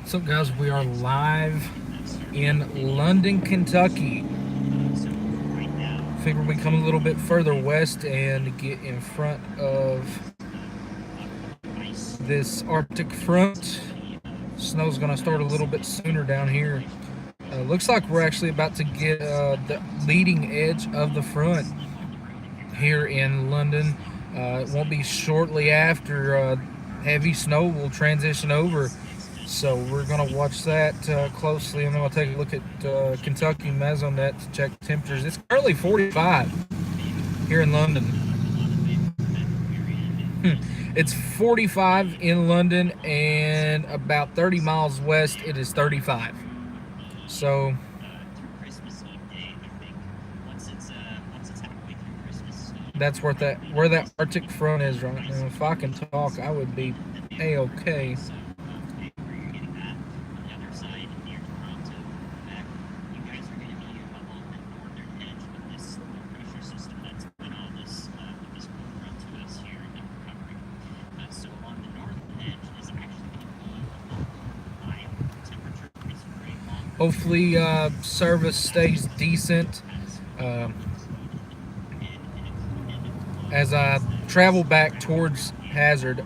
What's up, guys? We are live in London, Kentucky. Figured we come a little bit further west and get in front of this Arctic front. Snow's going to start a little bit sooner down here. Looks like we're actually about to get the leading edge of the front here in London. It won't be shortly after heavy snow will transition over. So we're going to watch that closely, and then we'll take a look at Kentucky Mesonet to check temperatures. It's currently 45 here in London. It's 45 in London, and about 30 miles west, it is 35. So that's where that Arctic front is right now. If I can talk, I would be a-okay. Hopefully, service stays decent. As I travel back towards Hazard,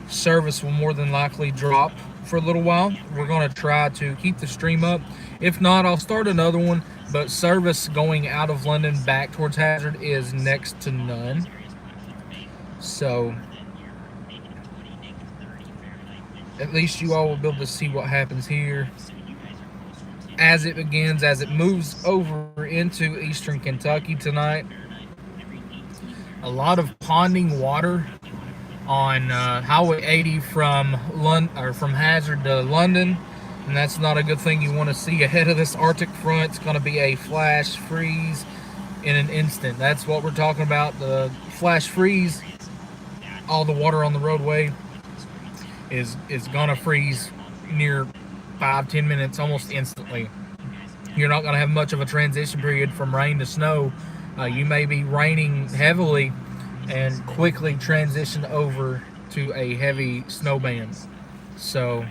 service will more than likely drop for a little while. We're going to try to keep the stream up. If not, I'll start another one. But service going out of London back towards Hazard is next to none. So at least you all will be able to see what happens here as it begins, as it moves over into eastern Kentucky tonight. A lot of ponding water on Highway 80 from Hazard to London, and that's not a good thing you want to see ahead of this Arctic front. It's going to be a flash freeze in an instant. That's what we're talking about, the flash freeze. All the water on the roadway is gonna freeze near 5-10 minutes, almost instantly. You're not gonna have much of a transition period from rain to snow. You may be raining heavily and quickly transition over to a heavy snow band. So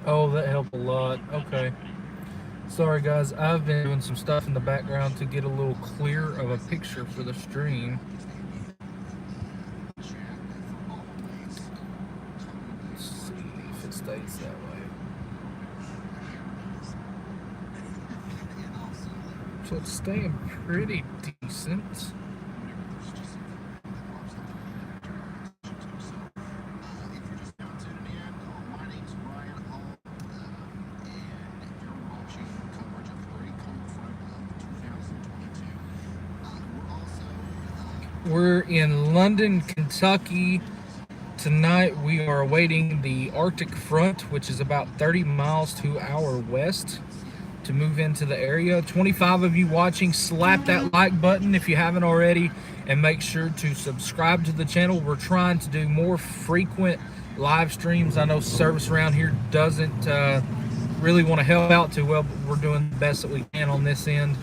oh, that helped a lot. Okay. Sorry, guys. I've been doing some stuff in the background to get a little clearer of a picture for the stream. Let's see if it stays that way. So it's staying pretty decent. We're in London, Kentucky. Tonight we are awaiting the Arctic front, which is about 30 miles to our west. to move into the area. 25 of you watching, slap that like button if you haven't already, and make sure to subscribe to the channel. We're trying to do more frequent live streams. I know service around here doesn't really want to help out too well, but we're doing the best that we can on this end.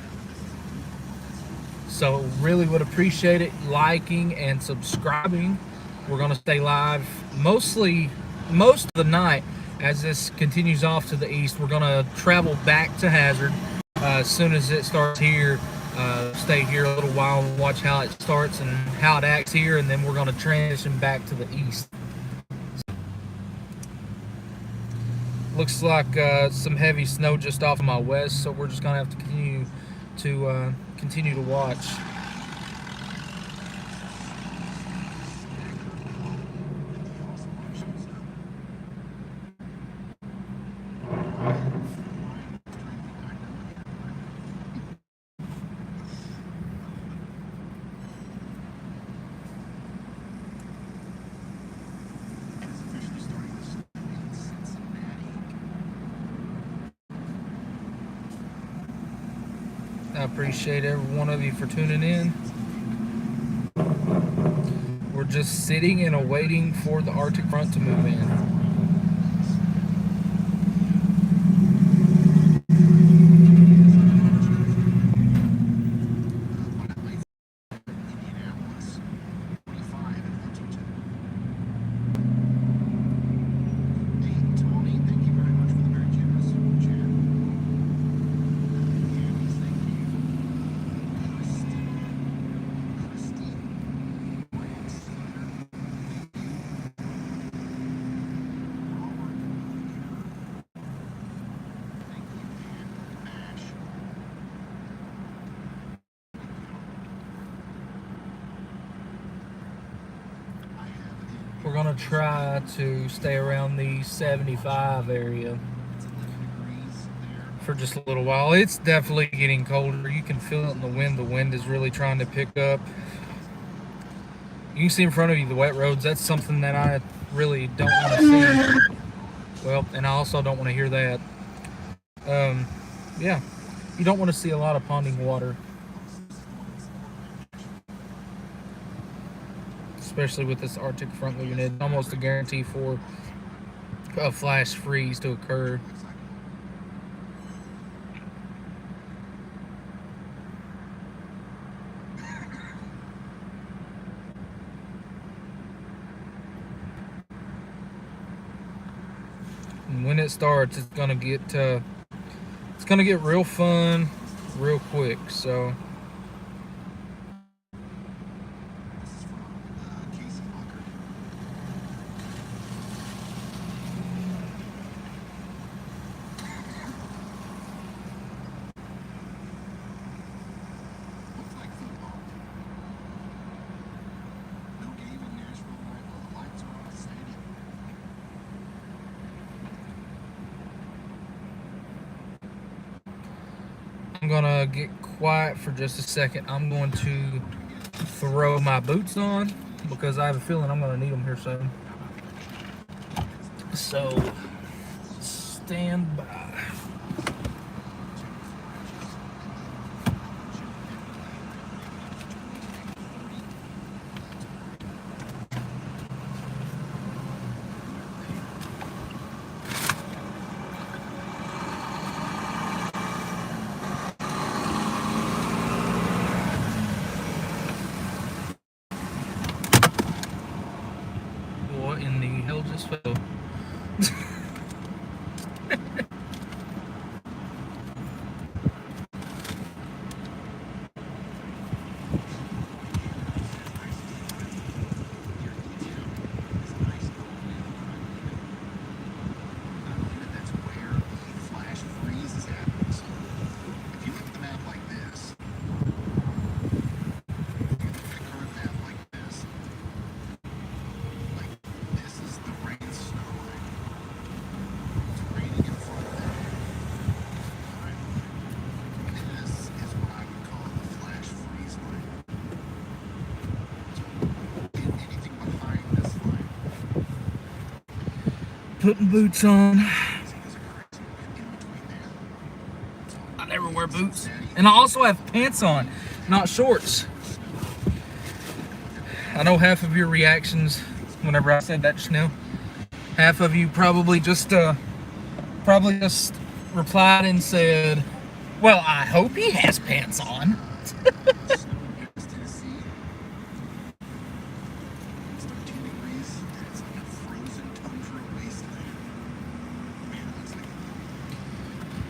So really would appreciate it, liking and subscribing. We're going to stay live most of the night as this continues off to the east. We're going to travel back to Hazard as soon as it starts here. Stay here a little while and watch how it starts and how it acts here, and then we're going to transition back to the east. Looks like some heavy snow just off of my west, so we're just going to have to continue to watch. I appreciate every one of you for tuning in. We're just sitting and awaiting for the Arctic front to move in. We're going to try to stay around the 75 area for just a little while. It's definitely getting colder. You can feel it in the wind. The wind is really trying to pick up. You can see in front of you the wet roads. That's something that I really don't want to see. Well, and I also don't want to hear that. Yeah, you don't want to see a lot of ponding water, especially with this Arctic front moving in. It's almost a guarantee for a flash freeze to occur. And when it starts, it's gonna get real fun real quick. So I'm gonna get quiet for just a second. I'm going to throw my boots on because I have a feeling I'm gonna need them here soon. So stand by. What in the hell just fell? Putting boots on. never wear boots. And I also have pants on, not shorts. I know half of your reactions whenever I said that just now. Half of you probably just replied and said, "Well, I hope he has pants on."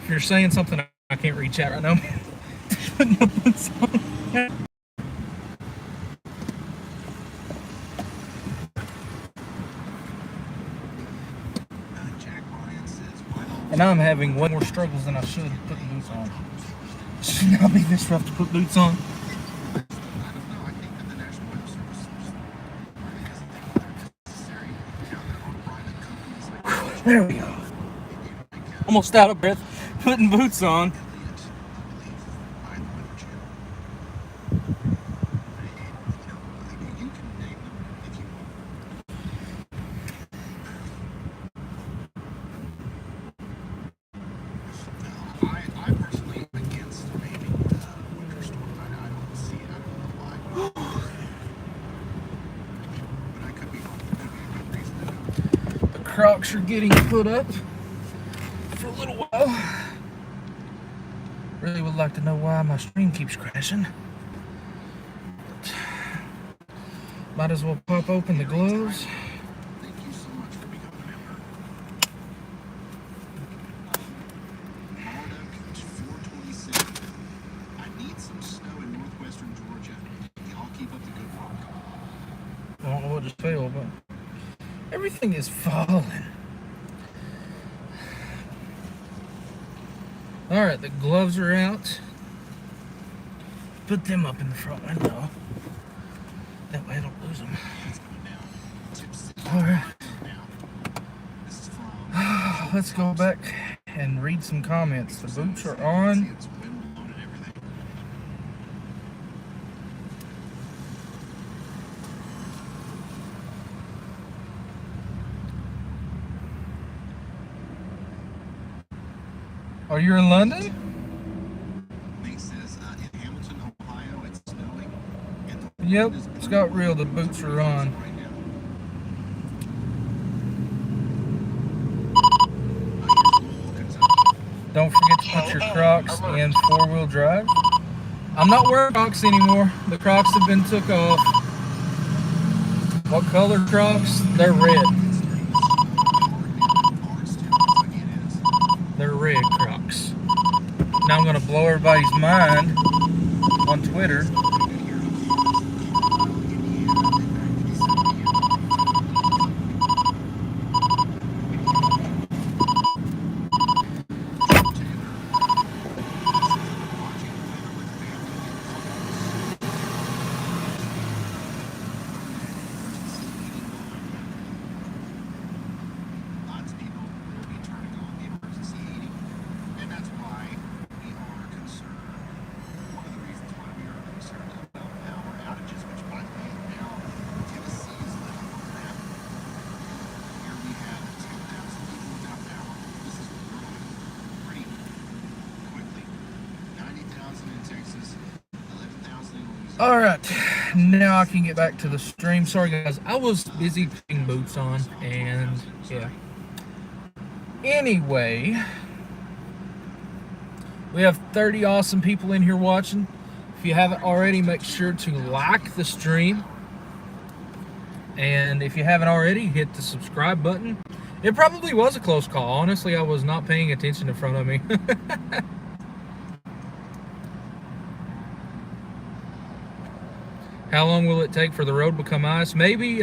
If you're saying something I can't reach out right now, putting my boots on. And now I'm having way more struggles than I should putting boots on. It should not be this rough to put boots on. There we go. Almost out of breath putting boots on. Crocs are getting put up for a little while. Really would like to know why my stream keeps crashing. But might as well pop open the gloves. Thank you so much for becoming a member. Florida comes 427. I need some snow in northwestern Georgia. Y'all keep up the good work. I don't know what just fell, but everything is falling. Alright, the gloves are out. Put them up in the front window. That way I don't lose them. Alright. Let's go back and read some comments. The boots are on. Oh, you're in London? Nate says in Hamilton, Ohio, it's snowing. Yep, it's got real. The boots are on. Don't forget to put your Crocs in four-wheel drive. I'm not wearing Crocs anymore. The Crocs have been took off. What color Crocs? They're red. They're red Crocs. Now I'm gonna blow everybody's mind on Twitter. Alright, now I can get back to the stream. Sorry guys, I was busy putting boots on, and yeah. Anyway, we have 30 awesome people in here watching. If you haven't already, make sure to like the stream. And if you haven't already, hit the subscribe button. It probably was a close call. Honestly, I was not paying attention in front of me. How long will it take for the road to become ice? Maybe,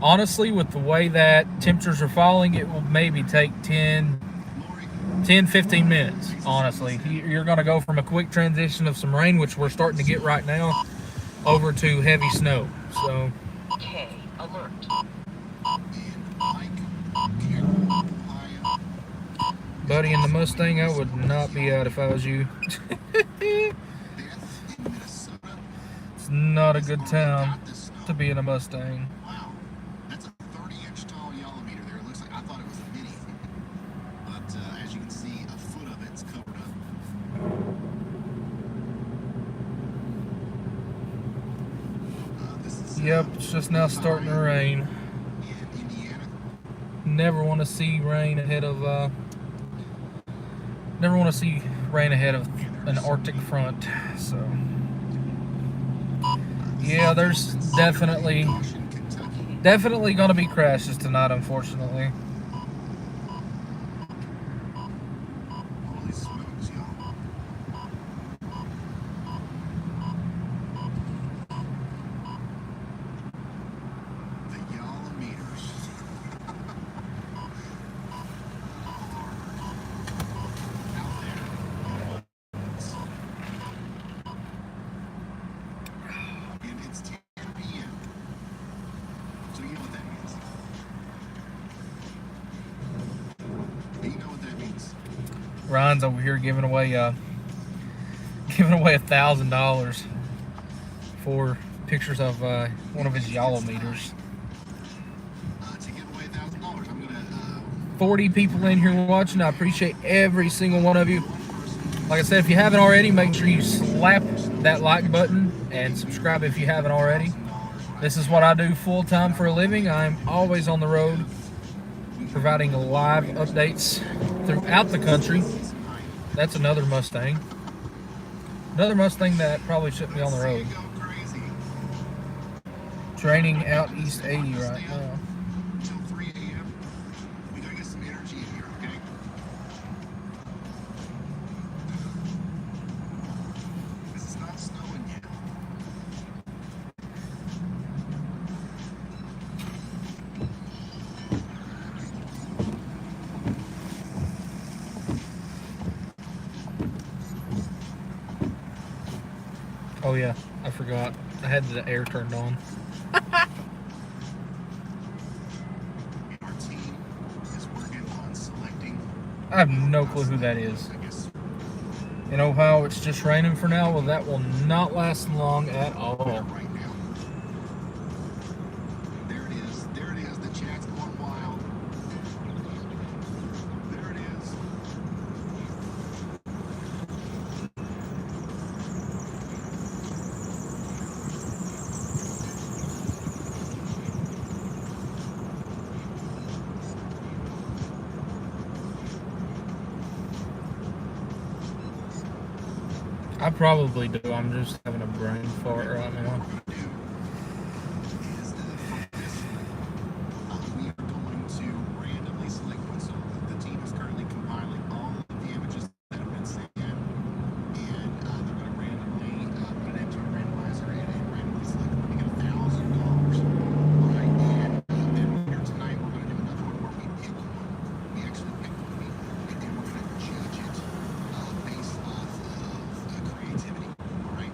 honestly, with the way that temperatures are falling, it will maybe take 10, 15 minutes, honestly. You're going to go from a quick transition of some rain, which we're starting to get right now, over to heavy snow. So, K alert. buddy, in the Mustang, I would not be out if I was you. It's not a good time to be in a Mustang. Wow, that's a 30-inch tall yellow meter there. It looks like, I thought it was a mini. But as you can see, a foot of it's covered up. Yep, it's just now starting to rain. in Indiana. Never want to see rain ahead of never want to see rain ahead of an Arctic front. So yeah, there's definitely Caution, Kentucky. going to be crashes tonight, unfortunately. Holy smokes, y'all. The y'all meters out there. And it's 10 p.m. So you know what that means. You know what that means. Ryan's over here giving away $1,000 for pictures of one of his YOLO meters. To give away $1,000, I'm gonna 40 people in here watching. I appreciate every single one of you. Like I said, if you haven't already, make sure you slap that like button and subscribe if you haven't already. This is what I do full time for a living. I'm always on the road, providing live updates throughout the country. That's another Mustang. Another Mustang that probably shouldn't be on the road. go crazy Training out East 80 right now. until 3 a.m. We gotta get some energy in here, okay? This is not snowing yet. Oh yeah, I forgot. I had the air turned on. Our team is working on selecting. I have no clue who that is. I guess In Ohio, it's just raining for now. Well, that will not last long at all. right now. There it is. There it is. The chat's going wild. There it is. I probably do. I'm just having a brain fart right now. Is we are going to randomly select one. So the team is currently compiling all of the images that have been sent in, and they're going to randomly put it into a randomizer and randomly select one. We get $1,000. All right, and then here tonight we're going to do another one where we pick one. We actually pick one, and then we're going to judge it based off of creativity. All right.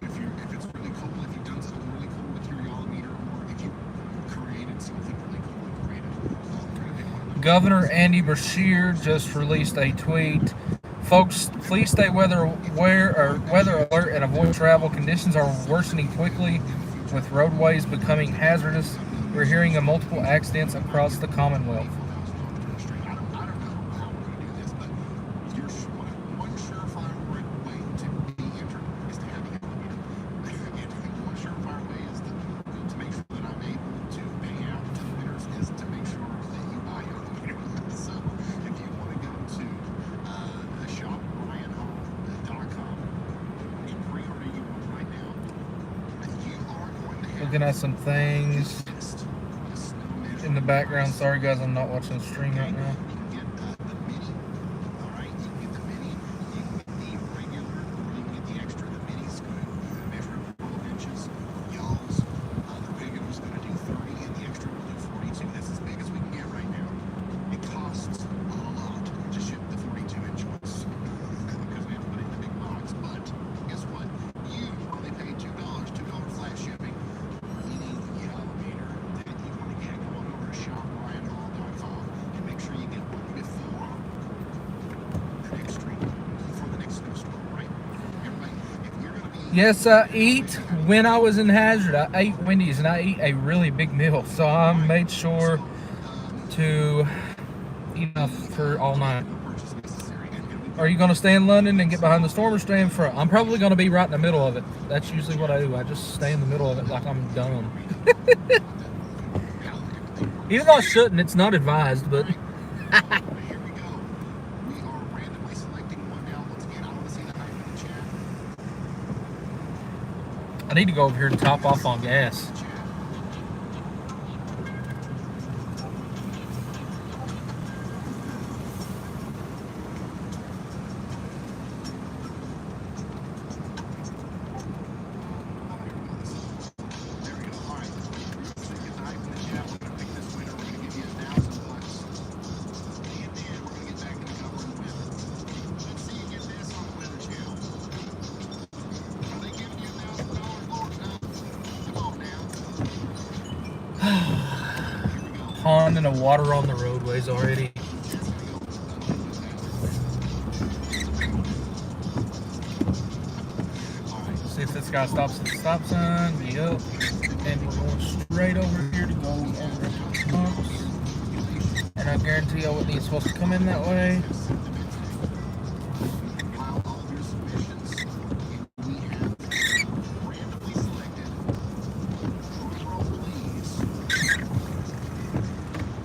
If it's really cool, if you've done something really cool with your YOLO meter, or if you created something really cool and creative, we're gonna pick one of those. Governor Andy Beshear just released a tweet. Folks, please stay weather alert and avoid travel. Conditions are worsening quickly, with roadways becoming hazardous. We're hearing of multiple accidents across the Commonwealth. I don't know how we're gonna do this, but one surefire way to be entered is to have a YOLO meter. And one surefire way is to make sure that I'm able to pay out to the winners is to make sure that you buy YOLO meters. So if you want to go to shopryanhall.com and pre-order you one right now, you are going to have Looking at some things in the background. Sorry guys, I'm not watching the stream right now. You can get the mini, all right? You can get the mini, you can get the regular, or you can get the extra. The mini's going to measure 12 inches. Y'all's, the regular's going to do 30, and the extra will do 42. That's as big as we can get right now. It costs a lot to ship the 42-inch ones because we have to put it in the big box. But guess what? You only paid $2, $2 flat shipping. Any YOLO meter that you want to get, go on over to shopryanhall.com and make sure you get one before the next stream, before the next snowstorm, right? Everybody, if you're going to be... Yes, I eat. When I was in Hazard, I ate Wendy's, and I eat a really big meal. So I made sure to eat enough for all night. No purchase necessary, and we Are you going to stay in London and get behind the storm or stay in front? I'm probably going to be right in the middle of it. That's usually what I do. I just stay in the middle of it like I'm dumb. Even though I shouldn't, it's not advised, but. Here we go. We are randomly selecting one now. Once again, I want to see the hype in the chat. I need to go over here and top off on gas. Pond and a water on the roadways already. See if this guy stops at the stop sign. Yep. And we're going straight over here to go over the pumps. And I guarantee I wasn't even supposed to come in that way.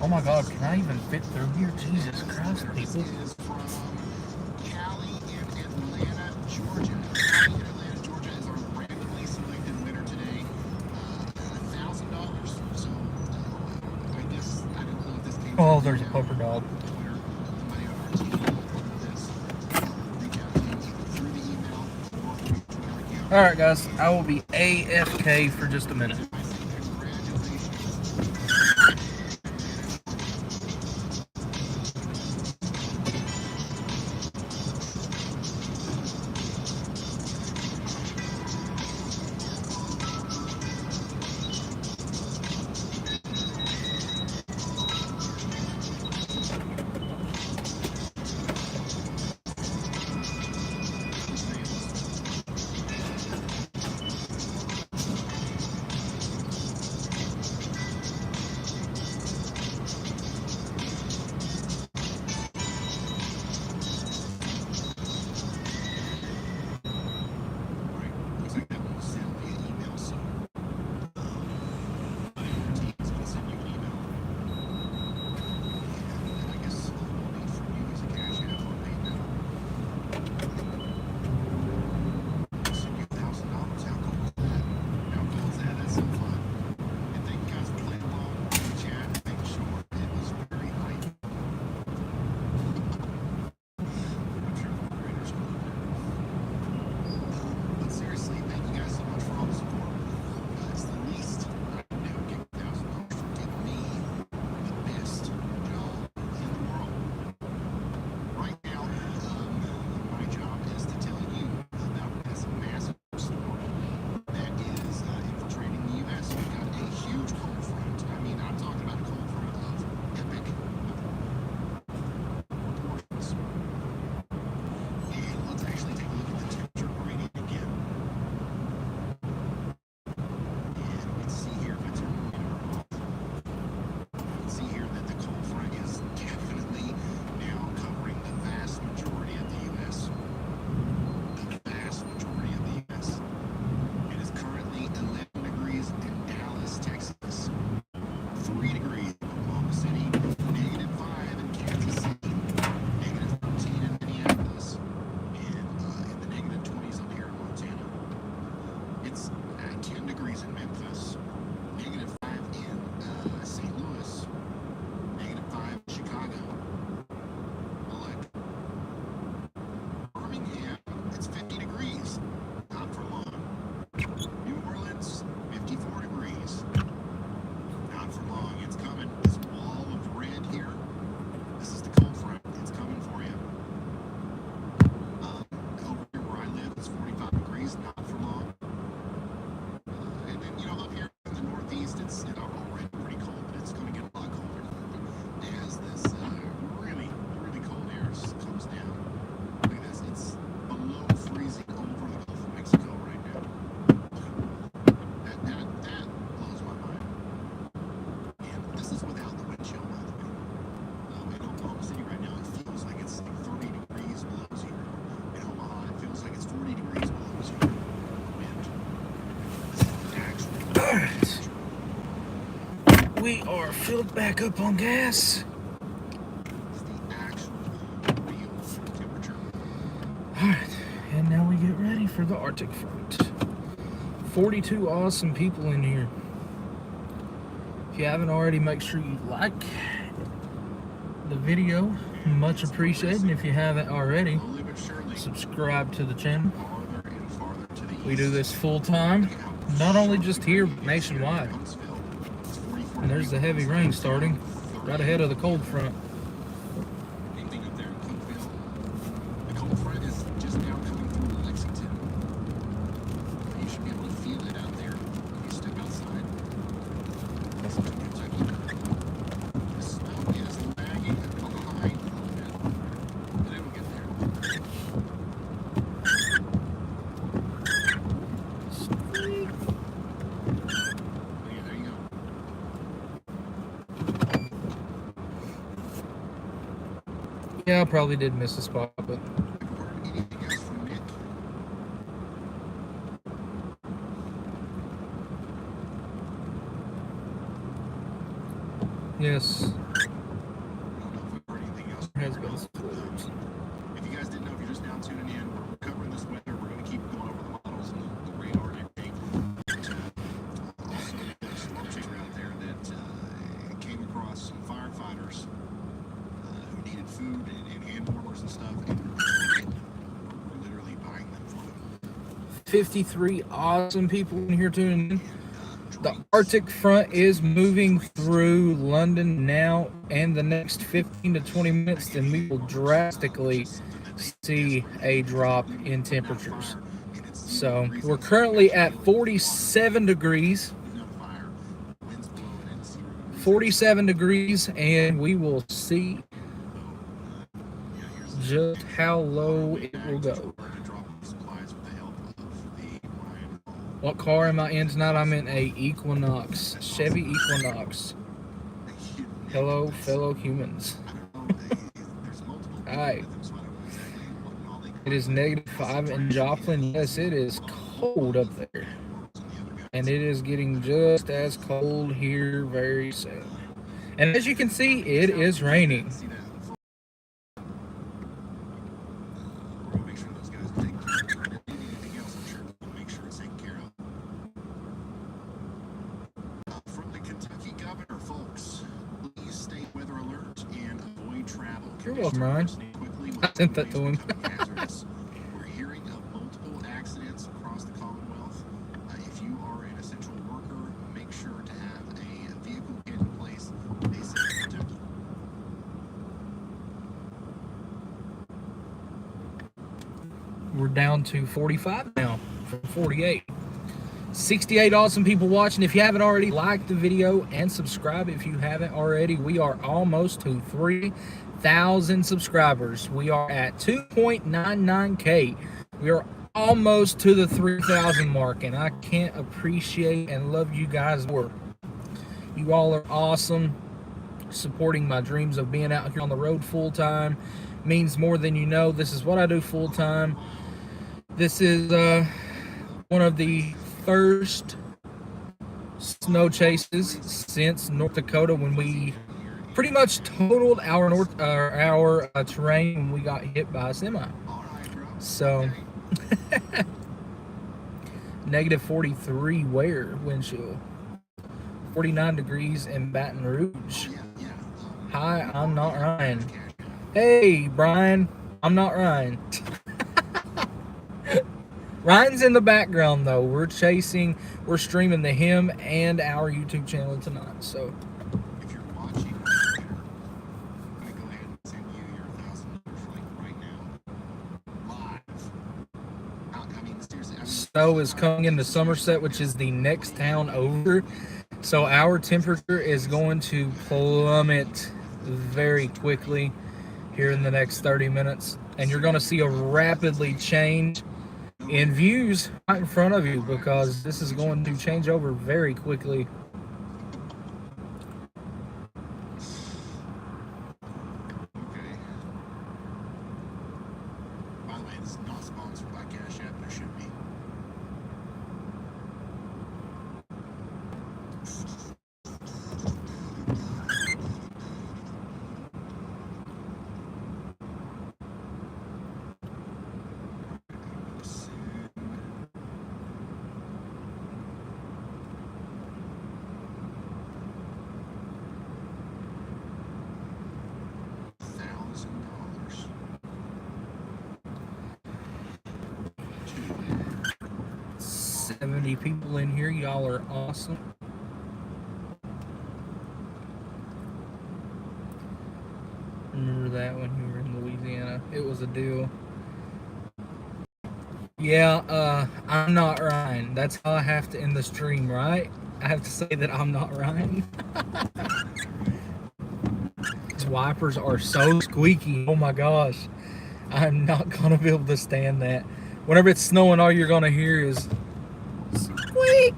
Oh my God, can I even fit through here? Jesus Christ, people. Is from Cali in Atlanta, Georgia. Cali in Atlanta, Georgia is our randomly selected winner today. $1,000. So I guess I don't know if this came. Oh, there's a puffer dog. Somebody on our team will this. Reach out to you either through the email or through Twitter account. Alright, guys, I will be AFK for just a minute. I say congratulations. we are filled back up on gas. It's the actual real temperature. Alright, and now we get ready for the Arctic front. 42 awesome people in here. If you haven't already, make sure you like the video. Much appreciated. And if you haven't already, subscribe to the channel. We do this full time, not only just here, but nationwide. And there's the heavy rain starting right ahead of the cold front. Anything up there in Cookville? The cold front is just now coming through Lexington. You should be able to feel it out there when you step outside. Listen to Kentucky. The snow is lagging behind a little bit, but it will get there. Yeah, there you go. Yeah, I probably did miss a spot, but Have you heard anything else from Nick? yes, I don't know if we've heard anything else. there has been some fluids. If you guys didn't know, if you're just now tuning in, we're covering this weather. We're going to keep going over the models and the radar and everything. Also, there's some officers out there that came across some firefighters who needed food and hand warmers and stuff, and we're literally buying them for them. 53 awesome people in here tuning in. The Arctic front is moving through London now, and the next 15 to 20 minutes, then we will drastically see a drop in temperatures. So we're currently at 47 degrees. 47 degrees, and we will see just how low it will go. What car am I in tonight? I'm in a Equinox, Chevy Equinox. Hello, fellow humans. Hi. It is -5 in Joplin. Yes, it is cold up there. And it is getting just as cold here very soon. And as you can see, it is raining. From the Kentucky governor, folks, please stay weather alert and avoid travel. You're welcome, Ryan. I sent that to him. We're hearing of multiple accidents across the Commonwealth. If you are an essential worker, make sure to have a vehicle kit in place. We're down to 45 now from 48. 68 awesome people watching. If you haven't already, like the video and subscribe if you haven't already. We are almost to 3,000 subscribers. We are at 2.99K. We are almost to the 3,000 mark, and I can't appreciate and love you guys more. You all are awesome. Supporting my dreams of being out here on the road full time means more than you know. This is what I do full time. This is one of the first snow chases since North Dakota, when we pretty much totaled our terrain when we got hit by a semi. So -43 wear windshield, 49 degrees in Baton Rouge. Hi, I'm not Ryan. Hey, Brian, I'm not Ryan. Ryan's in the background though. We're streaming to him and our YouTube channel tonight. So If you're watching, I'm going to go ahead and send you your $1,000 link right now. Live. I mean, seriously. snow is coming into Somerset, which is the next town over. So our temperature is going to plummet very quickly here in the next 30 minutes. And you're going to see a rapidly change in views right in front of you, because this is going to change over very quickly. Okay. By the way, this is not sponsored by Cash App, but it should be. 70 people in here. Y'all are awesome. Remember that when you were in Louisiana? It was a deal. Yeah, I'm not Ryan. That's how I have to end the stream, right? I have to say that I'm not Ryan. These wipers are so squeaky. Oh my gosh. I'm not gonna be able to stand that. Whenever it's snowing, all you're gonna hear is squeak,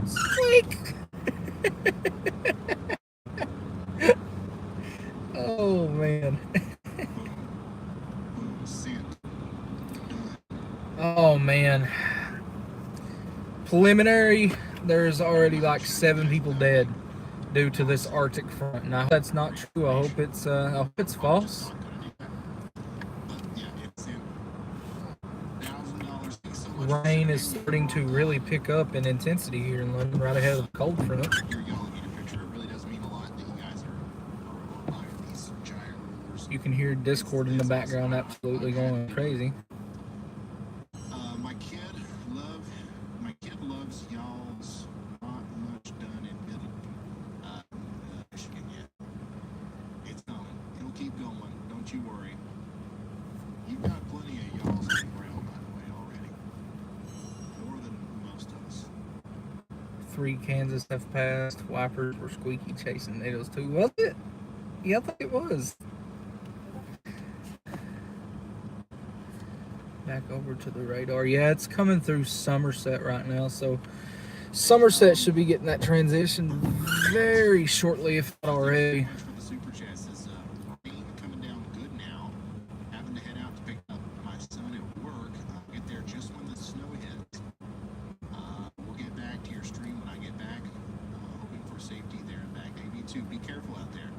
squeak. Oh man. Oh man. Preliminary, there's already like 7 people dead due to this Arctic front. And I hope that's not true. I hope it's false. Rain is starting to really pick up in intensity here in London, right ahead of the cold front. You can hear Discord in the background absolutely going crazy. My kid loves y'all's not much done in Michigan yet. It's coming. It'll keep going. Don't you worry. You've got plenty of y'all's on the ground, by the way, already. More than most of us. 3 Kansas have passed. Wipers were squeaky chasing NATO's 2. Was it? Yeah, I think it was. Back over to the radar. Yeah, it's coming through Somerset right now, so Somerset should be getting that transition very shortly, if not already. For the super chats is rain coming down good now. Having to head out to pick up my son at work. I'll get there just when the snow hits. We'll get back to your stream when I get back. Hoping for safety there and back. Maybe too. Be careful out there.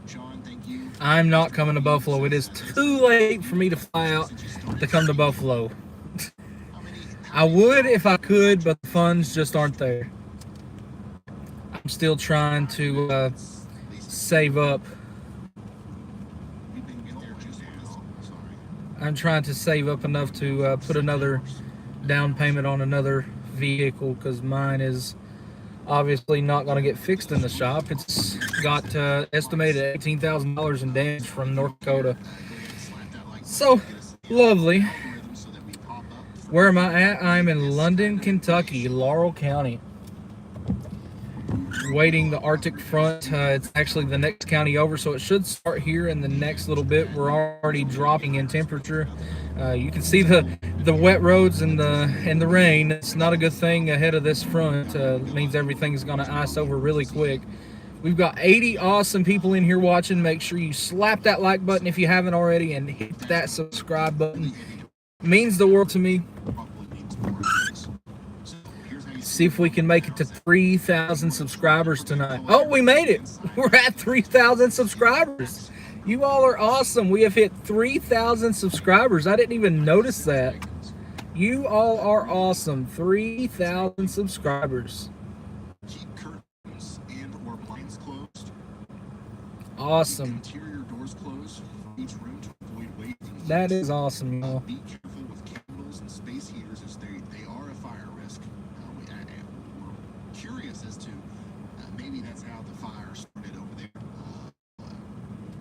Sean, thank you. I'm not coming to Buffalo. It is too late for me to fly out to come to Buffalo. I would if I could, but the funds just aren't there. I'm still trying to save up. I'm trying to save up enough to put another down payment on another vehicle, because mine is obviously not going to get fixed in the shop. It's got estimated $18,000 in damage from North Dakota. So lovely. Where am I at? I'm in London, Kentucky, Laurel County. Waiting the Arctic front. It's actually the next county over, so it should start here in the next little bit. We're already dropping in temperature. You can see the wet roads and the rain. It's not a good thing ahead of this front. It means everything's going to ice over really quick. We've got 80 awesome people in here watching. Make sure you slap that like button if you haven't already, and hit that subscribe button. It means the world to me. See if we can make it to 3,000 subscribers tonight. Oh, we made it. We're at 3,000 subscribers. You all are awesome. We have hit 3,000 subscribers. I didn't even notice that. You all are awesome. 3,000 subscribers. Keep curtains and or blinds closed. Awesome. Interior doors closed for each room to avoid waiting. That is awesome, y'all. Be careful with candles and space heaters, as they are a fire risk. We're curious as to maybe that's how the fire started over there,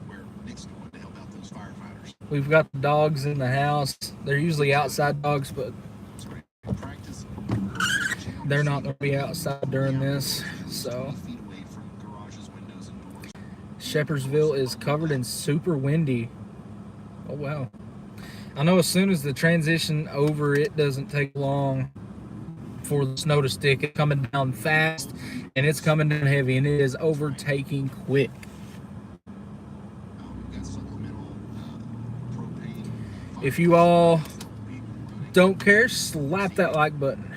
where Nick's going to help out those firefighters. We've got the dogs in the house. They're usually outside dogs, but they're not going to be outside during this. So Shepherdsville is covered in super windy. Oh wow. I know as soon as the transition over, it doesn't take long for the snow to stick. It's coming down fast, and it's coming down heavy, and it is overtaking quick. If you all don't care, slap that like button.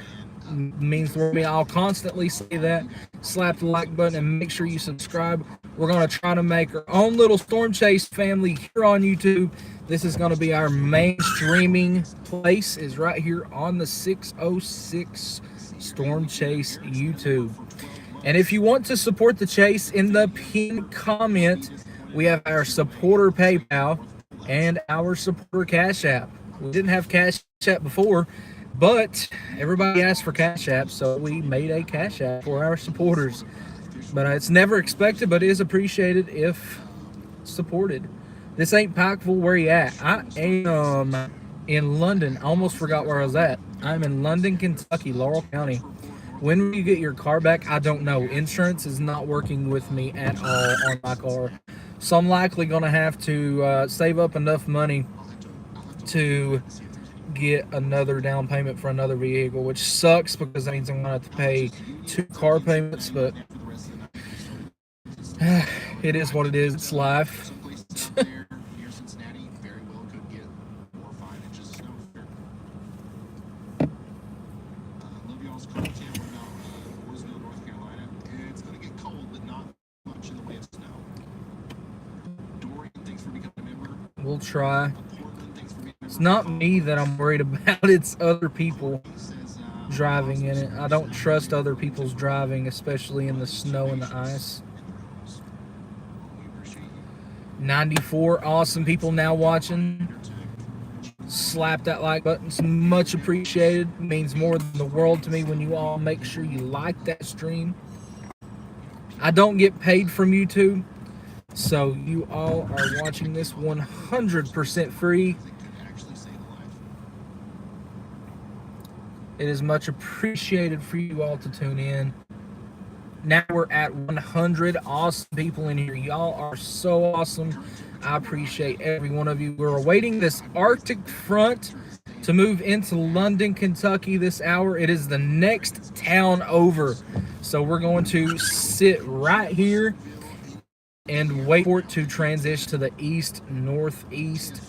It means for me. I'll constantly say that. Slap the like button and make sure you subscribe. We're going to try to make our own little Storm Chase family here on YouTube. This is going to be our main streaming place, is right here on the 606 Storm Chase YouTube. And if you want to support the chase, in the pinned comment, we have our supporter PayPal and our supporter Cash App. We didn't have Cash App before. But everybody asked for Cash App, so we made a Cash App for our supporters. But it's never expected, but is appreciated if supported. This ain't Pikeville. Where you at? I am in London. I almost forgot where I was at. I'm in London, Kentucky, Laurel County. When will you get your car back? I don't know. Insurance is not working with me at all on my car. So I'm likely going to have to save up enough money to get another down payment for another vehicle, which sucks because that means I'm going to have to pay 2 car payments, but it is what it is. It's life. We'll try. It's not me that I'm worried about, it's other people driving in it. I don't trust other people's driving, especially in the snow and the ice. 94 awesome people now watching. Slap that like button. It's much appreciated. It means more than the world to me when you all make sure you like that stream. I don't get paid from YouTube, so you all are watching this 100% free. It is much appreciated for you all to tune in. Now we're at 100 awesome people in here. Y'all are so awesome. I appreciate every one of you. We're awaiting this Arctic front to move into London, Kentucky this hour. It is the next town over. So we're going to sit right here and wait for it to transition to the east, northeast.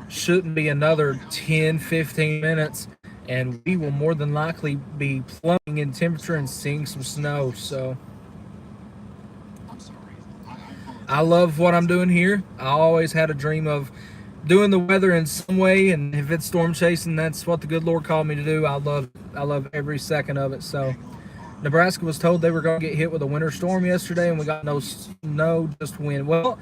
Shouldn't be another 10-15 minutes. And we will more than likely be plummeting in temperature and seeing some snow. So I love what I'm doing here. I always had a dream of doing the weather in some way, and if it's storm chasing, that's what the good Lord called me to do. I love every second of it. So Nebraska was told they were going to get hit with a winter storm yesterday, and we got no snow, just wind. Well,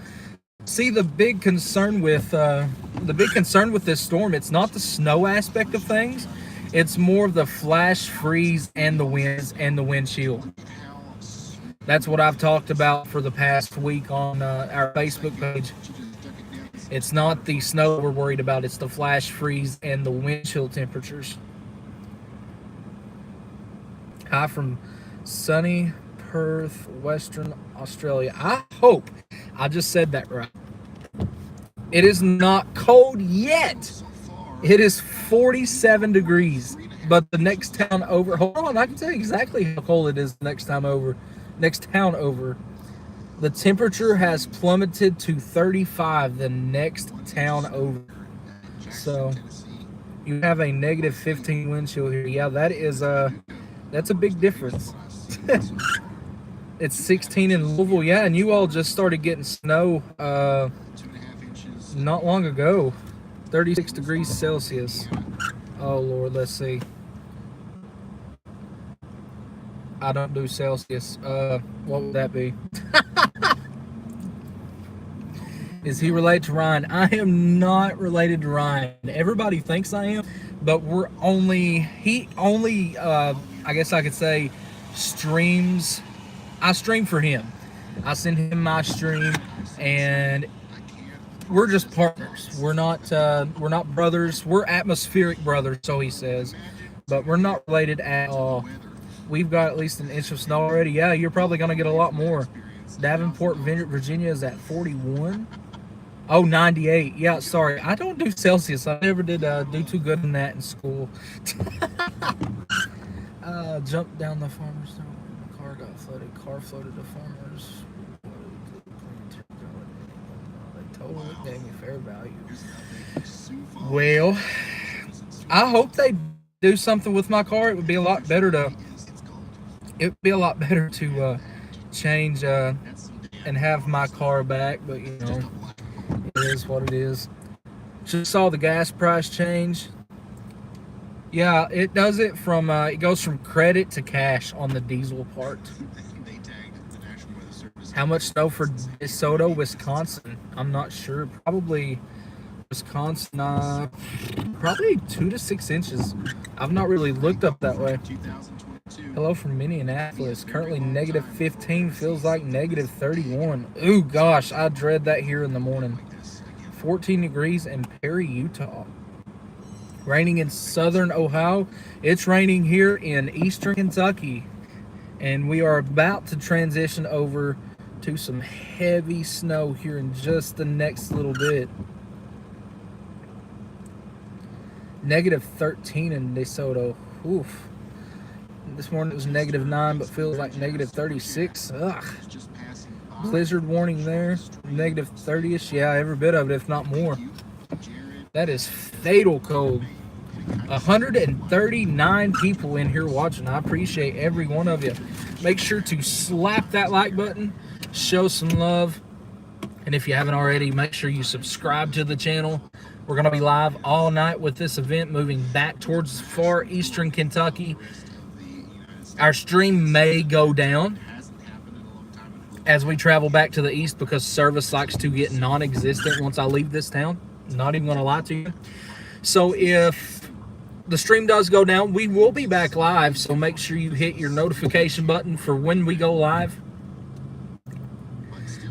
see, the big concern with this storm, it's not the snow aspect of things. It's more of the flash freeze and the winds and the wind chill. That's what I've talked about for the past week on our Facebook page. It's not the snow we're worried about. It's the flash freeze and the wind chill temperatures. Hi from sunny Perth, Western Australia. I hope I just said that right. It is not cold yet. It is 47 degrees, but the next town over, hold on, I can tell you exactly how cold it is next town over. The temperature has plummeted to 35 the next town over. So you have a negative 15 wind chill here. Yeah, that's a big difference. It's 16 in Louisville. Yeah, and you all just started getting snow not long ago. 36 degrees Celsius. Oh, Lord, let's see. I don't do Celsius. What would that be? Is he related to Ryan? I am not related to Ryan. Everybody thinks I am, but he only, I guess I could say, streams. I stream for him. I send him my stream, and we're just partners. We're not brothers. We're atmospheric brothers, so he says, but we're not related at all. We've got at least an inch of snow already. Yeah, you're probably gonna get a lot more. Davenport, Virginia is at 41. Oh, 98. Yeah, sorry. I don't do Celsius. I never did do too good in that in school. Jumped down the farmer's door. The car got flooded. Car floated to farmers. They totally gave me fair value. Well, I hope they do something with my car. It would be a lot better to change and have my car back, but you know, it is what it is. Just saw the gas price change. Yeah, it does it from it goes from credit to cash on the diesel part. How much snow for DeSoto, Wisconsin? I'm not sure. Probably Wisconsin, probably 2 to 6 inches. I've not really looked up that way. 2022. Hello from Minneapolis. Currently negative 15, feels like negative 31. Ooh, gosh, I dread that here in the morning. 14 degrees in Perry, Utah. Raining in southern Ohio. It's raining here in eastern Kentucky. And we are about to transition over to some heavy snow here in just the next little bit. Negative 13 in DeSoto. Oof. This morning it was negative 9, but feels like negative 36. Ugh. Blizzard warning there. Negative 30ish. Yeah, every bit of it, if not more. That is fatal cold. 139 people in here watching. I appreciate every one of you. Make sure to slap that like button. Show some love. And if you haven't already, make sure you subscribe to the channel. We're going to be live all night with this event, moving back towards far eastern Kentucky. Our stream may go down as we travel back to the east because service likes to get non-existent once I leave this town. Not even going to lie to you. So if the stream does go down, we will be back live. So make sure you hit your notification button for when we go live.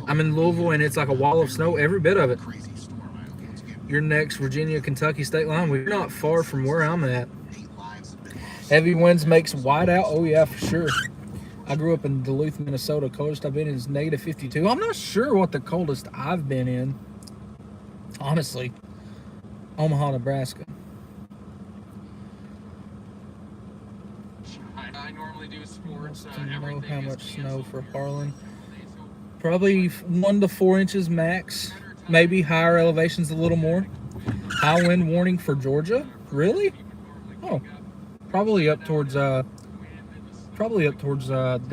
I'm in Louisville and it's like a wall of snow, every bit of it. Your next Virginia, Kentucky state line. We're not far from where I'm at. Heavy winds makes whiteout. Oh yeah, for sure. I grew up in Duluth, Minnesota. Coldest I've been in is negative 52. I'm not sure what the coldest I've been in. Honestly. Omaha, Nebraska. I normally do sports. Do you know Everything how is much snow canceled. for Harlan? Probably 1 to 4 inches max. Maybe higher elevations a little more. High wind warning for Georgia. Really? Oh, probably up towards the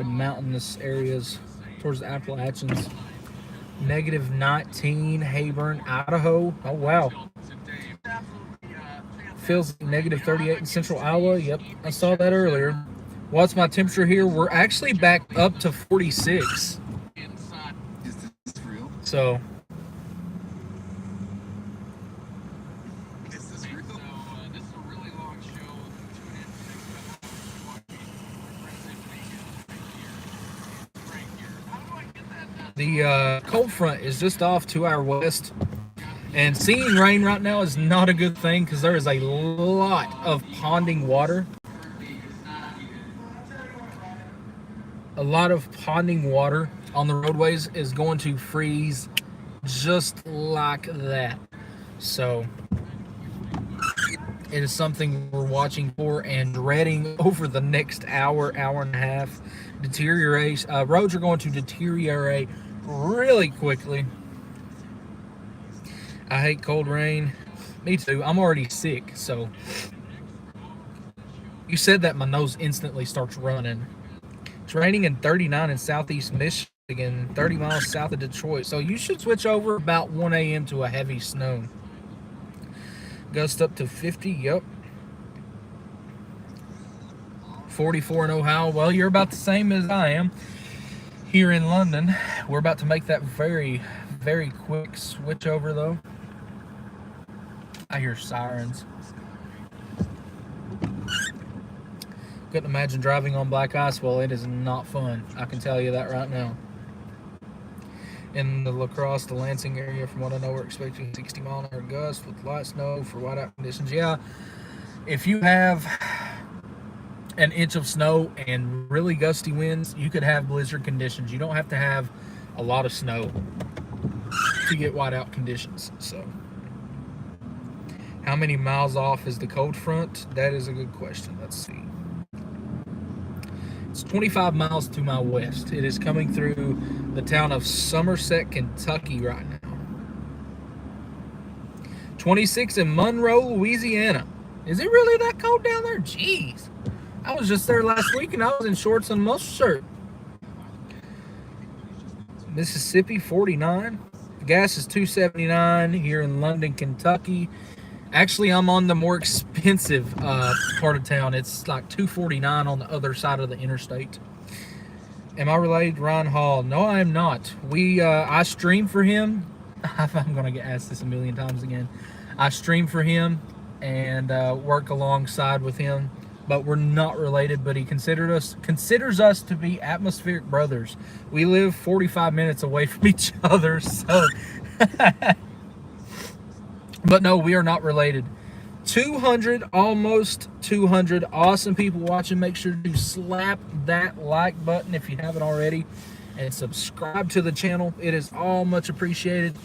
mountainous areas, towards the Appalachians. Negative 19, Hayden, Idaho. Oh wow. Feels like negative 38 in central Iowa. Yep, I saw that earlier. What's my temperature here? We're actually back up to 46. Is this real? So Is this real? This is a really long show. the cold front is just off to our west. And seeing rain right now is not a good thing because there is a lot of ponding water. A lot of ponding water on the roadways is going to freeze just like that. So it is something we're watching for and dreading over the next hour, hour and a half. Deterioration. Roads are going to deteriorate really quickly. I hate cold rain. Me too. I'm already sick, so you said that, my nose instantly starts running. It's raining in 39 in southeast Michigan, 30 miles south of Detroit. So you should switch over about 1 a.m. to a heavy snow. Gust up to 50, yep. 44 in Ohio. Well, you're about the same as I am here in London. We're about to make that very, very quick switch over, though. I hear sirens. Couldn't imagine driving on black ice. Well, it is not fun. I can tell you that right now. In the La Crosse to Lansing area, from what I know, we're expecting 60 mile an hour gusts with light snow for whiteout conditions. Yeah, if you have an inch of snow and really gusty winds, you could have blizzard conditions. You don't have to have a lot of snow to get whiteout conditions. So, how many miles off is the cold front? That is a good question. Let's see. It's 25 miles to my west. It is coming through the town of Somerset, Kentucky right now. 26 in Monroe, Louisiana. Is it really that cold down there? Jeez. I was just there last week and I was in shorts and muscle shirt. Mississippi, 49. Gas is $2.79 here in London, Kentucky. Actually, I'm on the more expensive part of town. It's like $2.49 on the other side of the interstate. Am I related to Ryan Hall? No, I am not. I stream for him I'm going to get asked this a million times again. I stream for him and work alongside with him, but we're not related. But he considers us to be atmospheric brothers. We live 45 minutes away from each other, so. But no, we are not related. 200, almost 200 awesome people watching. Make sure to slap that like button if you haven't already, and subscribe to the channel. It is all much appreciated.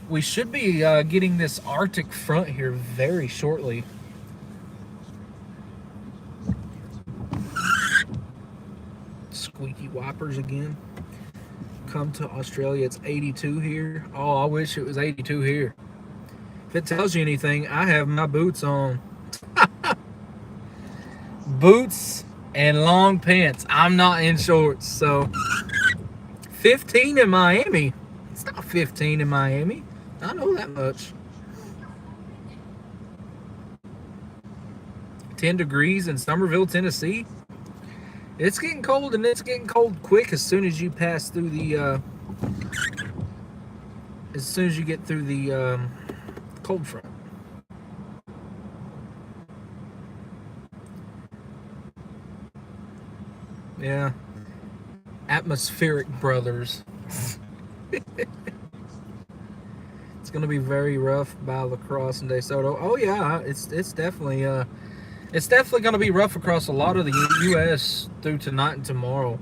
We should be getting this Arctic front here very shortly. Squeaky wipers again. Come to Australia, it's 82 here. Oh, I wish it was 82 here. If it tells you anything, I have my boots on. Boots and long pants. I'm not in shorts, so 15 in Miami. It's not 15 in Miami. I know that much. 10 degrees in Somerville, Tennessee. It's getting cold, and it's getting cold quick as soon as you pass through the as soon as you get through the cold front. Yeah. Atmospheric brothers. It's gonna be very rough by La Crosse and DeSoto. Oh yeah, it's definitely gonna be rough across a lot of the U.S. through tonight and tomorrow.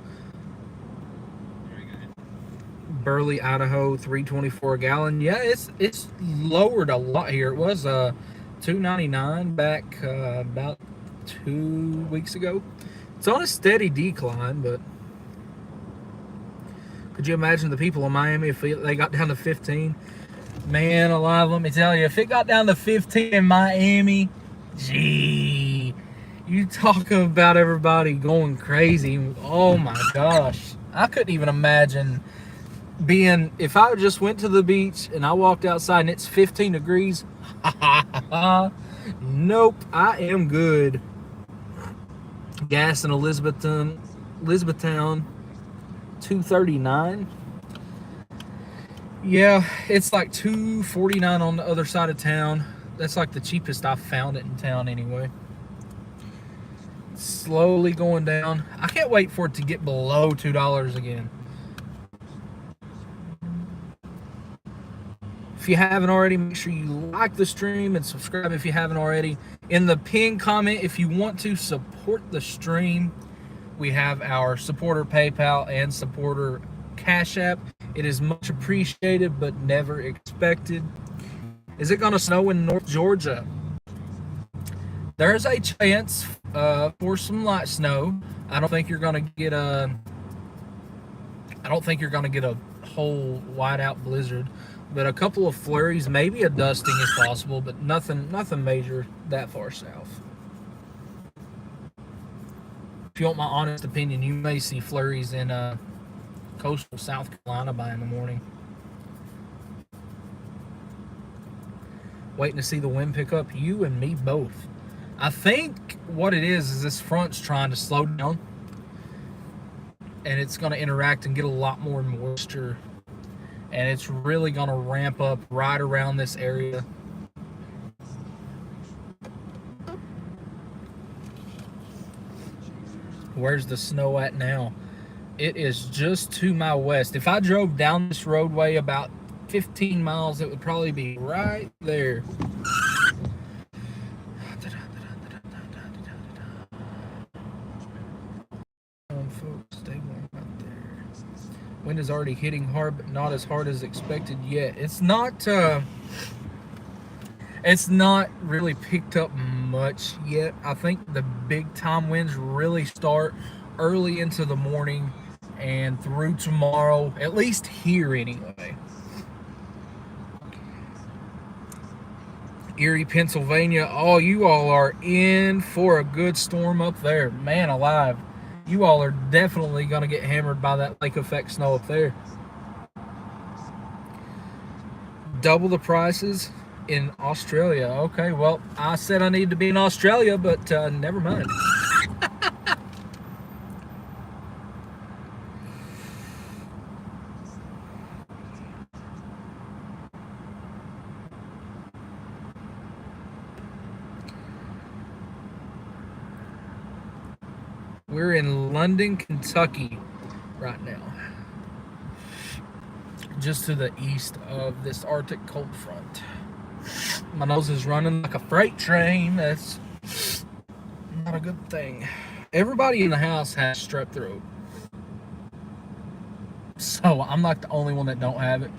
Burley, Idaho, 324 a gallon. Yeah, it's lowered a lot here. It was $2.99 back about 2 weeks ago. It's on a steady decline, but could you imagine the people in Miami if they got down to 15? Man alive, let me tell you, if it got down to 15 in Miami, gee, you talk about everybody going crazy. Oh my gosh. I couldn't even imagine being, if I just went to the beach and I walked outside and it's 15 degrees, nope, I am good. Gas in Elizabethtown, 239. Yeah, it's like $2.49 on the other side of town. That's like the cheapest I've found it in town anyway. Slowly going down. I can't wait for it to get below $2 again. If you haven't already, make sure you like the stream and subscribe if you haven't already. In the pinned comment, if you want to support the stream, we have our supporter PayPal and supporter Cash App. It is much appreciated, but never expected. Is it going to snow in North Georgia? There's a chance for some light snow. I don't think you're going to get a whole whiteout blizzard, but a couple of flurries, maybe a dusting is possible, but nothing major that far south. If you want my honest opinion, you may see flurries in coastal South Carolina by in the morning. Waiting to see the wind pick up. You and me both. I think what it is this front's trying to slow down, and it's going to interact and get a lot more moisture, and it's really going to ramp up right around this area. Where's the snow at now? It is just to my west. If I drove down this roadway about 15 miles, it would probably be right there. Folks, stay warm out there. Wind is already hitting hard, but not as hard as expected yet. It's not really picked up much yet. I think the big time winds really start early into the morning and through tomorrow, at least here anyway. Erie, Pennsylvania. Oh, you all are in for a good storm up there. Man alive. You all are definitely going to get hammered by that lake effect snow up there. Double the prices in Australia. Okay, well, I said I needed to be in Australia, but never mind. We're in London, Kentucky right now. Just to the east of this Arctic cold front. My nose is running like a freight train. That's not a good thing. Everybody in the house has strep throat. So I'm like the only one that don't have it.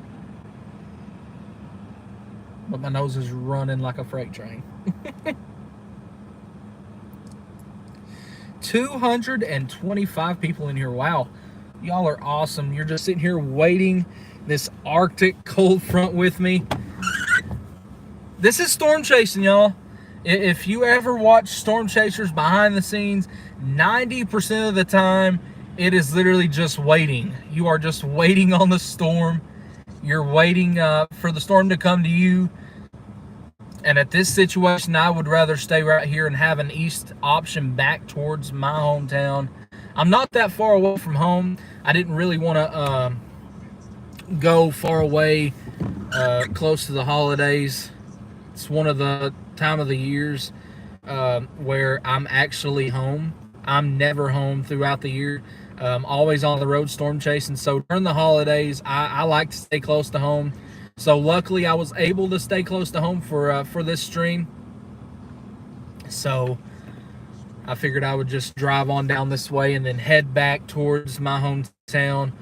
But my nose is running like a freight train. 225 people in here. Wow. Y'all are awesome. You're just sitting here waiting this Arctic cold front with me. This is storm chasing, y'all. If you ever watch Storm Chasers behind the scenes, 90% of the time, it is literally just waiting. You are just waiting on the storm. You're waiting for the storm to come to you. And at this situation, I would rather stay right here and have an east option back towards my hometown. I'm not that far away from home. I didn't really want to go far away close to the holidays. It's one of the time of the years where I'm actually home. I'm never home throughout the year. Always on the road storm chasing. So during the holidays, I like to stay close to home. So luckily, I was able to stay close to home for this stream. So I figured I would just drive on down this way and then head back towards my hometown,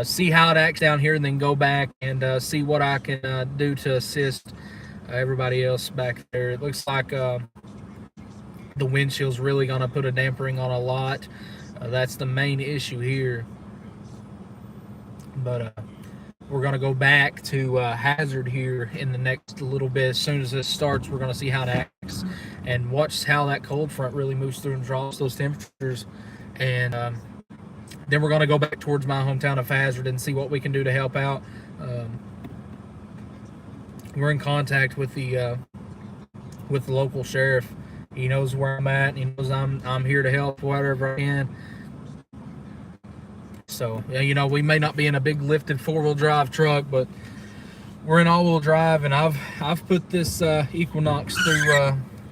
see how it acts down here, and then go back and see what I can do to assist everybody else back there. It looks like the windchill's really going to put a dampering on a lot. That's the main issue here. But we're going to go back to Hazard here in the next little bit. As soon as this starts, we're going to see how it acts and watch how that cold front really moves through and drops those temperatures. And then we're going to go back towards my hometown of Hazard and see what we can do to help out. We're in contact with the local sheriff. He knows where I'm at. He knows I'm here to help whatever I can. So, you know, we may not be in a big lifted four-wheel drive truck, but we're in all-wheel drive, and I've put this Equinox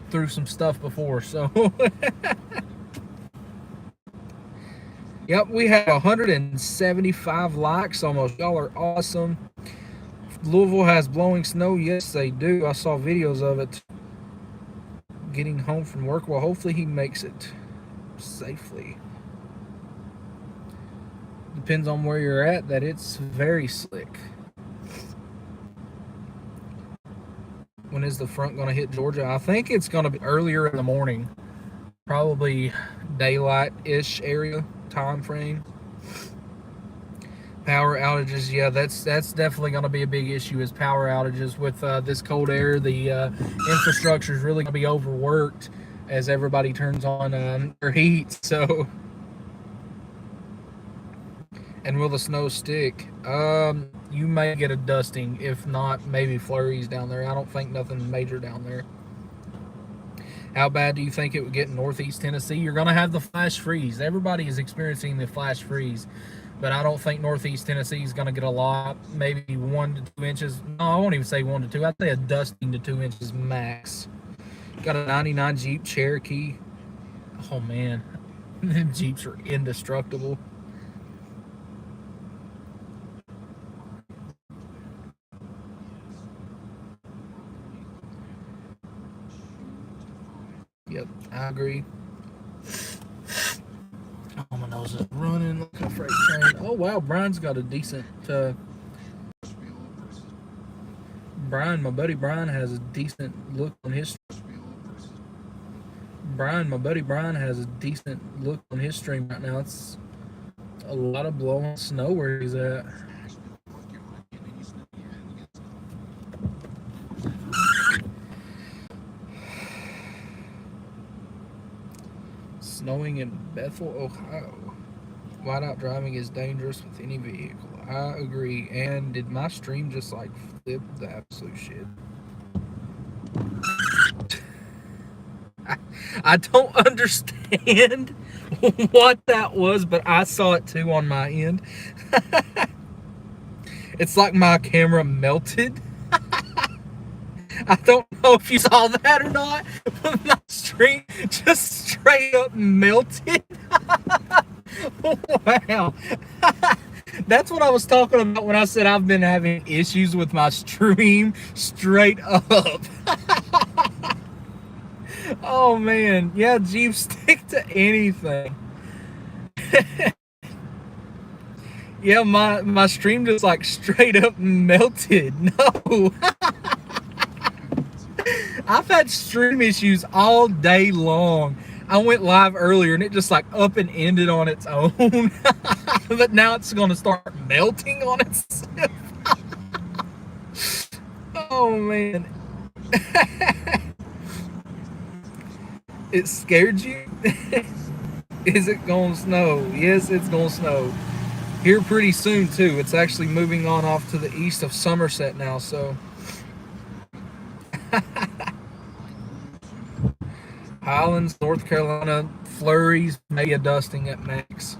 through some stuff before. So, yep, we have 175 likes almost. Y'all are awesome. Louisville has blowing snow. Yes, they do. I saw videos of it. Getting home from work. Well, hopefully he makes it safely. Depends on where you're at, that it's very slick. When is the front going to hit Georgia? I think it's going to be earlier in the morning. Probably daylight-ish area time frame. Power outages, yeah, that's definitely going to be a big issue, is power outages with this cold air. The infrastructure is really going to be overworked as everybody turns on their heat. So, and will the snow stick? You may get a dusting, if not, maybe flurries down there. I don't think nothing major down there. How bad do you think it would get in Northeast Tennessee? You're going to have the flash freeze. Everybody is experiencing the flash freeze. But I don't think Northeast Tennessee is going to get a lot, maybe 1 to 2 inches. No, I won't even say 1 to 2. I'd say a dusting to 2 inches max. Got a 99 Jeep Cherokee. Oh, man. Them Jeeps are indestructible. Yep, I agree. Oh, my nose is running like a freight train. Oh, wow, Brian's got a decent... Brian, my buddy Brian, has a decent look on his... my buddy Brian has a decent look on his stream right now. It's a lot of blowing snow where he's at. Snowing in Bethel, Ohio. Whiteout driving is dangerous with any vehicle. I agree. And did my stream just like flip the absolute shit? I don't understand what that was, but I saw it too on my end. It's like my camera melted. I don't know if you saw that or not, but my stream just straight up melted. Wow. That's what I was talking about when I said I've been having issues with my stream. Straight up. Oh man, yeah, Jeep, stick to anything. Yeah, my stream just like straight up melted. No. I've had stream issues all day long. I went live earlier and it just like up and ended on its own. But now it's gonna start melting on itself. Oh man. It scared you? Is it gonna snow? Yes, it's gonna snow. Here pretty soon too. It's actually moving on off to the east of Somerset now, so Highlands, North Carolina, flurries, maybe a dusting at max.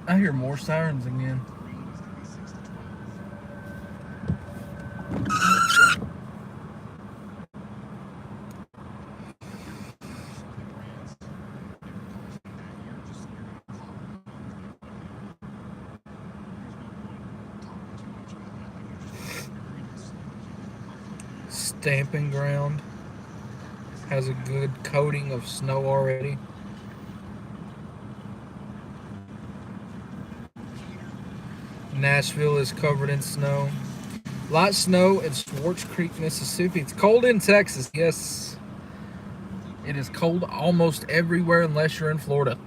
I hear more sirens again. Stamping ground has a good coating of snow already. Nashville is covered in snow. Light snow in Swartz Creek, Mississippi. It's cold in Texas. Yes, it is cold almost everywhere unless you're in Florida.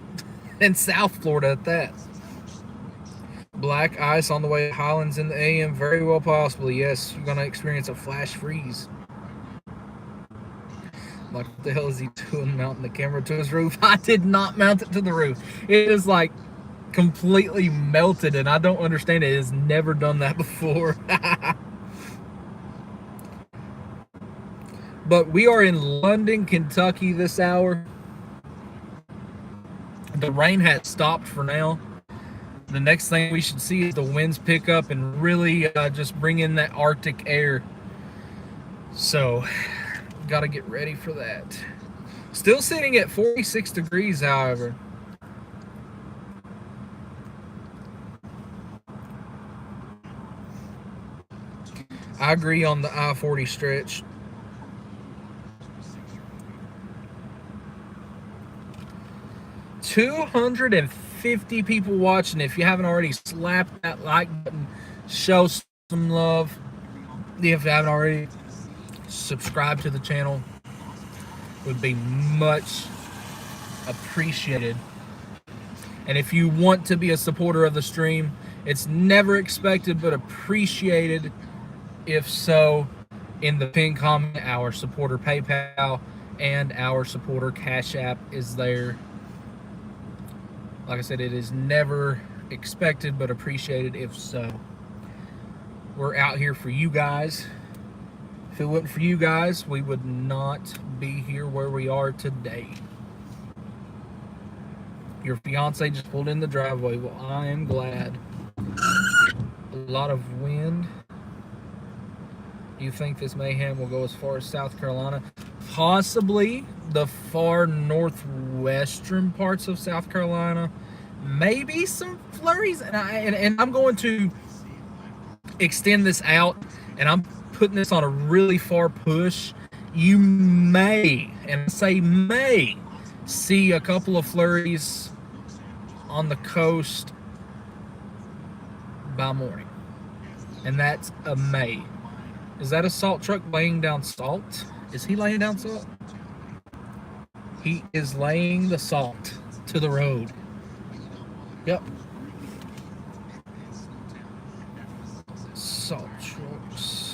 And South Florida at that. Black ice on the way to Highlands in the AM. Very well possible. Yes, you're going to experience a flash freeze. Like, what the hell is he doing mounting the camera to his roof? I did not mount it to the roof. It is like completely melted and I don't understand it. It has never done that before. But we are in London, Kentucky this hour. The rain has stopped for now. The next thing we should see is the winds pick up and really just bring in that Arctic air. So, got to get ready for that. Still sitting at 46 degrees, however. I agree on the I-40 stretch. $250 people watching. If you haven't already, slap that like button. Show some love. If you haven't already, subscribe to the channel. Would be much appreciated. And if you want to be a supporter of the stream, it's never expected but appreciated. If so, in the pinned comment, our supporter PayPal and our supporter Cash App is there. Like I said, it is never expected but appreciated if so. We're out here for you guys. If it wasn't for you guys, we would not be here where we are today. Your fiance just pulled in the driveway. Well, I am glad. A lot of wind. Do you think this mayhem will go as far as South Carolina? Possibly the far northwestern parts of South Carolina. Maybe some flurries. And I'm going to extend this out. And I'm putting this on a really far push. You may, and I say may, see a couple of flurries on the coast by morning. And that's a may. Is that a salt truck laying down salt? Is he laying down salt? He is laying the salt to the road. Yep. Salt trucks.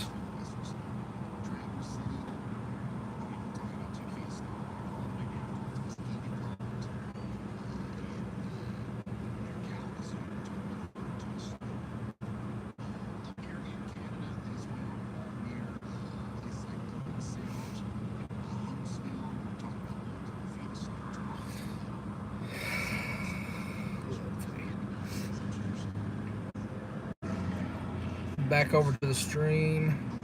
Back over to the stream.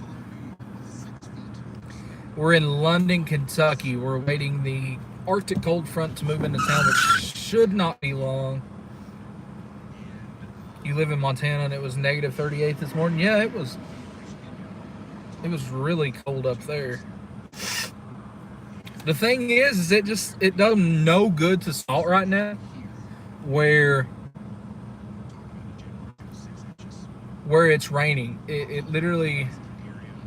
We're in London, Kentucky. We're waiting the Arctic cold front to move into town, which should not be long. You live in Montana and it was negative 38 this morning. Yeah, it was. It was really cold up there. The thing is it does them no good to salt right now, where it's raining. It literally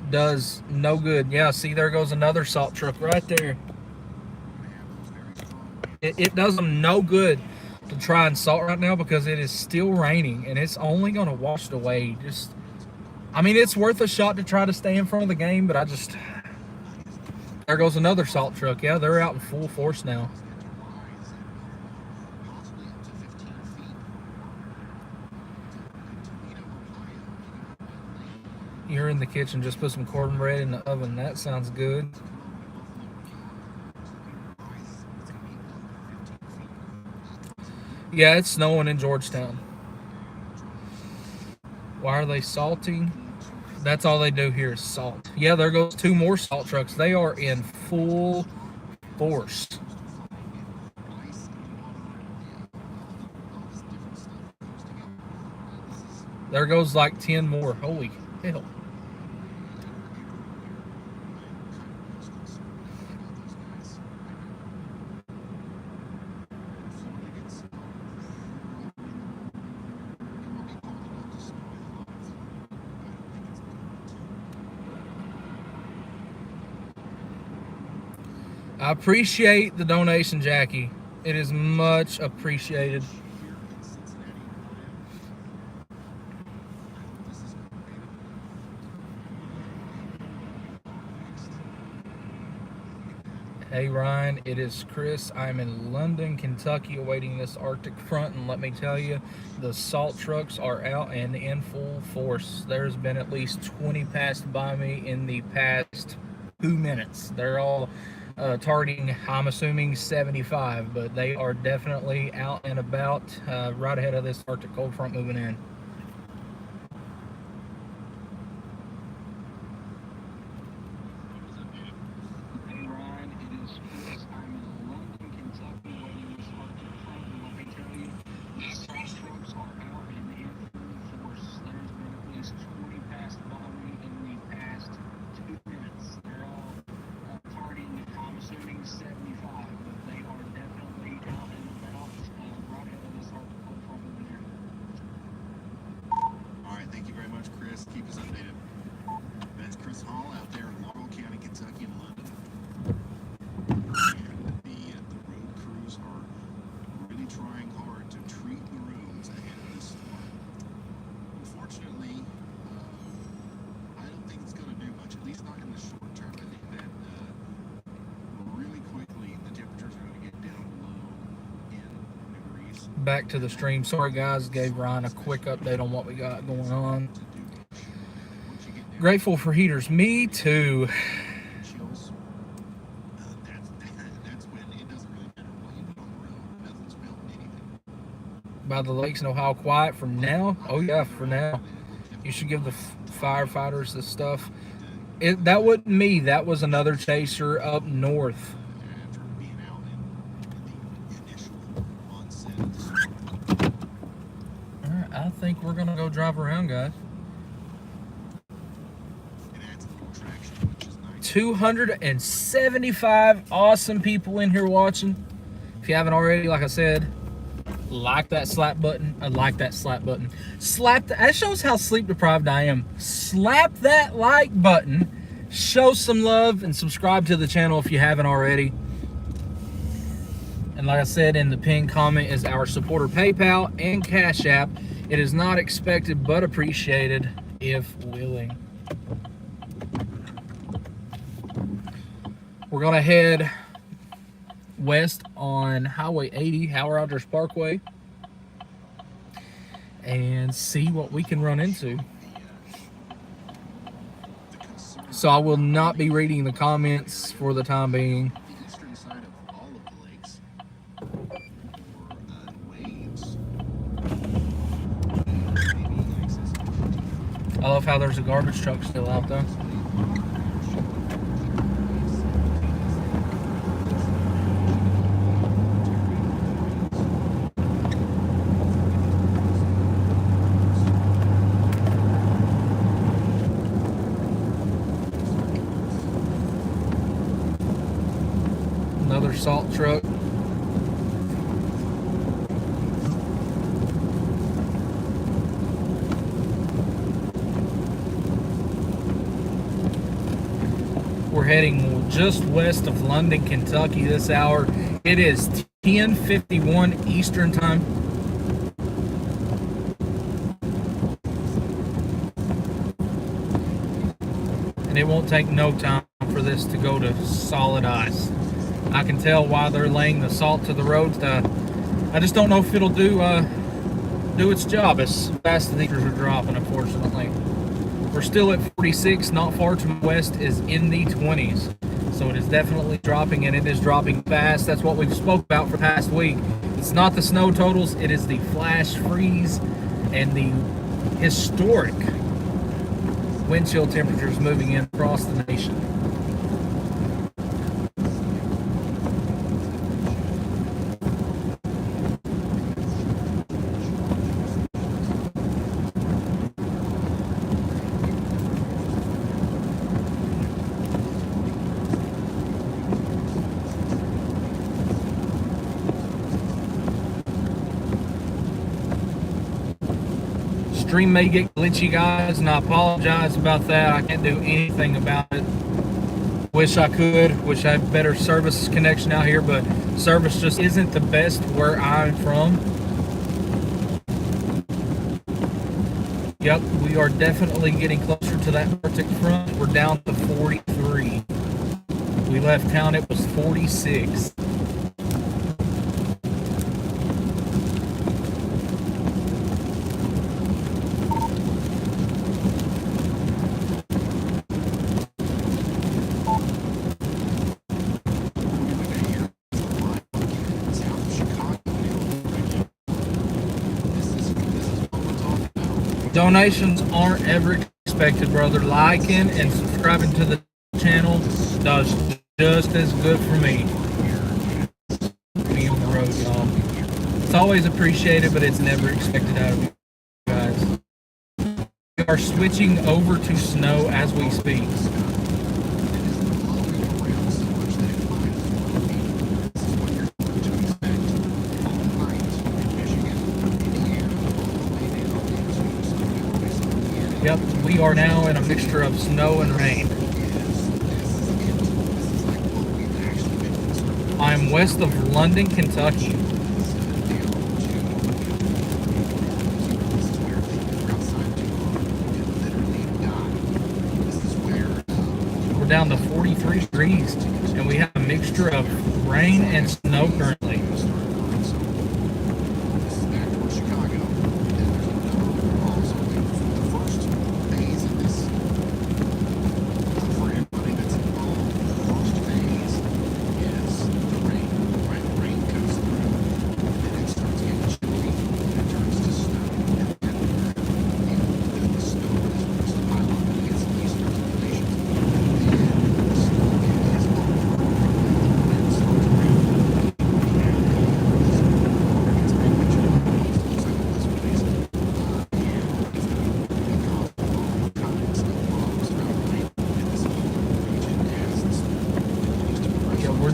does no good. Yeah, see, there goes another salt truck right there. It does them no good to try and salt right now because it is still raining and it's only going to wash it away. I mean, it's worth a shot to try to stay in front of the game, but there goes another salt truck. Yeah, they're out in full force now. You're in the kitchen, just put some cornbread in the oven. That sounds good. Yeah, it's snowing in Georgetown. Why are they salting? That's all they do here is salt. Yeah, there goes two more salt trucks. They are in full force. There goes like 10 more. Holy hell. I appreciate the donation, Jackie. It is much appreciated. Hey Ryan, it is Chris. I'm in London, Kentucky, awaiting this Arctic front, and let me tell you, the salt trucks are out and in full force. There's been at least 20 passed by me in the past 2 minutes. They're all targeting, I'm assuming, 75, but they are definitely out and about, right ahead of this Arctic cold front moving in. Keep us updated. That's Chris Hall out there in Laurel County, Kentucky, and London. And the road crews are really trying hard to treat the rooms ahead of this storm. Unfortunately, I don't think it's going to do much, at least not in the short term. I think that really quickly the temperatures are going to get down below in degrees. Back to the stream. Sorry guys, gave Ryan a quick update on what we got going on. Grateful for heaters. Me too. By the lakes in Ohio quiet for now? Oh yeah, for now. You should give the firefighters the stuff. That wasn't me. That was another chaser up north. Alright, I think we're going to go drive around, guys. 275 awesome people in here watching. If you haven't already, like I said, like that slap button. I like that slap button. That shows how sleep deprived I am. Slap that like button. Show some love and subscribe to the channel if you haven't already. And like I said, in the pinned comment is our supporter PayPal and Cash App. It is not expected but appreciated if willing. We're going to head west on Highway 80, Howard Rogers Parkway, and see what we can run into. So I will not be reading the comments for the time being. I love how there's a garbage truck still out there. salt truck. We're heading just west of London, Kentucky this hour. It is 10:51 Eastern Time. And it won't take no time for this to go to solid ice. I can tell why they're laying the salt to the roads. I just don't know if it'll do its job as fast as these are dropping, unfortunately. We're still at 46, not far to the west is in the 20s. So it is definitely dropping, and it is dropping fast. That's what we've spoke about for past week. It's not the snow totals, it is the flash freeze and the historic wind chill temperatures moving in across the nation. Stream may get glitchy, guys, and I apologize about that. I can't do anything about it. Wish I could. Wish I had better service connection out here, but service just isn't the best where I'm from. Yep, we are definitely getting closer to that Arctic front. We're down to 43. We left town, it was 46. Donations aren't ever expected, brother. Liking and subscribing to the channel does just as good for me. Be on the road, y'all. It's always appreciated, but it's never expected out of you guys. We are switching over to snow as we speak. Yep, we are now in a mixture of snow and rain. I'm west of London, Kentucky. We're down to 43 degrees, and we have a mixture of rain and snow currently.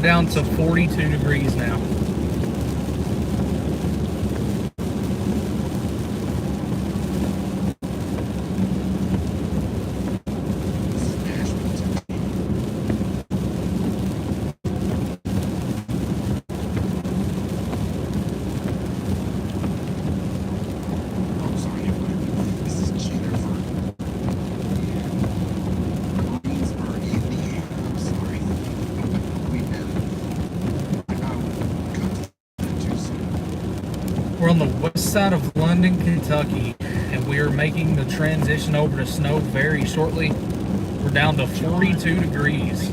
Down to 42 degrees now. We're on the west side of London, Kentucky, and we are making the transition over to snow very shortly. We're down to 42 degrees.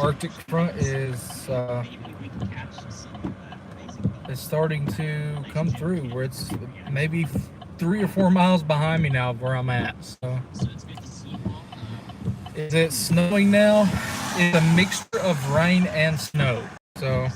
Arctic front is starting to come through, where it's maybe 3 or 4 miles behind me now of where I'm at. So, is it snowing now? It's a mixture of rain and snow. So.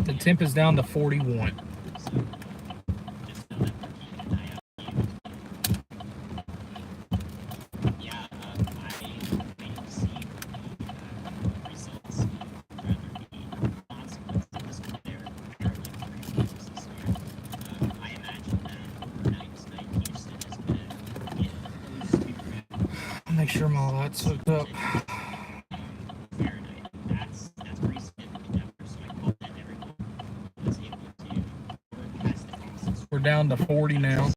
The temp is down to 41. Make sure my lights hooked up. We're down to 40 now.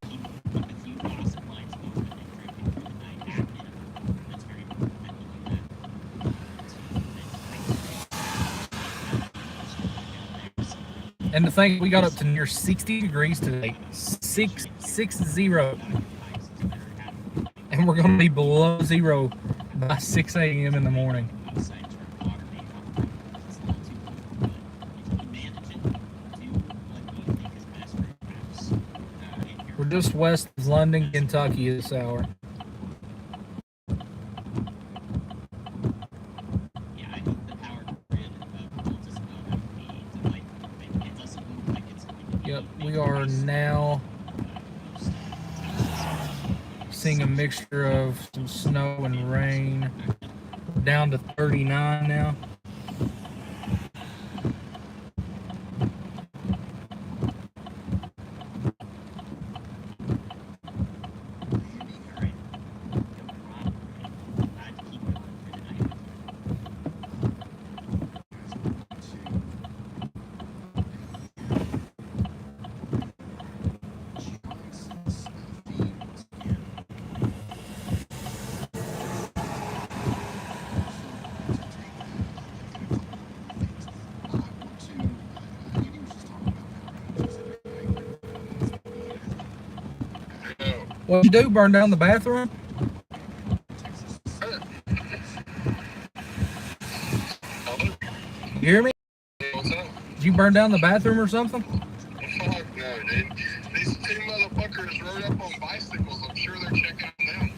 And to think we got up to near 60 degrees today, 660, and we're going to be below zero by 6 a.m. in the morning. We're just west of London, Kentucky this hour. Yep, we are now seeing a mixture of some snow and rain. We're down to 39 now. What'd you do? Burn down the bathroom? You hear me? What's up? Did you burn down the bathroom or something? Fuck no, dude. These two motherfuckers rode up on bicycles. I'm sure they're checking them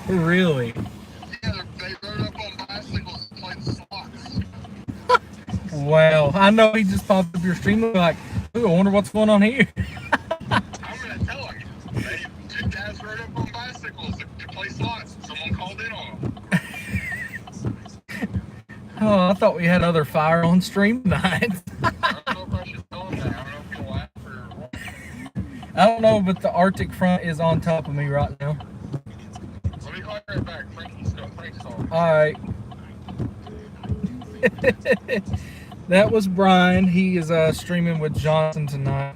down. Really? Yeah, they rode up on bicycles and played slots. Wow. I know he just popped up your stream like, ooh, I wonder what's going on here. I'm gonna tell him. Two guys rode up on bicycles to play slots. Someone called in on them. Oh, I thought we had other fire on stream tonight. I don't know if I should tell him that. I don't know if he'll laugh or what. I don't know, but the Arctic front is on top of me right now. Let me call you right back. Frank's calling. All right. That was Brian. He is streaming with Johnson tonight.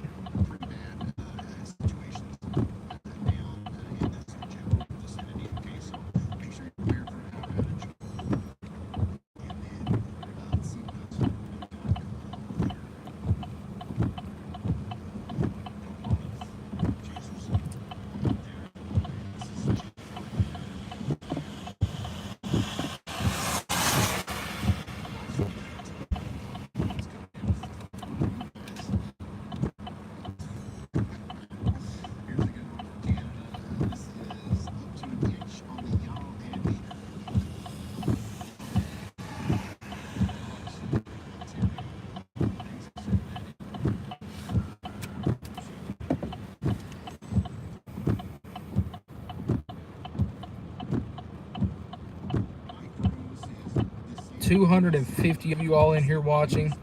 250 of you all in here watching.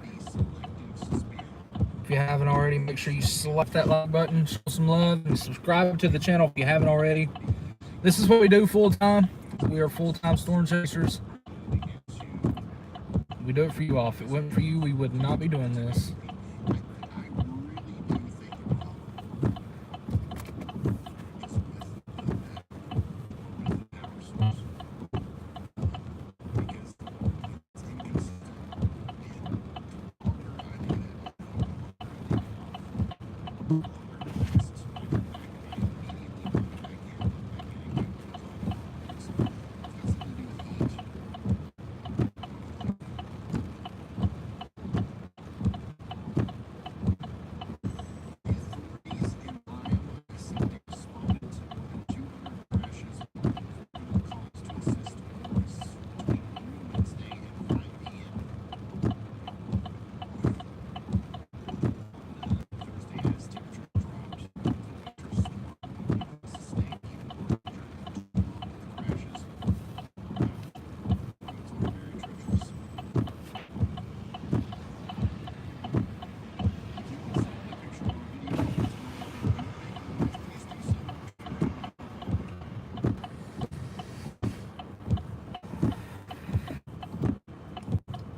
If you haven't already, make sure you slap that like button, show some love, and subscribe to the channel if you haven't already. This is what we do full time. We are full-time storm chasers. We do it for you all. If it wasn't for you, we would not be doing this.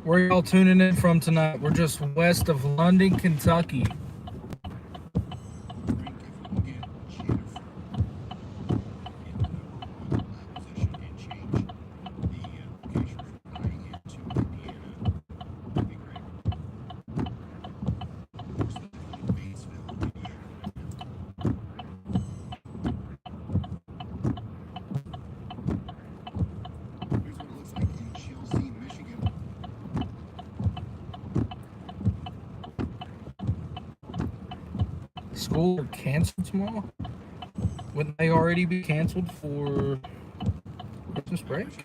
Where y'all tuning in from tonight? We're just west of London, Kentucky. School are canceled tomorrow? Wouldn't they already be canceled for Christmas break?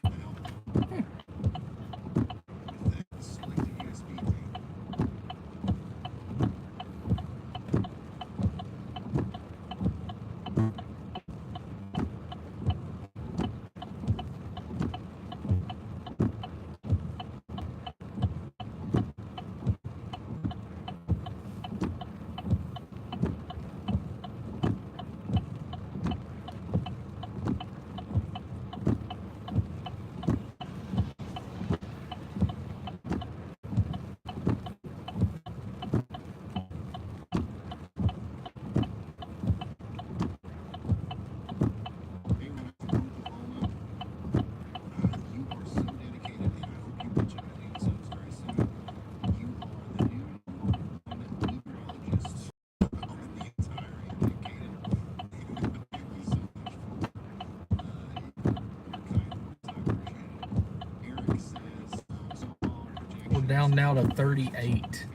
We're down now to 38.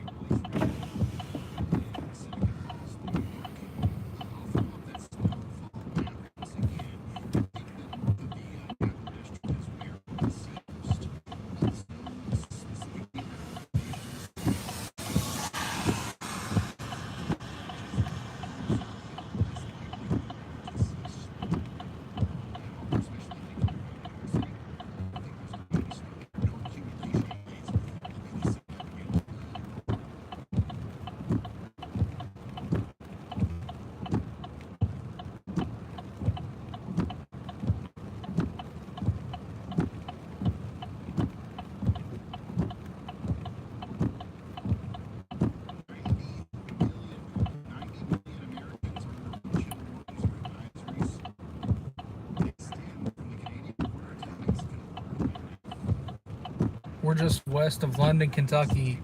We're just west of London, Kentucky.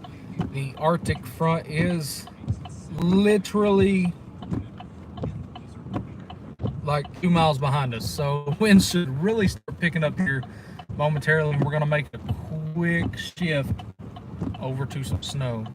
The Arctic front is literally like 2 miles behind us. So winds should really start picking up here momentarily, and we're going to make a quick shift over to some snow.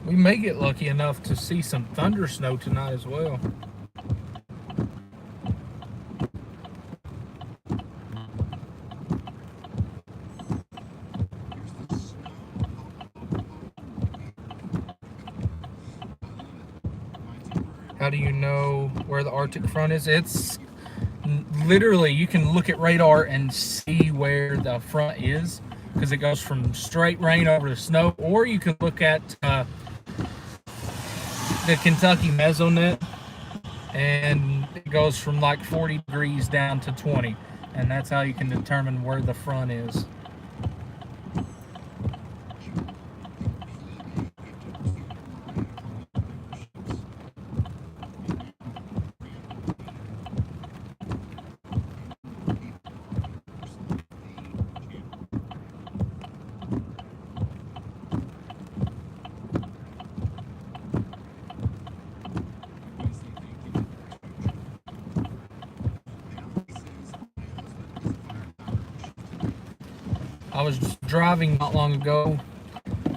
We may get lucky enough to see some thunder snow tonight as well. How do you know where the Arctic front is? It's literally, you can look at radar and see where the front is because it goes from straight rain over to snow, or you can look at the Kentucky mesonet, and it goes from like 40 degrees down to 20, and that's how you can determine where the front is. I was driving not long ago,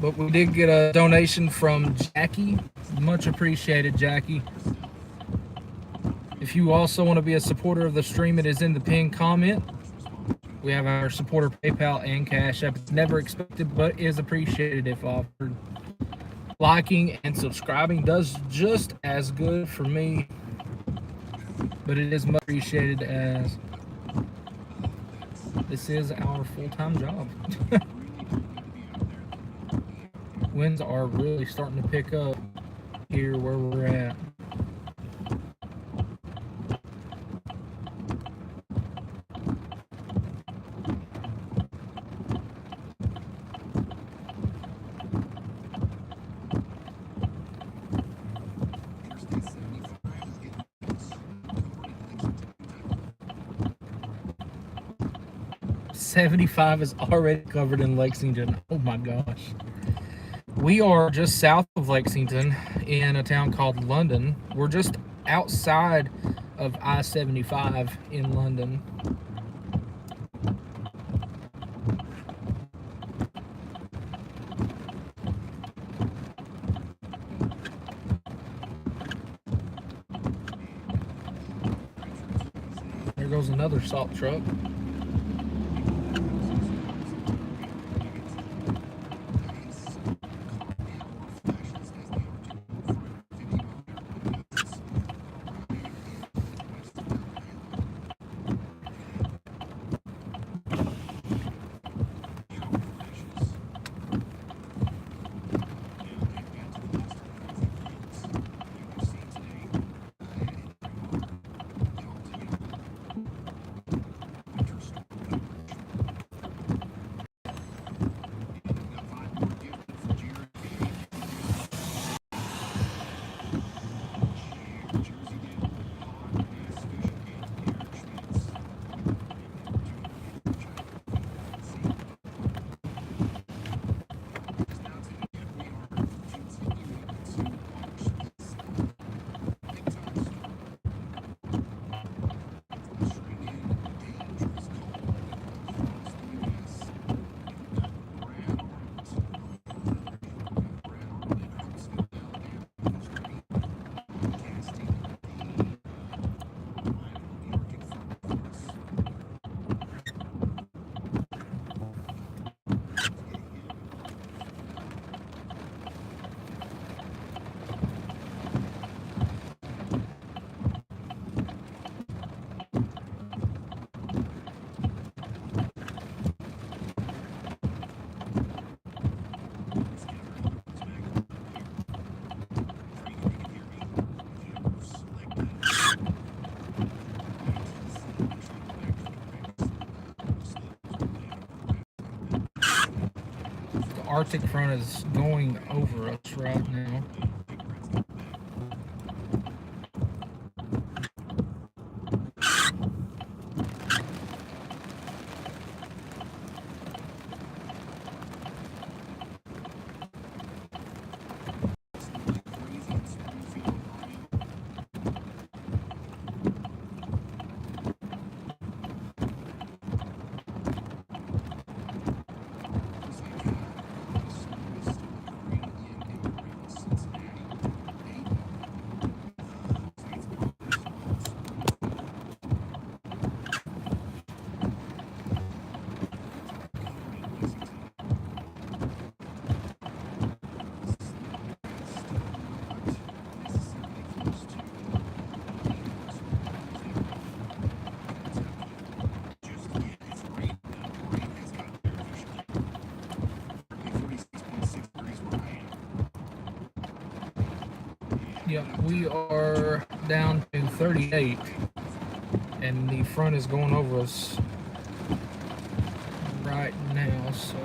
but we did get a donation from Jackie. Much appreciated, Jackie. If you also want to be a supporter of the stream, it is in the pinned comment. We have our supporter PayPal and Cash App. It's never expected, but is appreciated if offered. Liking and subscribing does just as good for me, but it is much appreciated as this is our full-time job. Winds are really starting to pick up here where we're at. .75 is already covered in Lexington. Oh my gosh. We are just south of Lexington in a town called London. We're just outside of I-75 in London. There goes another salt truck. Arctic front is going over us right now. Yep, we are down to 38, and the front is going over us right now, so.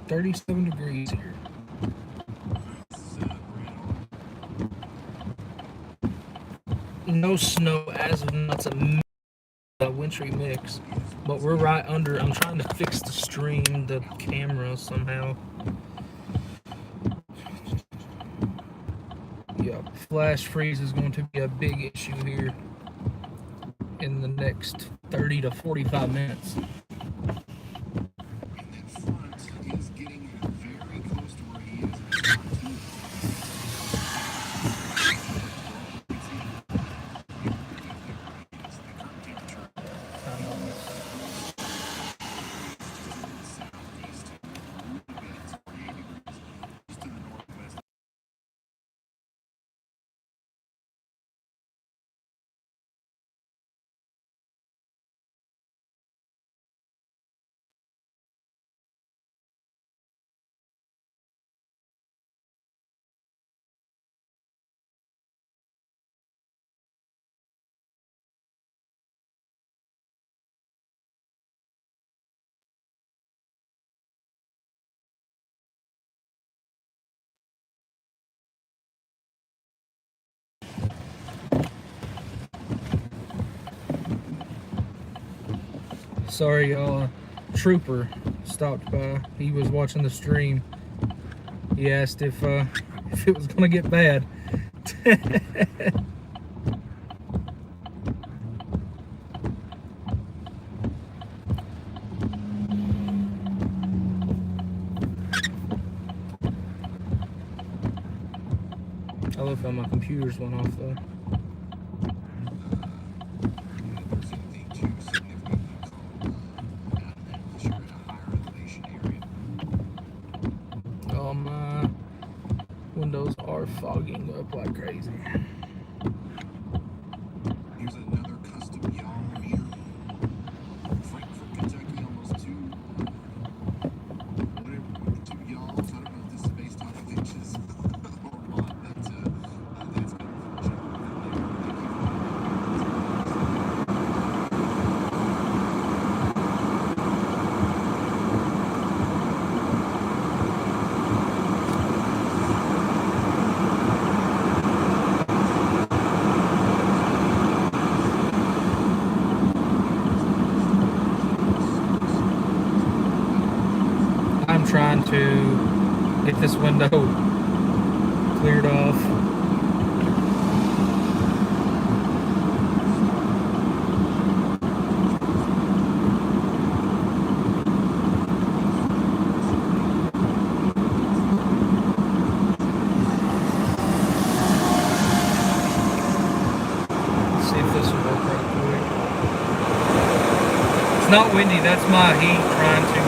.37 degrees here. No snow as of now. It's a wintry mix, but we're right under. I'm trying to fix the stream, the camera somehow. Yeah, flash freeze is going to be a big issue here in the next 30 to 45 minutes. Sorry, y'all. Trooper stopped by. He was watching the stream. He asked if it was gonna get bad. I love how my computers went off though. Oh, my windows are fogging up like crazy. Here's another custom yaw meter. Frankfort, Kentucky, almost two yaws. I don't know if this is based off of inches or what. That's good. I'm trying to get this window cleared off. See if this will work right quick. It's not windy, that's my heat trying to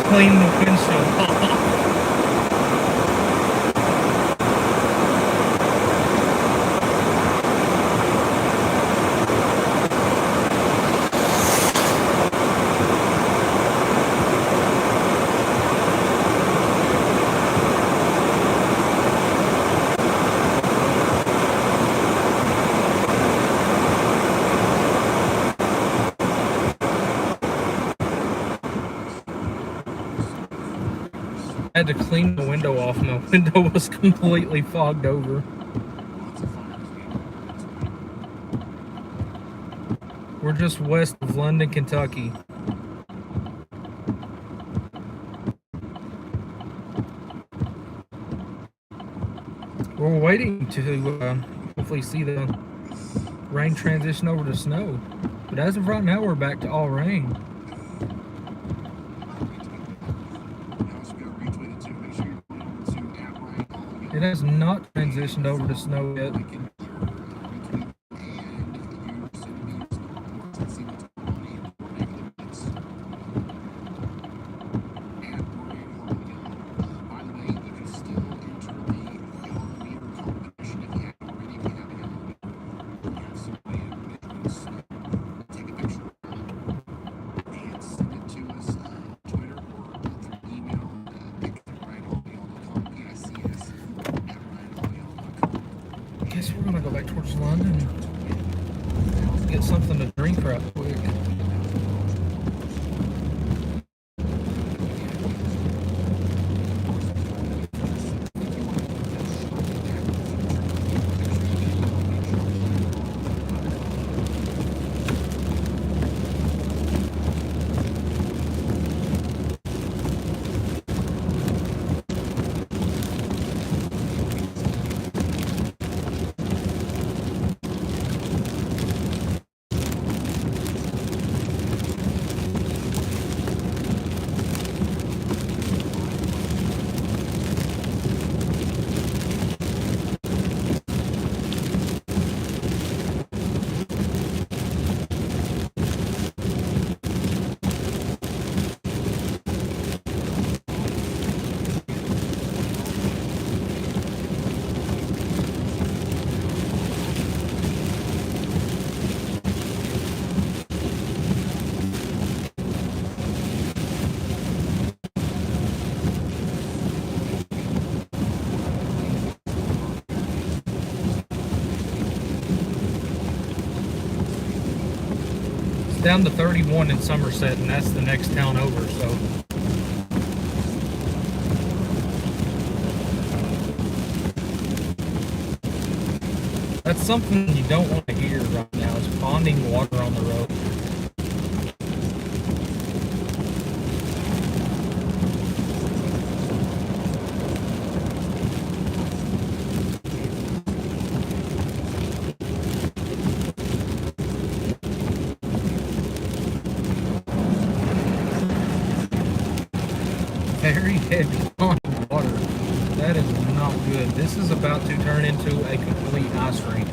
clean the windshield off. had to clean the window off. My window was completely fogged over. We're just west of London, Kentucky. We're waiting to hopefully see the rain transition over to snow. But as of right now, we're back to all rain. It has not transitioned over to snow yet. Guess we're gonna go back towards London and get something to drink right quick. Down to 31 in Somerset, and that's the next town over, so. That's something you don't want to hear right now, is ponding water on the road. Very heavy on water. That is not good. This is about to turn into a complete ice rink.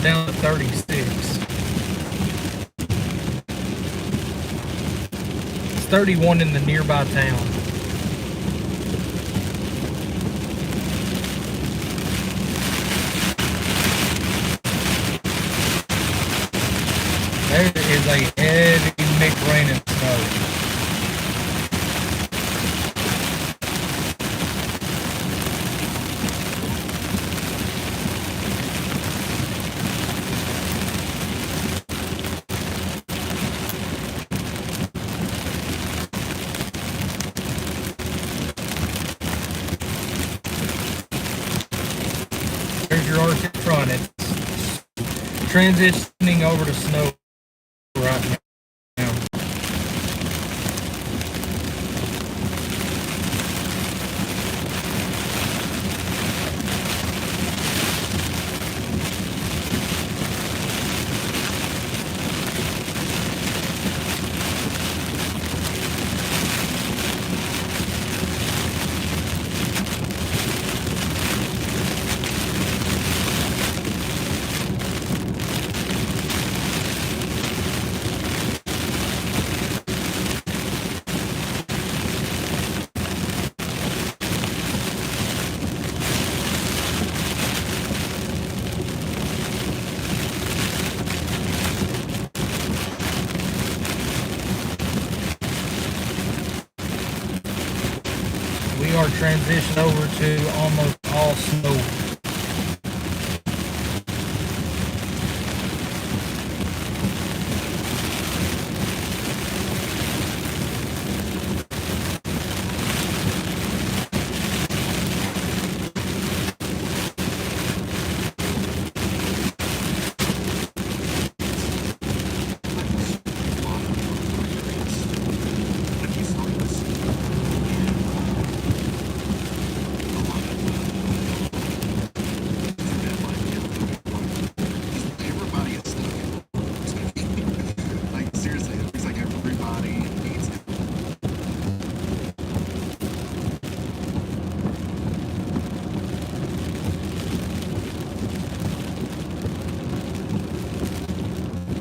Down to 36. It's 31 in the nearby town. There is a heavy mixed rain and snow. transitioning over to snow right now. We are transitioned over to almost all snow. Everybody is stuck. Like seriously, it looks like everybody needs it.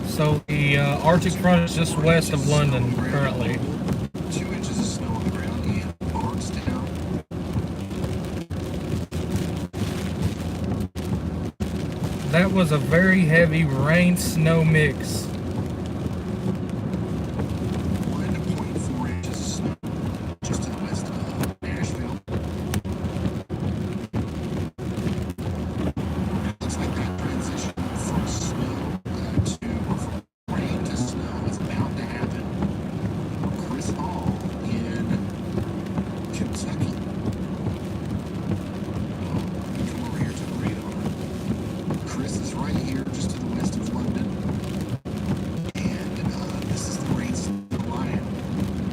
So the Arctic front is just west of London currently. 2 inches of snow on the ground in Bardstown. That was a very heavy rain-snow mix. 1.4 inches of snow just to the west of Nashville. Looks like that transition from snow from rain to snow is about to happen. Chris Hall in Kentucky. Come over here to the radar. Chris is right here, just to the west of London, and this is the rain snow line.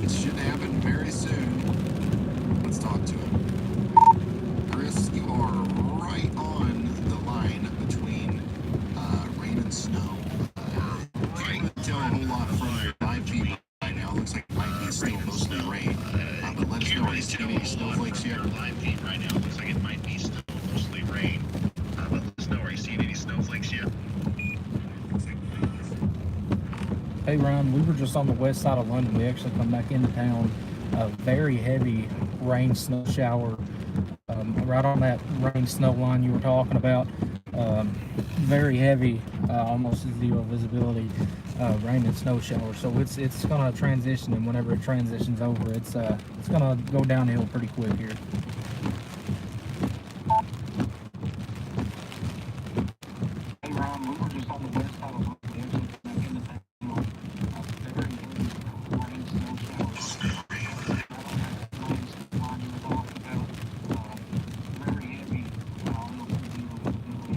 It should happen very soon. Let's talk to him. Chris, you are right on the line between rain and snow. Can't tell a whole lot from 9 feet right now. Looks like it might be still mostly rain. But let us know, are you seeing any snowflakes yet? 9 feet right now. Looks like it might be still mostly rain. But let us know, are you seeing any snowflakes yet? Hey Ryan, we were just on the west side of London. We actually come back into town. A very heavy rain snow shower right on that rain snow line you were talking about. Very heavy, almost zero visibility rain and snow shower. So it's gonna transition, and whenever it transitions over, it's gonna go downhill pretty quick here. Hey Ryan, we were just on the west side of London. We actually come back into town. Very heavy rain snow shower. Very heavy, almost zero visibility.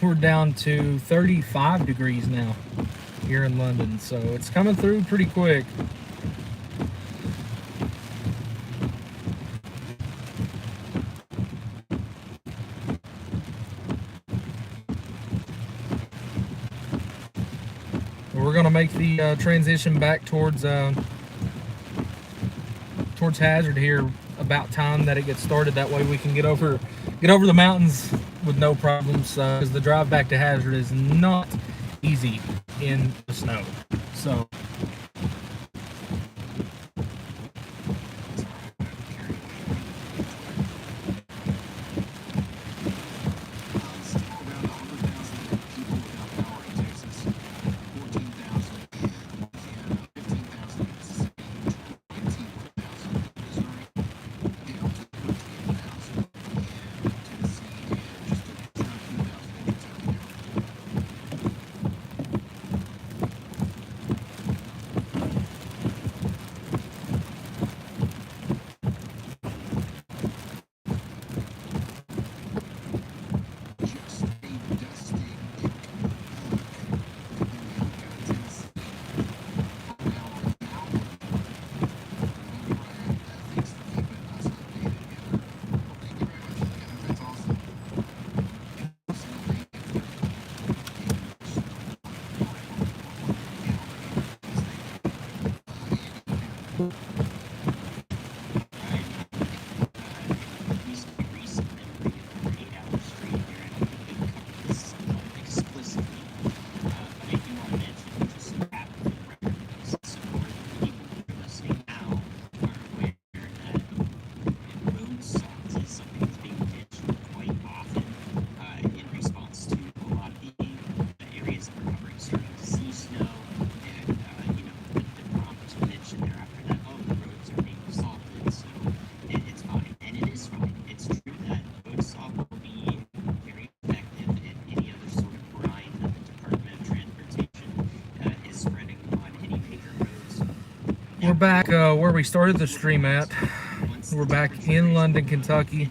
We're down to 35 degrees now. here in London, so it's coming through pretty quick. We're gonna make the transition back towards Hazard here about time that it gets started. That way we can get over the mountains with no problems, because the drive back to Hazard is not easy in the snow. So Still around 100,000 people without power in Texas, 14,000 in Louisiana, 15,000 in Mississippi, 20,000 in Missouri, down to 13,000 in Tennessee, and just over 13,000 in Kentucky now. Just a dusting in Tennessee. Now on the album, remember thanks for keeping us updated here. Well, thank you very much. That's awesome. we're back where we started the stream at. We're back in London, Kentucky.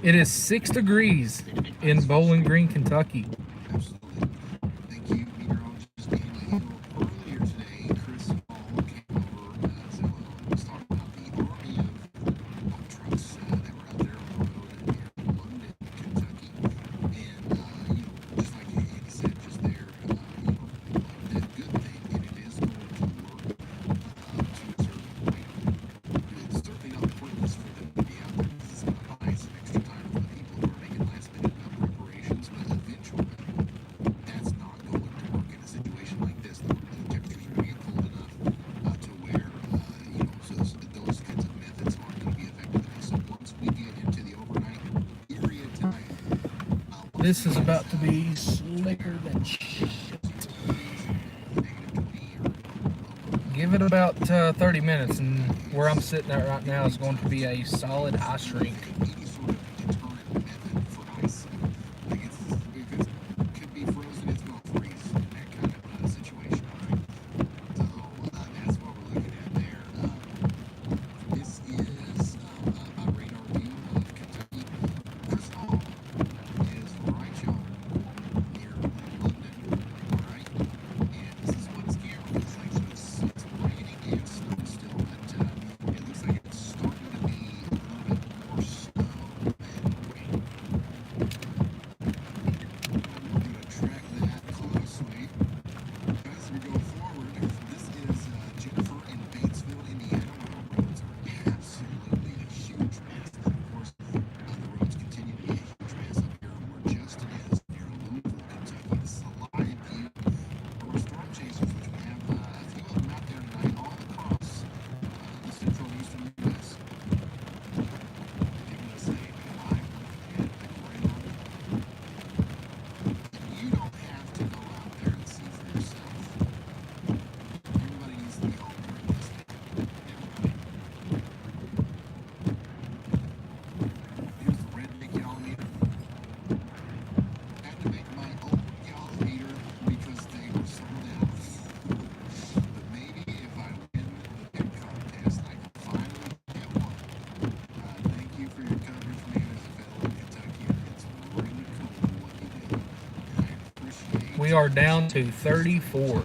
It is 6 degrees in Bowling Green, Kentucky. Absolutely. Thank you, meteorologist Danny Hill. Earlier today, Chris Hall came over Zillow and was talking about the army of dump trucks that were out there on the road here in London, Kentucky. And, just like Andy said just there, the good thing, and it is going to work to a certain point. It's certainly not pointless for them to be out there because it's going to buy some extra time for the people who are making last minute preparations, but eventually that's not going to work in a situation like this. The temperatures are going to get cold enough to where, so those kinds of methods aren't going to be effective enough. So once we get into the overnight period tonight, This is about to be slicker than shit. Give it about 30 minutes, and where I'm sitting at right now is going to be a solid ice rink. any sort of deterrent method for ice. Like if it could be frozen, it's going to freeze in that kind of situation, right? So that's what we're looking at there. This is a radar view of Kentucky. Chris Hall is right y'all near London, all right? And this is what his camera looks like. So it's raining and snow still, but it looks like it's starting to be a little bit more snow We are down to 34.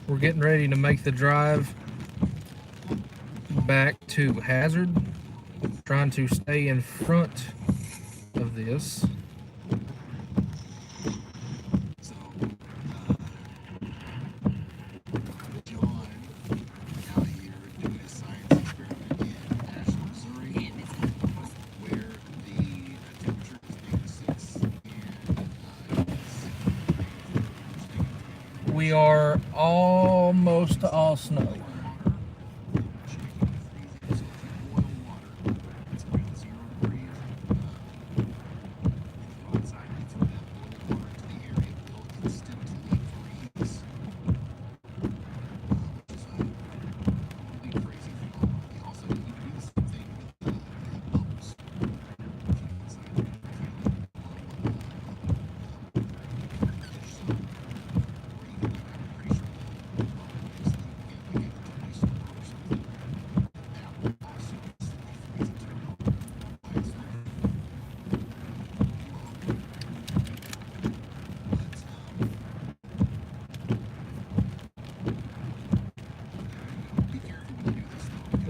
We're getting ready to make the drive back to Hazard, trying to stay in front of this. We are almost all snow.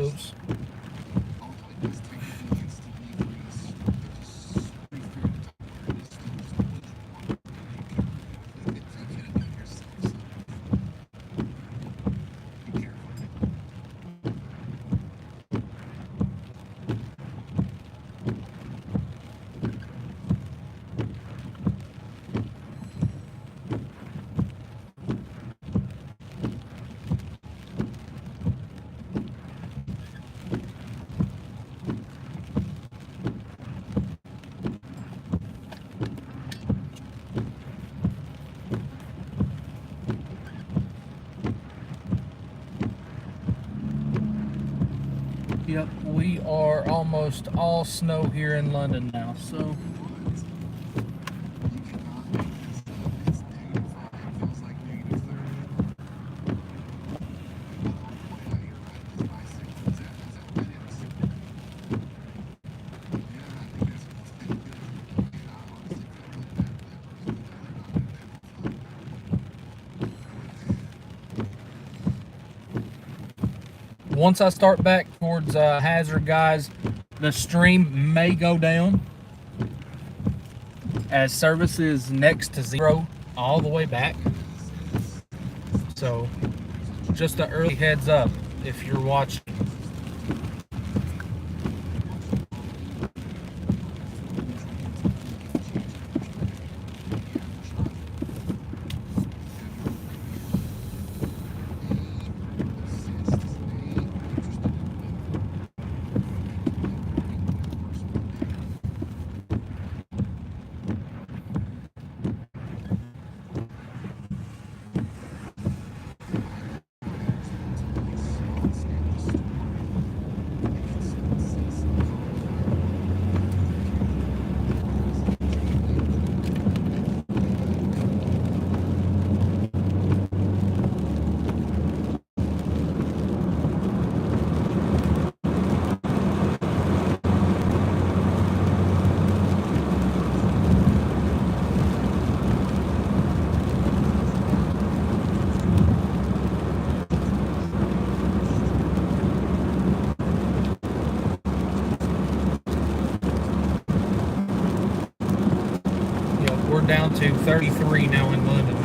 Oops. Yep, we are almost all snow here in London now, so once I start back towards Hazard, guys, the stream may go down as service is next to zero all the way back. So just an early heads up if you're watching. We're down to 33 now in London.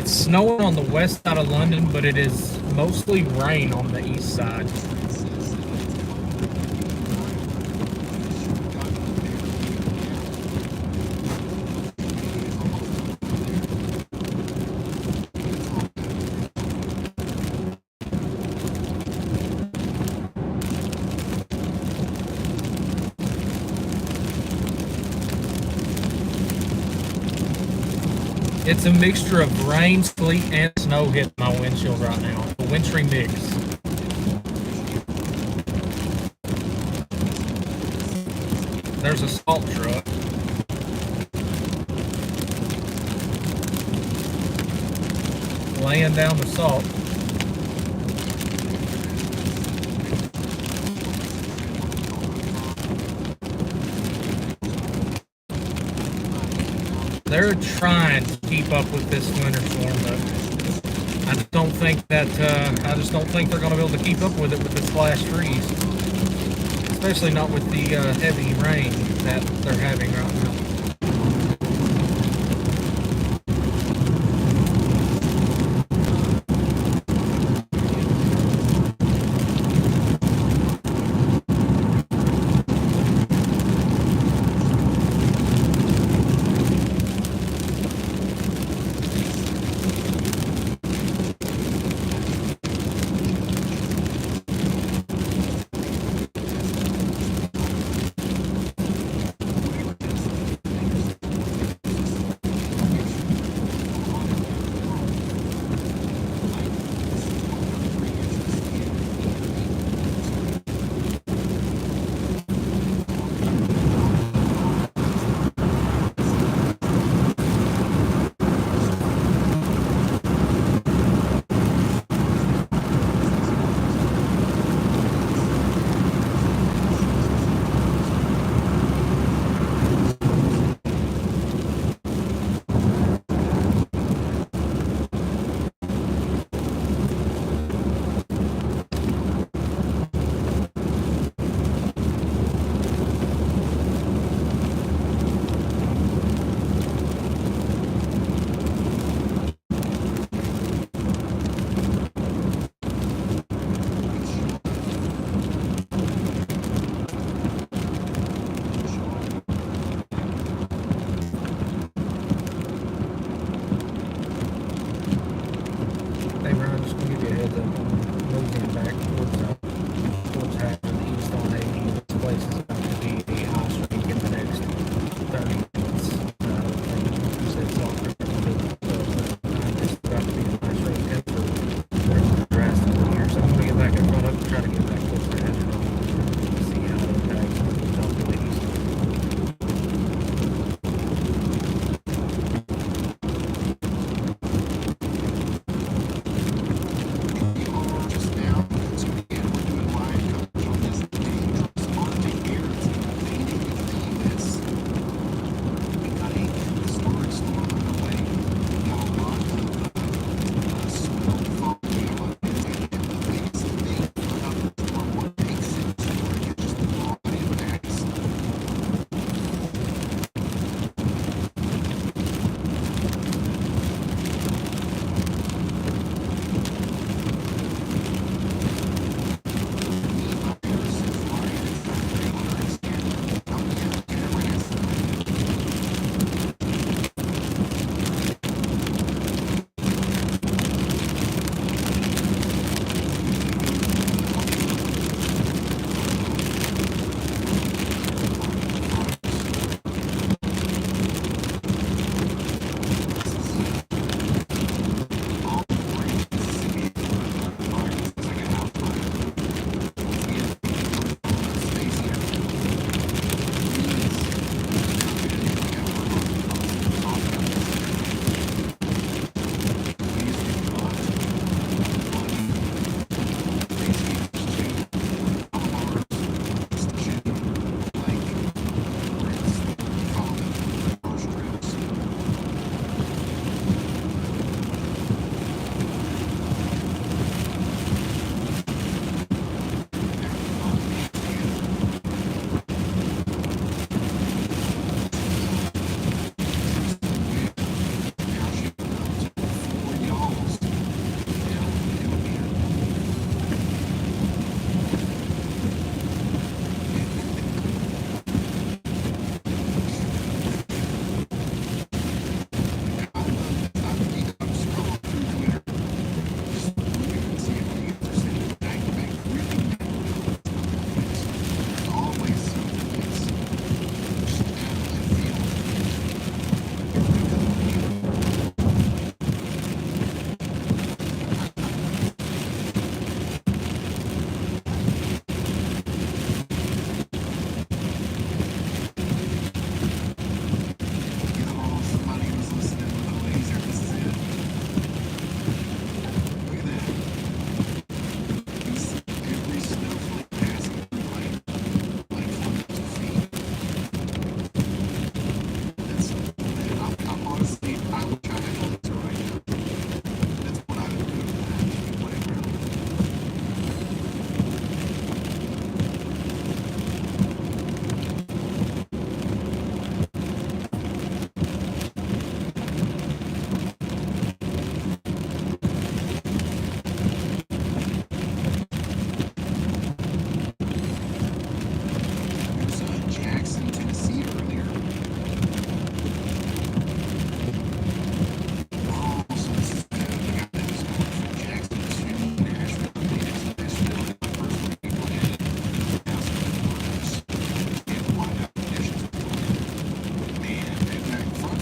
It's snowing on the west side of London, but it is mostly rain on the east side. It's a mixture of rain, sleet, and snow hitting my windshield right now. A wintry mix. There's a salt truck. Laying down the salt. They're trying to keep up with this winter storm, but I just don't think they're going to be able to keep up with it with this flash freeze. Especially not with the heavy rain that they're having right now.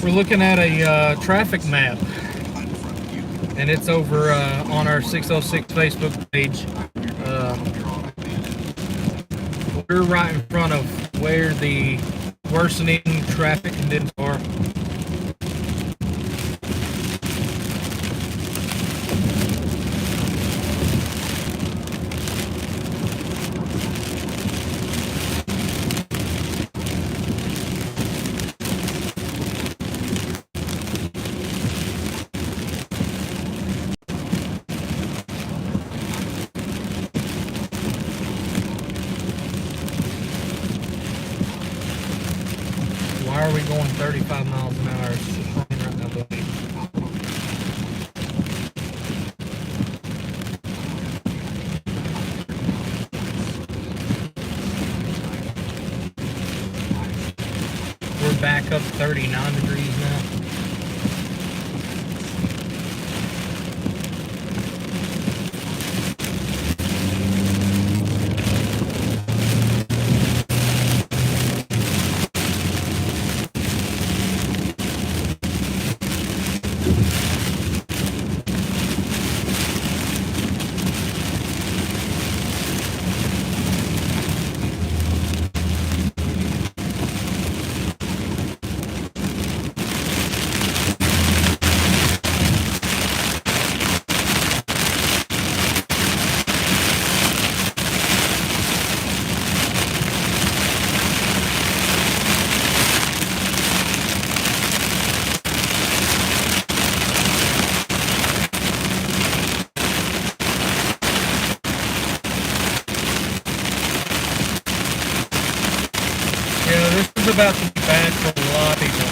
We're looking at a traffic map, and it's over on our 606 Facebook page. We're right in front of where the worsening traffic conditions are. Why are we going 35 miles an hour? It's just raining right now, buddy. We're back up 39 degrees now. Yeah, this is about to be bad for a lot of people.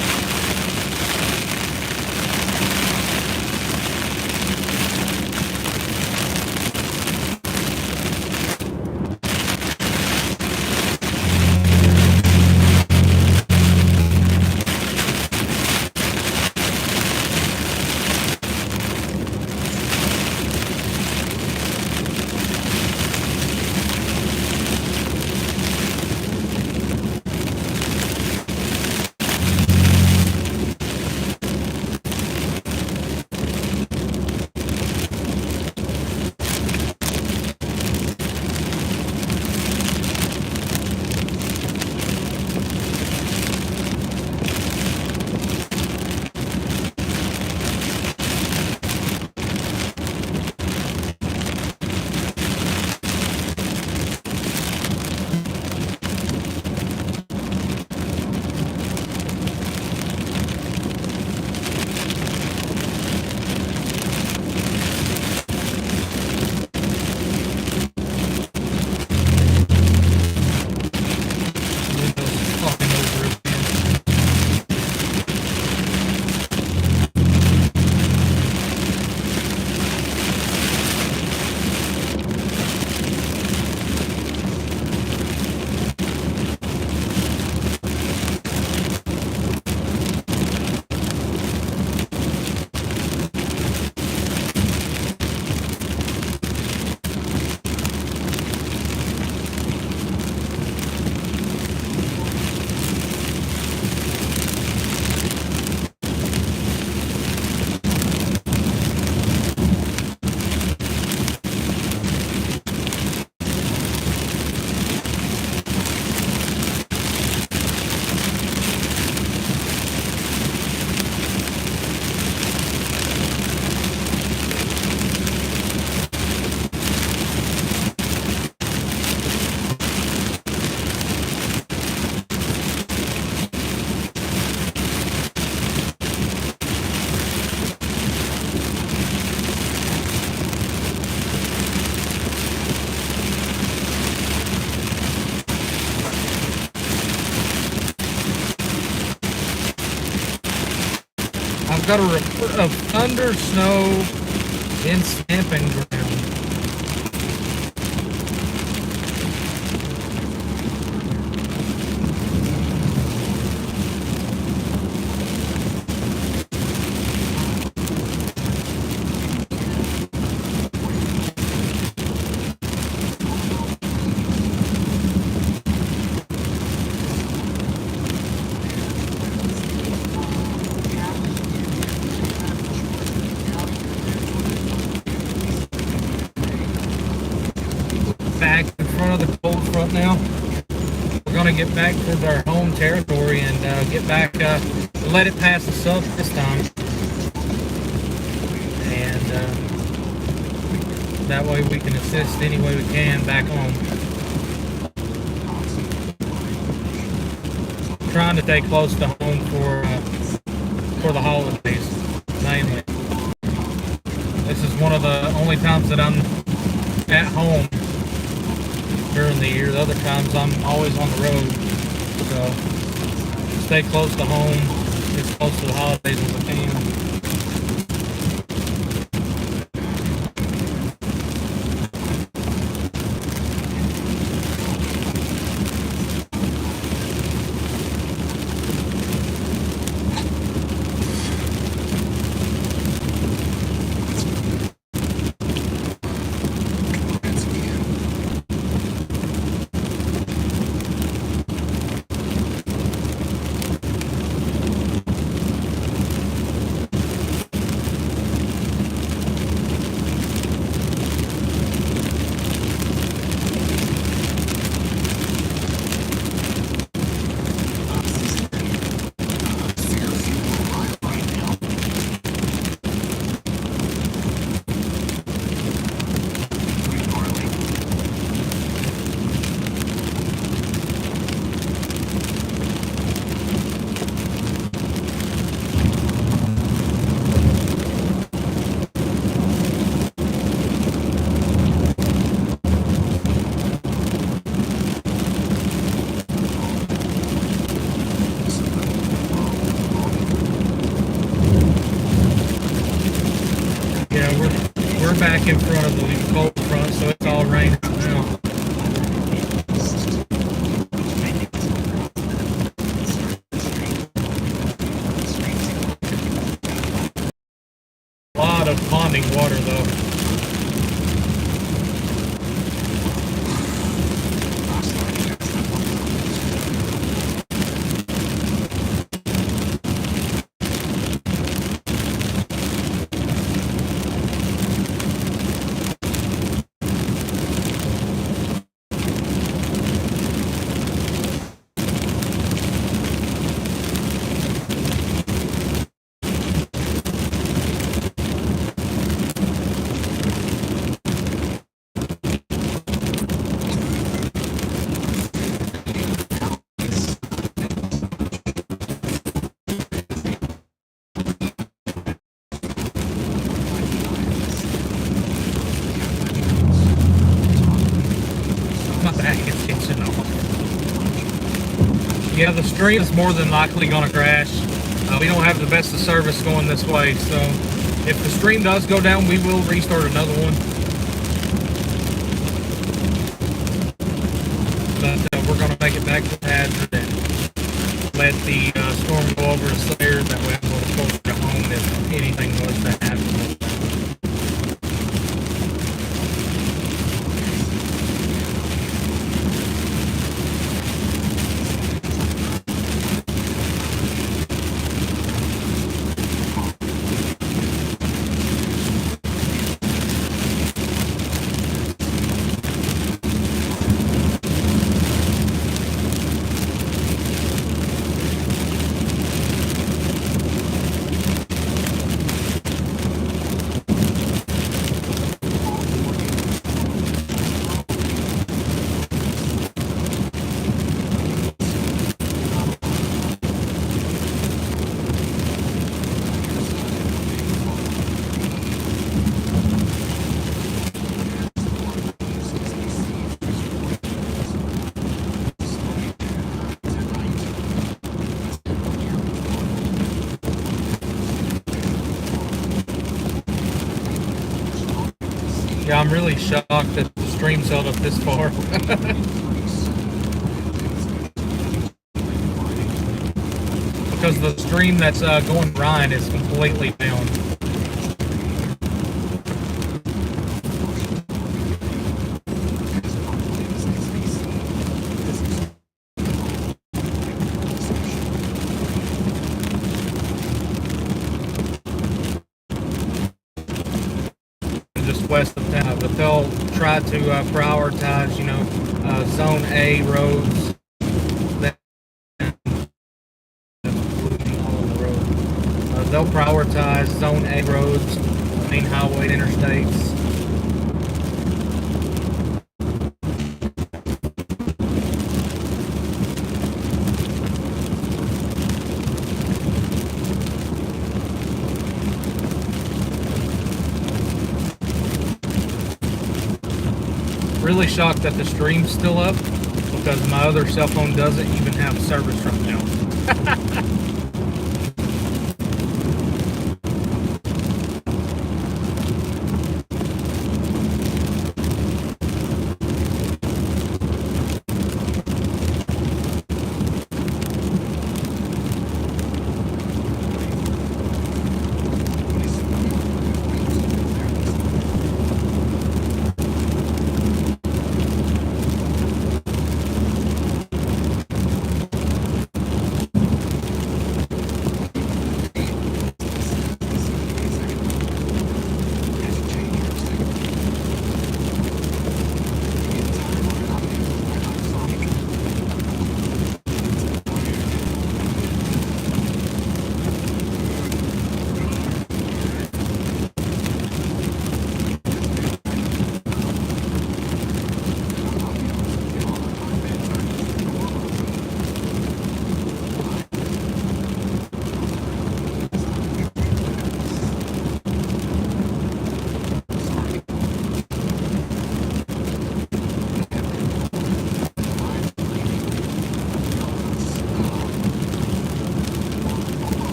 I've got a report of thunder, snow, and stamping ground. back in front of the cold front now. We're going to get back towards our home territory and get back, let it pass us up this time. And that way we can assist any way we can back home. Trying to stay close to home for the holidays, mainly. This is one of the only times that I'm at home during the year. The other times I'm always on the road. So stay close to home, as close to the holidays as I can. We're back in front of the cold front, so it's all raining now. A lot of ponding water though. Yeah, the stream is more than likely going to crash. We don't have the best of service going this way, so if the stream does go down, we will restart another one. But we're going to make it back to the hazard and let the storm go over us there. That way I'm going to close to home if anything was to happen. Yeah, I'm really shocked that the stream's held up this far. Because the stream that's going Ryan is completely down. just west of town. But they'll try to prioritize, Zone A roads. That including all of the roads. They'll prioritize Zone A roads, main highway interstates. Really shocked that the stream's still up because my other cell phone doesn't even have service right now.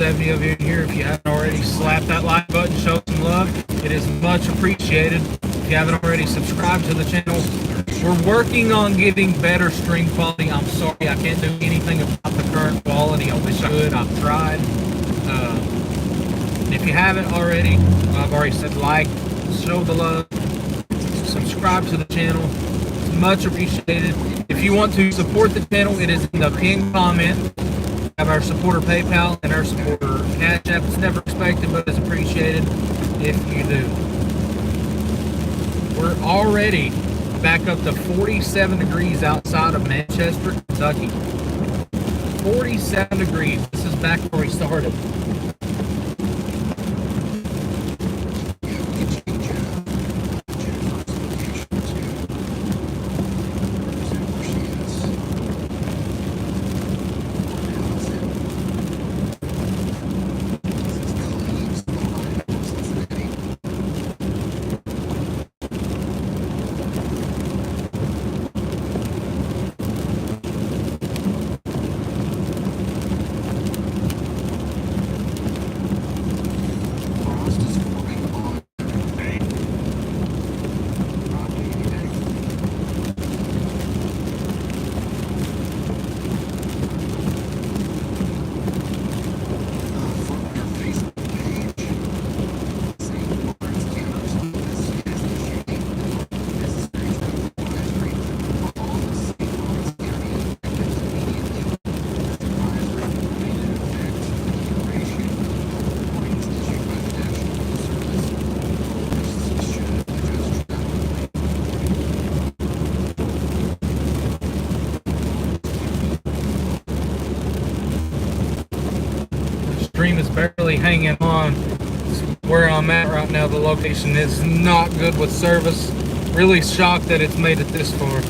Of you here. If you haven't already, slap that like button, show some love. It is much appreciated. If you haven't already, subscribed to the channel. We're working on getting better stream quality. I'm sorry I can't do anything about the current quality. I wish I could. I've tried. If you haven't already, I've already said like, show the love, subscribe to the channel. much appreciated. If you want to support the channel, it is in the pinned comment. We have our supporter PayPal and our supporter Cash App. It's never expected, but it's appreciated if you do. We're already back up to 47 degrees outside of Manchester, Kentucky. 47 degrees. This is back where we started. Stream is barely hanging on. Where I'm at right now, the location is not good with service. Really shocked that it's made it this far.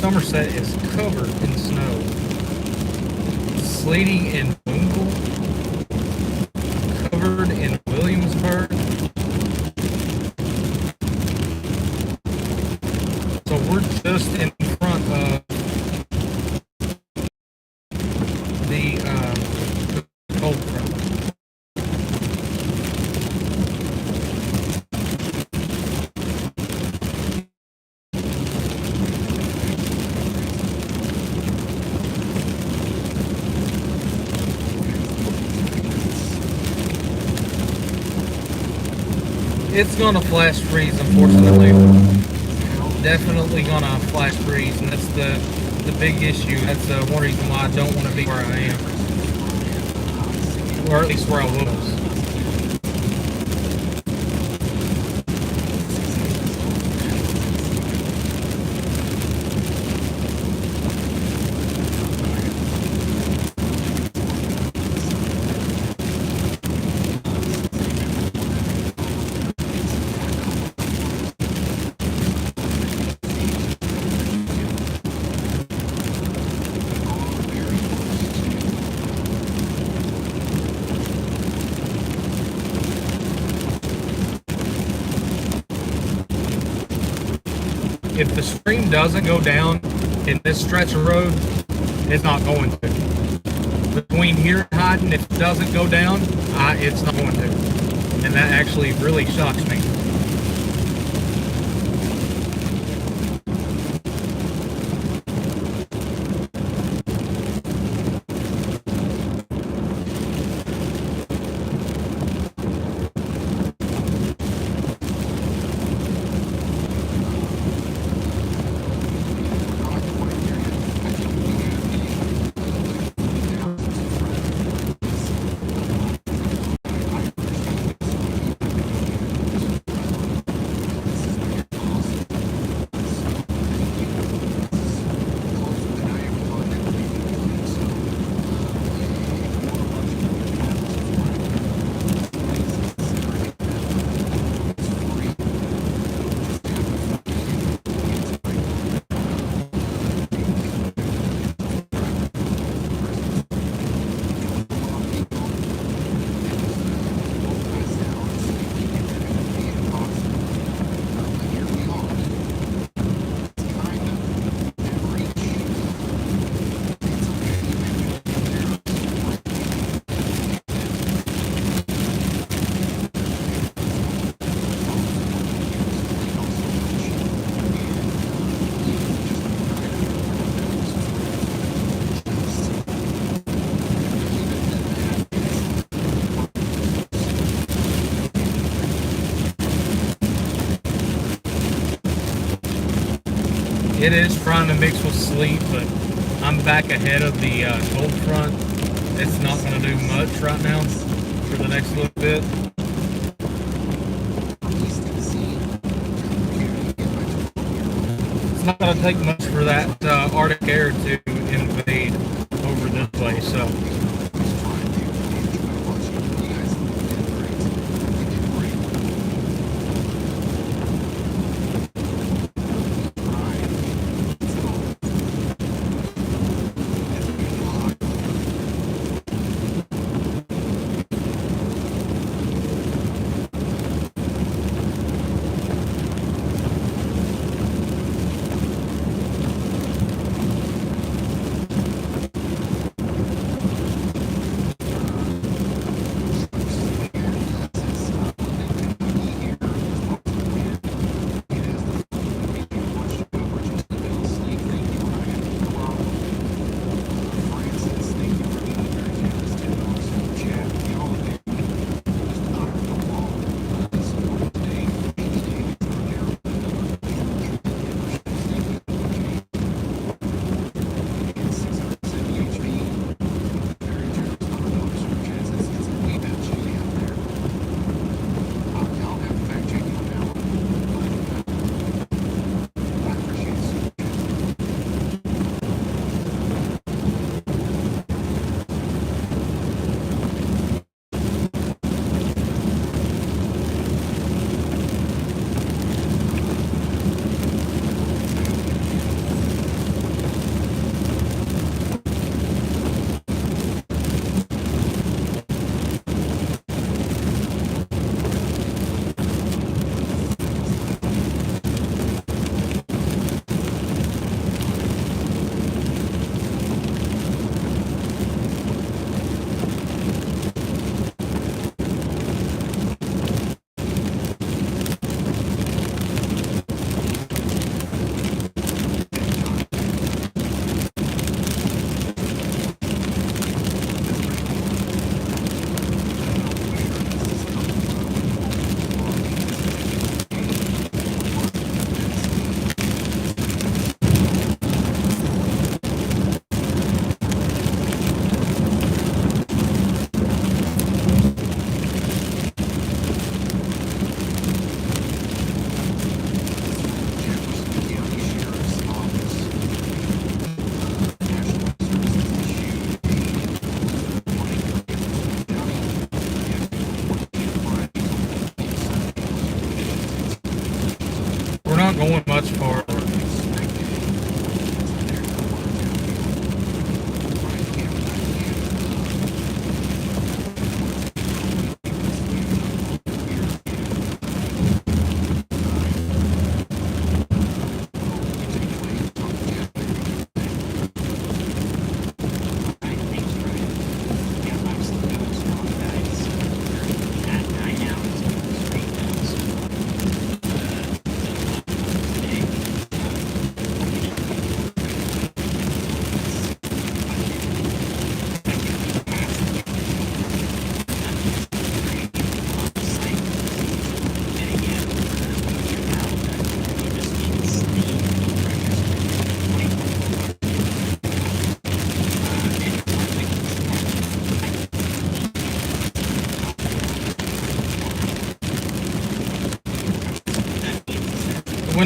Somerset is covered in snow. Sleeting in Boonville, covered in Williamsburg. So we're just in front of It's gonna flash freeze, unfortunately. Definitely gonna flash freeze, and that's the big issue. That's one reason why I don't want to be where I am, or at least where I was. If the stream doesn't go down in this stretch of road, it's not going to. Between here and Hayden, if it doesn't go down, it's not going to. And that actually really shocks me. It is trying to mix with sleet, but I'm back ahead of the cold front. It's not going to do much right now for the next little bit. It's not going to take much for that Arctic air to invade over this way, so.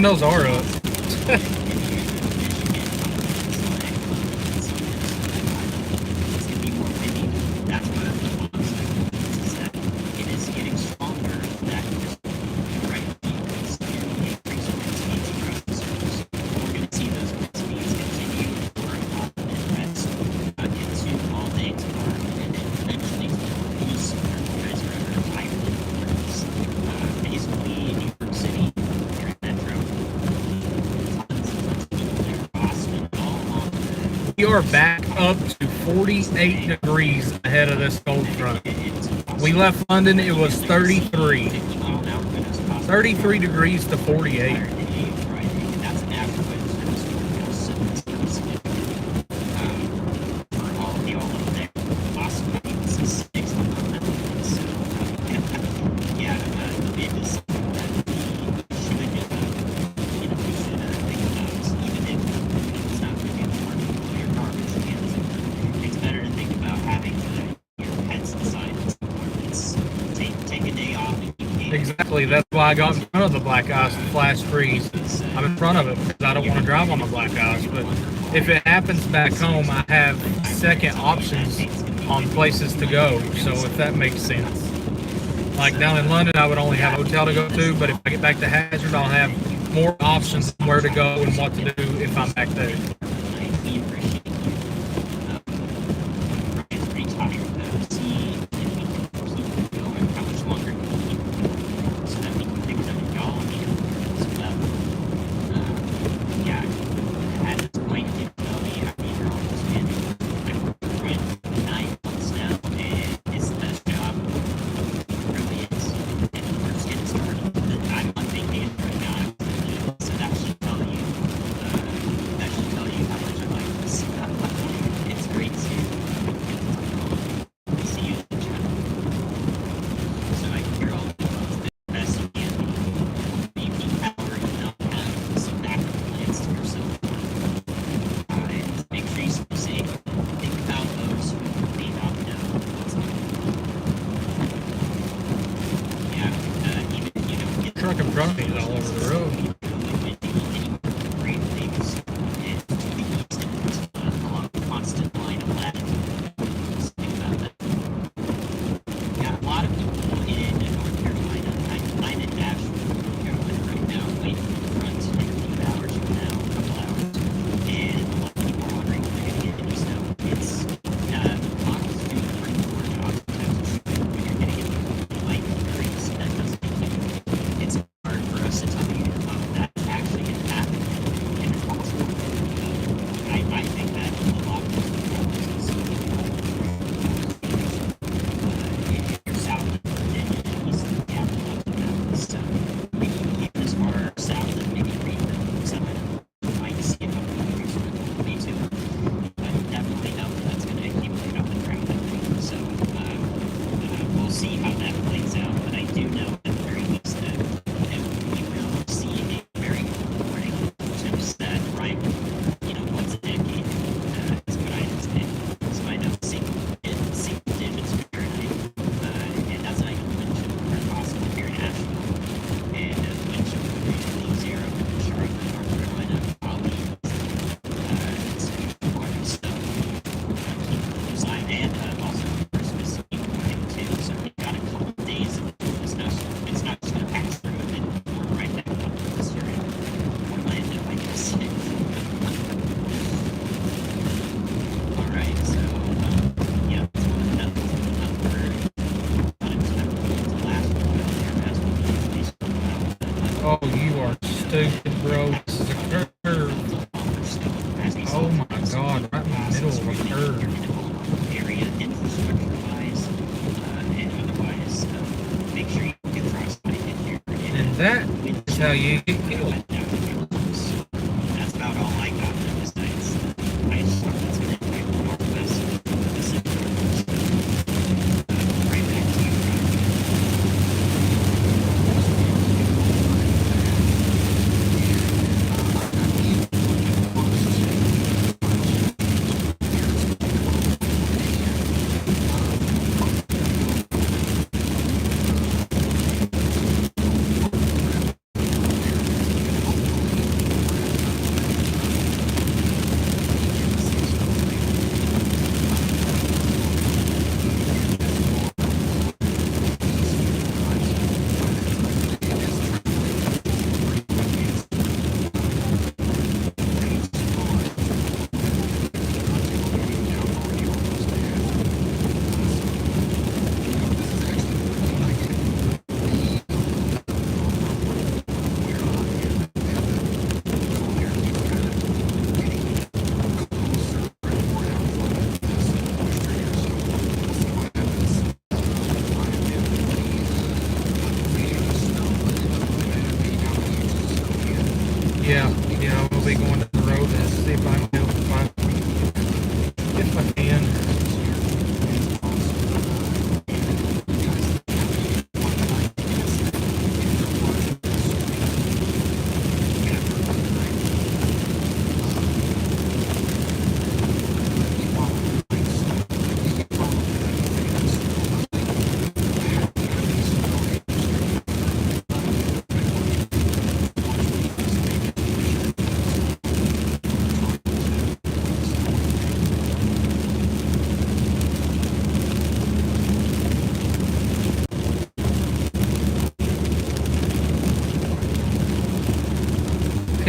windows are up. We are back up to 48 degrees ahead of this cold front. We left London, it was 33. 33 degrees to 48. Exactly, that's why I got in front of the black ice flash freeze. I'm in front of it because I don't want to drive on the black ice. But if it happens back home, I have second options on places to go. So if that makes sense. Like down in London, I would only have a hotel to go to, but if I get back to Hazard, I'll have more options on where to go and what to do if I'm back there. Truck in front of me is all over the road. Oh, you are stupid, bro. This is a curve. Oh my god, right in the middle of a curve. And that is how you get killed.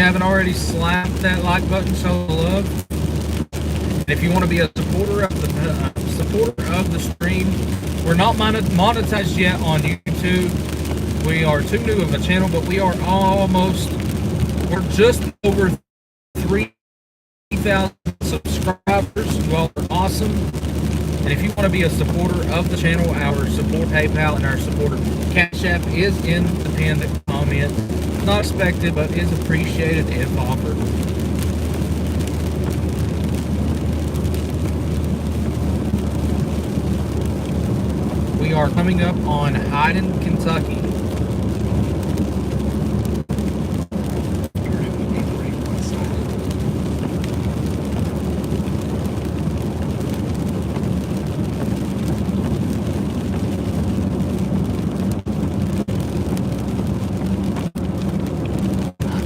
haven't already, slap that like button, show love. And if you want to be a supporter of the stream, we're not monetized yet on YouTube. We are too new of a channel, but we're just over 3,000 subscribers. You all are awesome. And if you want to be a supporter of the channel, our support PayPal and our supporter Cash App is in the pinned comment. Not expected, but is appreciated if offered. We are coming up on Hayden, Kentucky.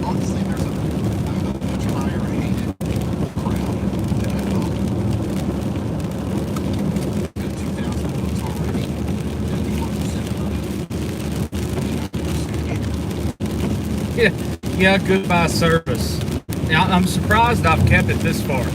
Honestly, there's a much higher Hayden crowd than I thought. Got 2,000 votes already. 51% of them. Yeah, goodbye service. Now, I'm surprised I've kept it this far.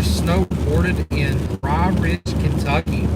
there's snow reported in Dry Ridge, Kentucky.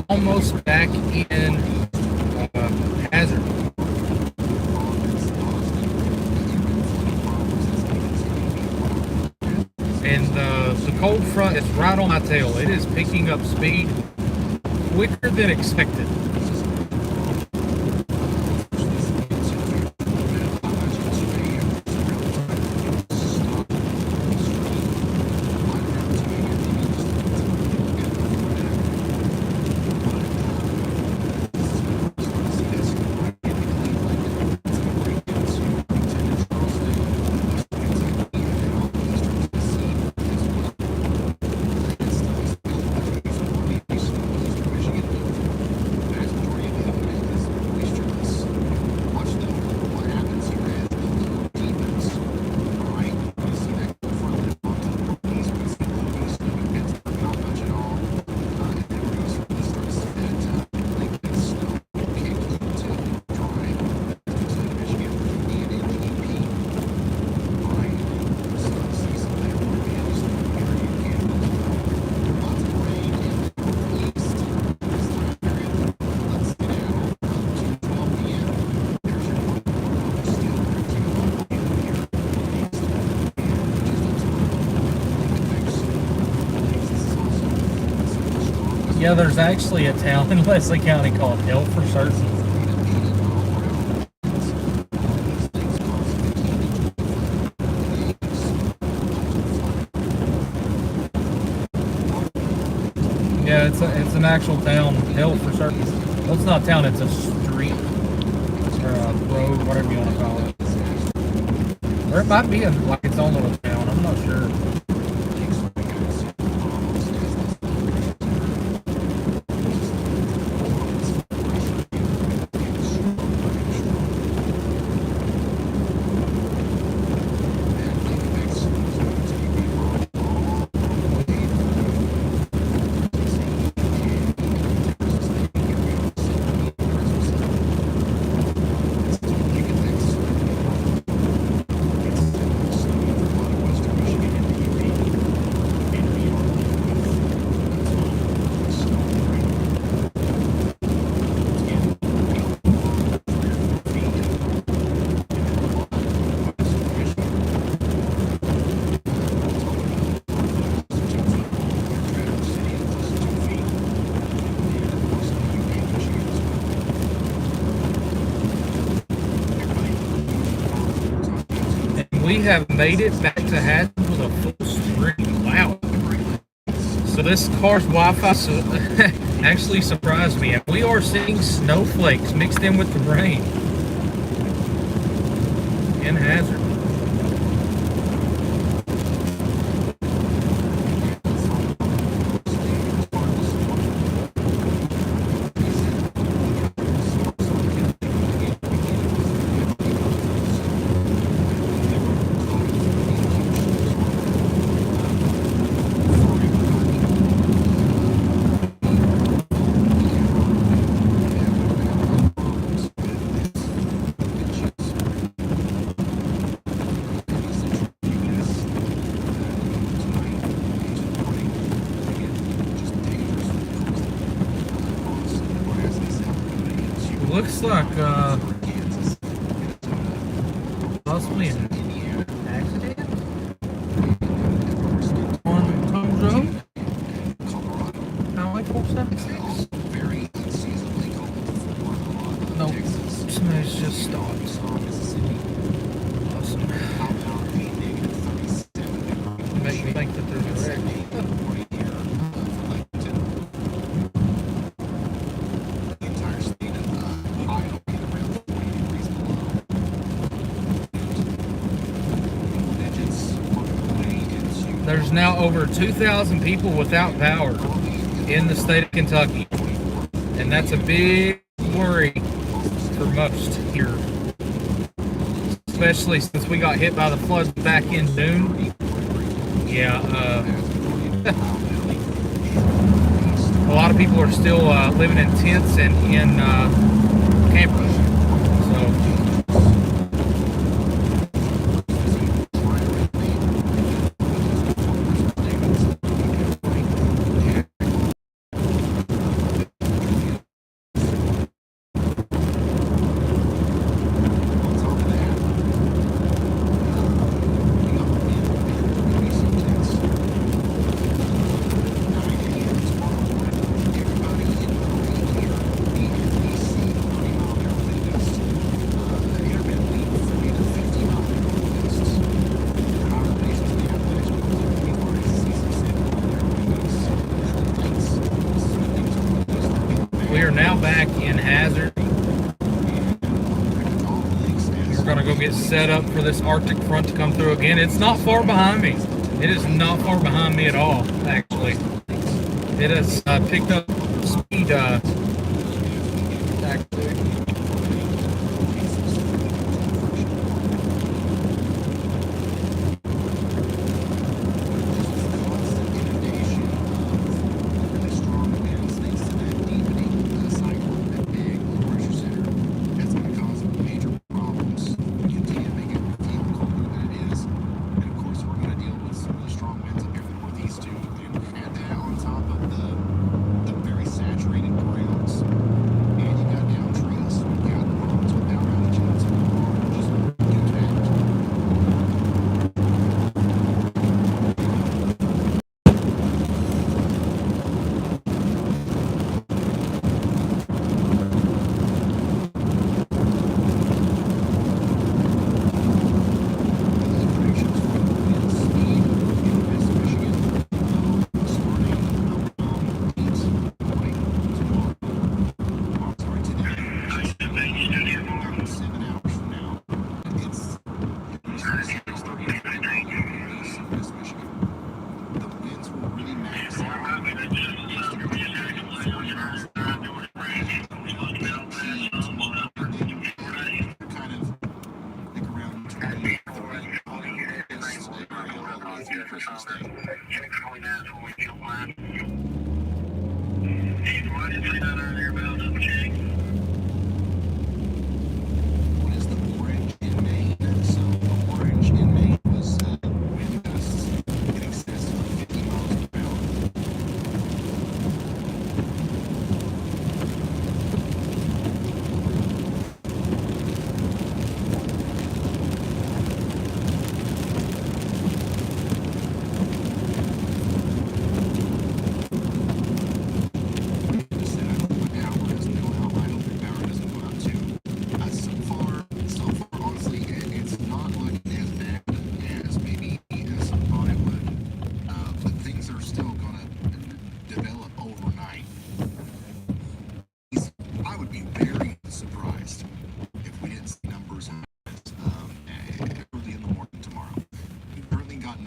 Almost back in Hazard. And the cold front is right on my tail. It is picking up speed quicker than expected. Yeah, there's actually a town in Leslie County called Hell for Certain. Yeah, it's an actual town, Hell for Certain. Well, it's not a town, it's a street or a road, whatever you want to call it. Or it might be like its own little town. I'm not sure. we have made it back to Haddon with a full screen. Wow. So this car's Wi-Fi actually surprised me. We are seeing snowflakes mixed in with the rain in Hazard. Looks like possibly an accident on Holmes Road, Highway 476. No, somebody's just stopped. Awesome. Make me think that there's a wreck. There's now over 2,000 people without power in the state of Kentucky, and that's a big worry for most here, especially since we got hit by the floods back in June. Yeah, a lot of people are still living in tents and in campers. So. We are now back in Hazard. We're going to go get set up for this Arctic front to come through again. It's not far behind me. It is not far behind me at all, actually. It has picked up speed, actually. And then on top of the very saturated ground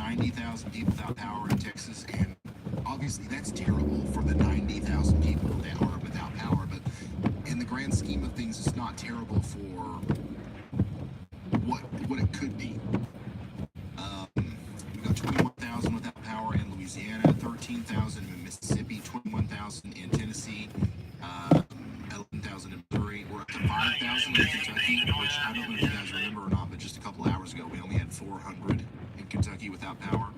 90,000 people without power in Texas, and obviously that's terrible for the 90,000 people that are without power, but in the grand scheme of things, it's not terrible for what it could be. We've got 21,000 without power in Louisiana, 13,000 in Mississippi, 21,000 in Tennessee, 11,000 in Missouri. We're up to 5,000 in Kentucky, which I don't know if you guys remember or not, but just a couple hours ago, we only had 400 in Kentucky without power.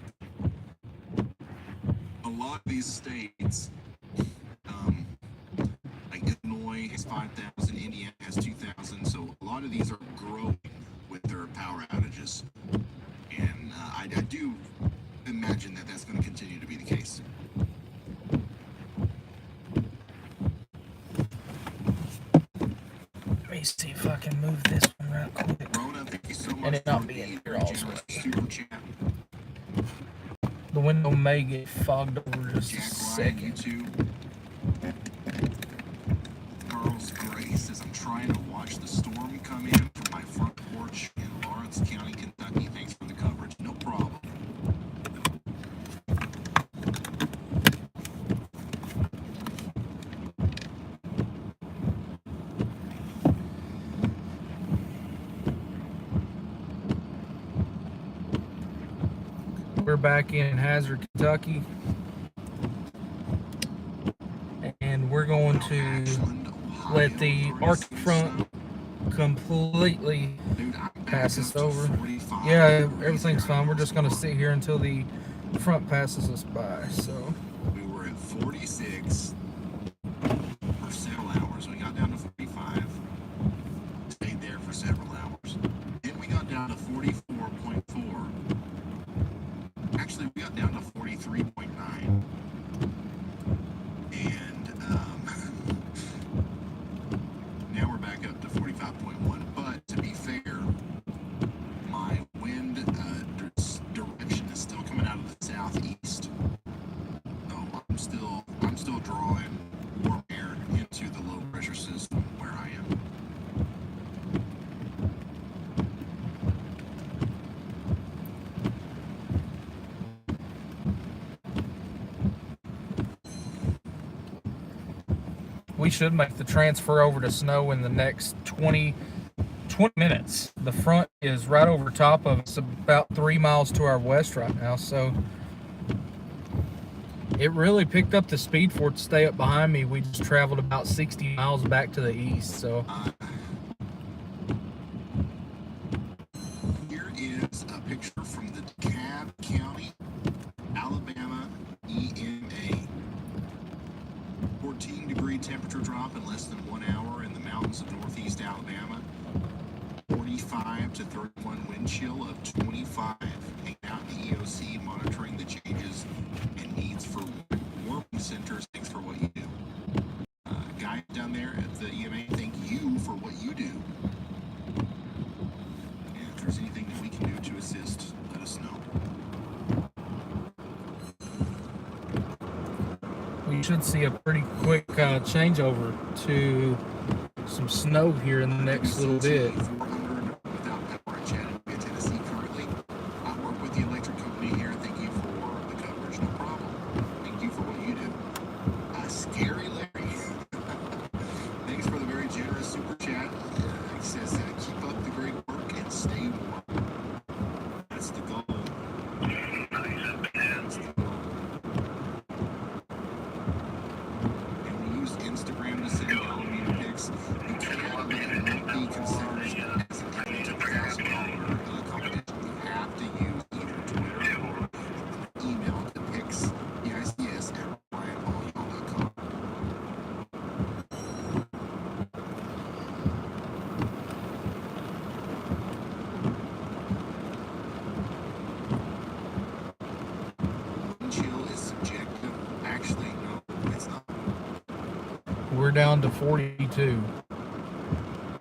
A lot of these states, like Illinois has 5,000, Indiana has 2,000, so a lot of these are growing with their power outages. And I do imagine that that's going to continue to be the case. Let me see if I can move this one right quick. Rhoda, thank you so much And it not for be in the here also. generous super chat. The window may get fogged over just a Jack Ryan, second. you too. Carl's Gray says, I'm trying to watch the storm come in from my front porch in Lawrence County, Kentucky. Thanks for the coverage. No problem. We're back in Hazard, Kentucky. And we're going to Ashland, Ohio, let the 30 Arctic feet of front snow. completely Dude, I'm back passes up to over. 45 Yeah, degrees everything's here. fine. We're just going to sit here until the front passes us by. So We were at 46 for several hours. We got down to 45. Stayed there for several hours. Then we got down to 44.4. Actually, we got down to 43.9. And now we're back up to 45.1. But to be fair, my wind direction is still coming out of the southeast. So I'm still drawing warm air into the low pressure system where I am. we should make the transfer over to snow in the next 20 minutes. The front is right over top of us, about 3 miles to our west right now. So it really picked up the speed for it to stay up behind me. We just traveled about 60 miles back to the east. So Here is a picture from the DeKalb County, Alabama EMA. 14-degree temperature drop in less than 1 hour in the mountains of northeast Alabama. 45 to 31 wind chill of 25. Hang out in the EOC, monitoring the changes and needs for warming centers. Thanks for what you do. Guys down there at the EMA, thank you for what you do. And if there's anything that we can do to assist, let us know. we should see a pretty quick changeover to some snow here in the next little bit. 400 without power in Chattanooga, Tennessee currently. I work with the electric company here. Thank you for the coverage. No problem. Thank you for what you do. Scary Larry. Thanks for the very generous super chat. He says, keep up the great work and stay warm. That's the goal. That's the goal. And we use Instagram to send all meter pics. You can't let it be considered as an $8,000 competition. You have to use either Twitter or email to pics, PICS at RyanPaulYall.com. Wind chill is subjective. Actually, no, it's not. We're down to 42.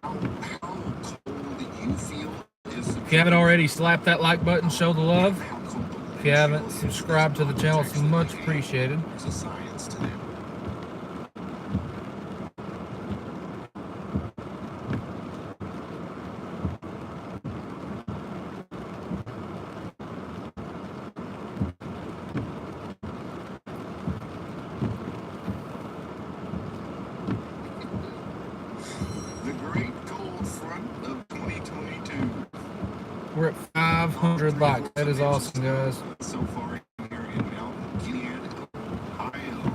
How cold you feel is If you haven't already, slap that like button, show the love. how cold the If you haven't, subscribe to the channel. It's much appreciated. It's a science to them. We're at 500 likes. That is awesome, guys. So far here in Mountain Glen, Ohio.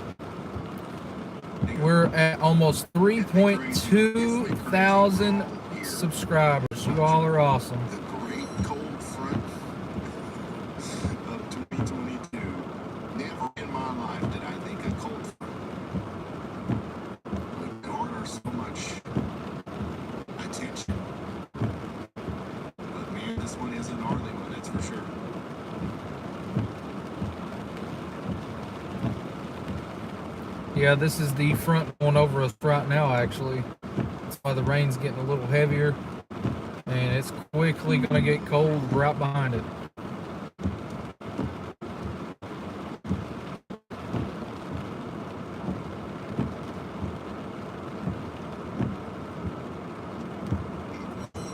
We're at almost 3.2 thousand subscribers. You all are awesome. The great cold front of 2022. Never in my life did I think a cold front would garner so much attention. But man, this one is a gnarly one, that's for sure. Yeah, this is the front one over us right now, actually. That's why the rain's getting a little heavier. And it's quickly going to get cold right behind it.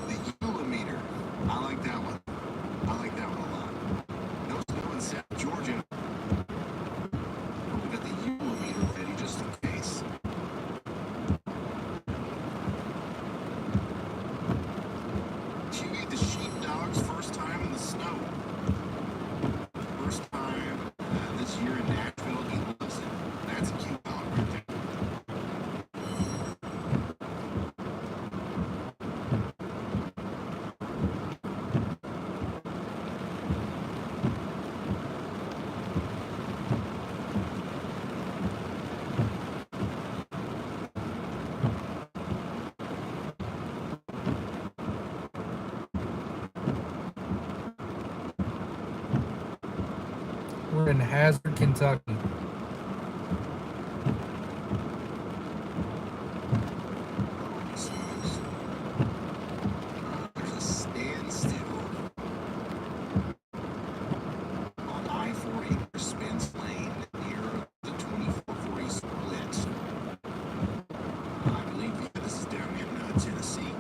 The Eulometer. I like that one. I like that one a lot. No snow in South Georgia. But we got the Eulometer ready just in case. Huey the sheepdog's first time in the snow. First time this year in Nashville. He loves it. That's a cute dog right there. We're in Hazard, Kentucky. There's a standstill on I-40 near Spence Lane near the 2440 split. I believe this is down in Tennessee.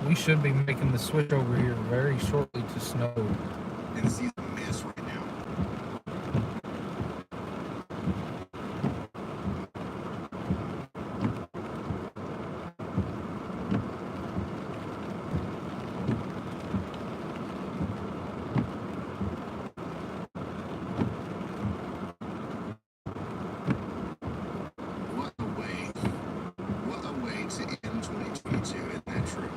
We should be making the switch over here very shortly to snow. Tennessee's a mess right now. What a way. What a way to end 2022, isn't that true?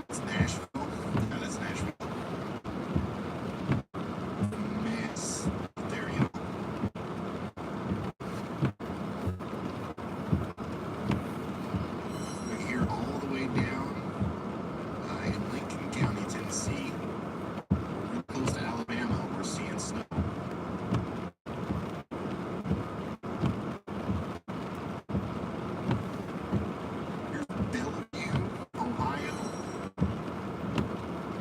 It's Nashville. That is Nashville. The mess. There you go. We're here all the way down in Lincoln County, Tennessee. We're real close to Alabama. We're seeing snow. Here's Bellevue, Ohio.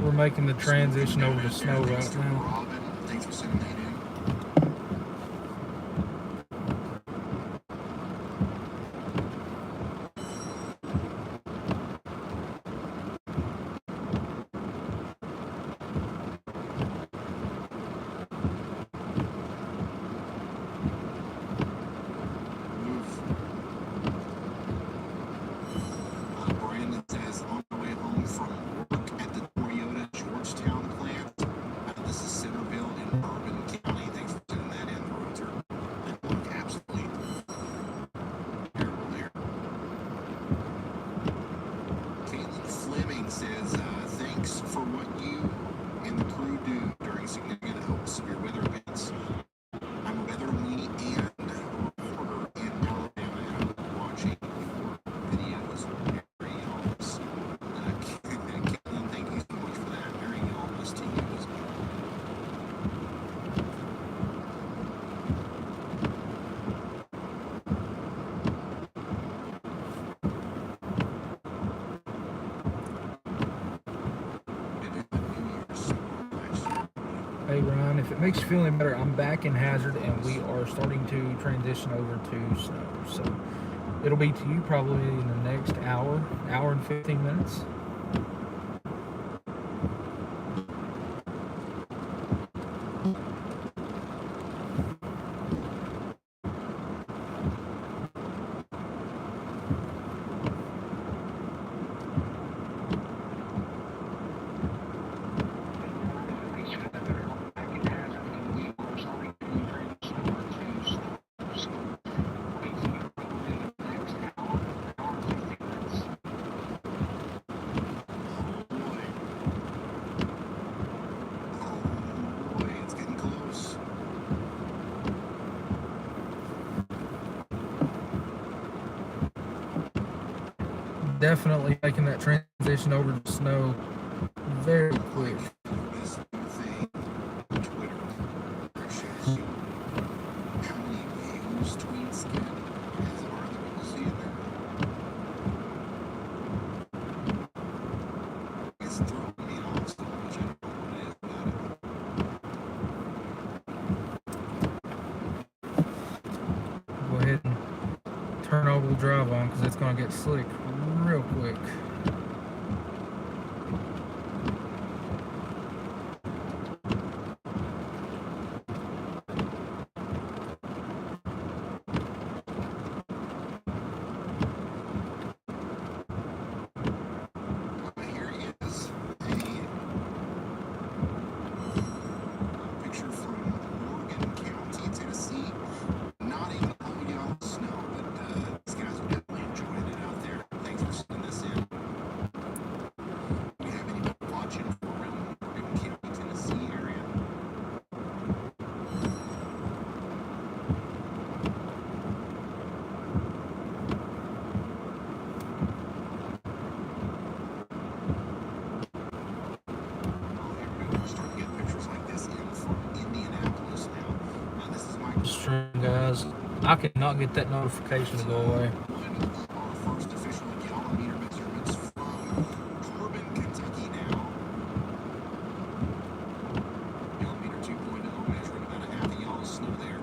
We're making the transition over to snow Thanks right to now. Robin. Thanks for sending that in. Brandon says, on my way home from work at the Toyota Georgetown plant. This is Centerville in Bourbon County. Thanks for sending that in, Roger. That look absolutely terrible there. Caitlin Fleming says, thanks for what you and the crew do during significant severe weather events. I'm a weather weenie and reporter in Alabama, and I love watching your videos. Merry Elvis. Caitlin, thank you so much for that. Merry Elvis to you as well. Hey Ryan, if it makes you feel any better, I'm back in Hazard and we are starting to transition over to snow. So it'll be to you probably in the next hour and 15 minutes. definitely making that transition over to snow very quick. This thing on Twitter that shows you how many views tweets get as are the people seeing that. It's throwing me off so much. I don't know what it is about it. Go ahead and turn all-wheel drive on because it's going to get slick real quick. Here is a picture from Morgan County, Tennessee. Not even all y'all snow, but these guys are definitely enjoying it out there. Thanks for sending this in. Do we have anybody watching from around the Morgan County, Tennessee area? We're starting to get pictures like this in from Indianapolis now. This is my Stream, guys. I cannot get that notification to go away. one of our first official gallon measurements from Corbin, Kentucky now. Gallon 2.0 measuring about a half a yaw of snow there.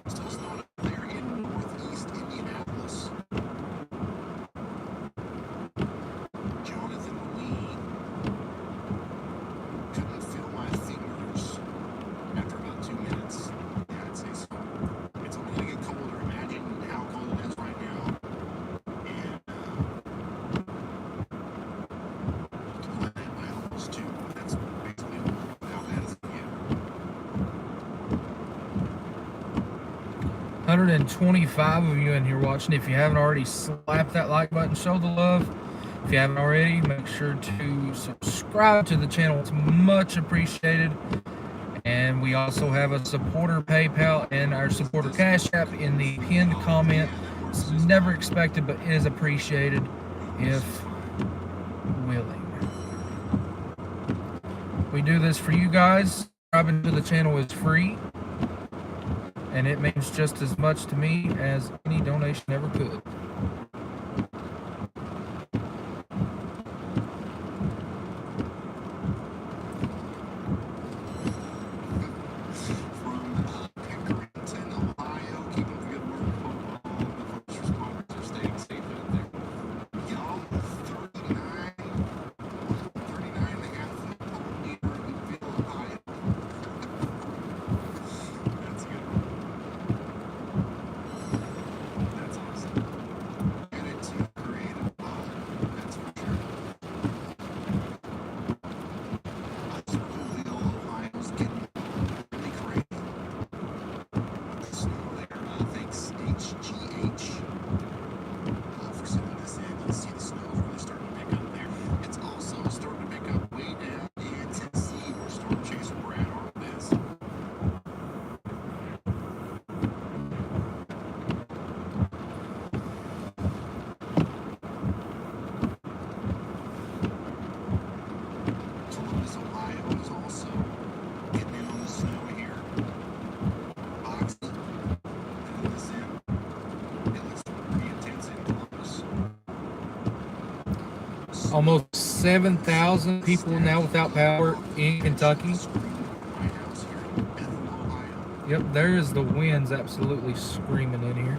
Still snowing up there in northeast Indianapolis. Jonathan Lee couldn't feel my fingers after about 2 minutes. Yeah, I'd say so. It's only going to get colder. Imagine how cold it is right now. And multiply that by almost 2. That's basically how bad it's going to get. 125 of you in here watching. If you haven't already, slap that like button, show the love. If you haven't already, make sure to subscribe to the channel. It's much appreciated. And we also have a supporter PayPal and our supporter Cash App in the pinned comment. It's never expected, but is appreciated if willing. We do this for you guys. Subscribing to the channel is free, and it means just as much to me as any donation ever could. From Pickerington, Ohio, keep up the good work. Hope all the first responders are staying safe out there. Y'all, 39 and a half near Newville, Ohio. That's good. That's awesome. Added to creative pod, that's for sure. Circleville, Ohio's getting really crazy. The snow there, thanks HGH for sending this in. You see the snow really starting to pick up there. It's also starting to pick up way down in Tennessee where Storm Chaser Brad Arnold is. Columbus, Ohio is also getting in on the snow here. Box putting this in. It looks pretty intense in Columbus. Almost 7,000 people now without power in Kentucky. White House here in Bethel, Ohio. Yep, there is the winds absolutely screaming in here.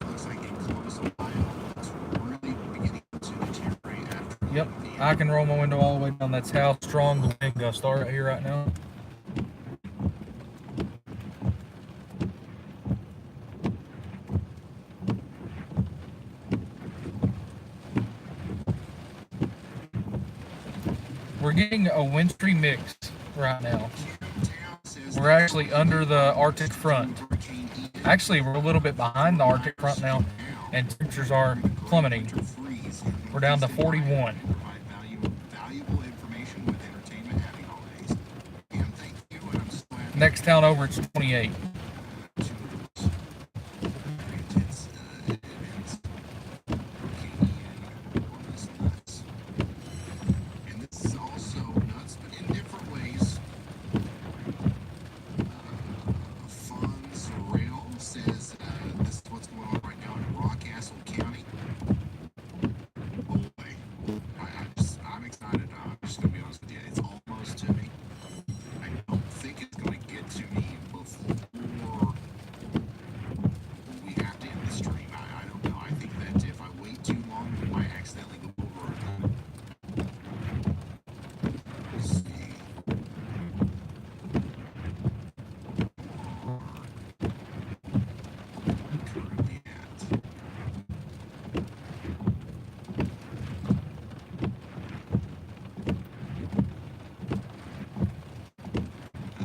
Looks like in Columbus, Ohio, it's really beginning to deteriorate after Yep, the I can roll my window all the way down. That's how strong the wind gusts are right here right now. We're getting a wintry mix right now. We're actually under the Arctic front. Actually, we're a little bit behind the Arctic front now, and temperatures are plummeting. We're down to 41. Valuable information with entertainment. Happy holidays. And thank you. And I'm so glad Next town over, it's 28. Two of those very intense events. Hurricane Ian was nuts. And this is also nuts, but in different ways. Funds Rail says this is what's going on right now in Rockcastle County. Oh boy, I'm excited. I'm just gonna be honest with you. It's almost to me. I don't think it's gonna get to me before we have to end the stream. I don't know. I think that if I wait too long, we might accidentally go over it. Let's see. Currently at.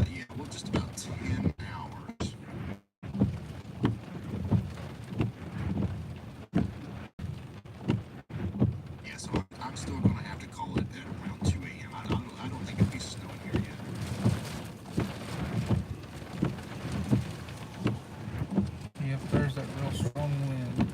Yeah, well, just about 10 hours. Yeah, so I'm still going to have to call it at around 2 a.m. I don't think it'll be snowing here yet. Yep, there's that real strong wind.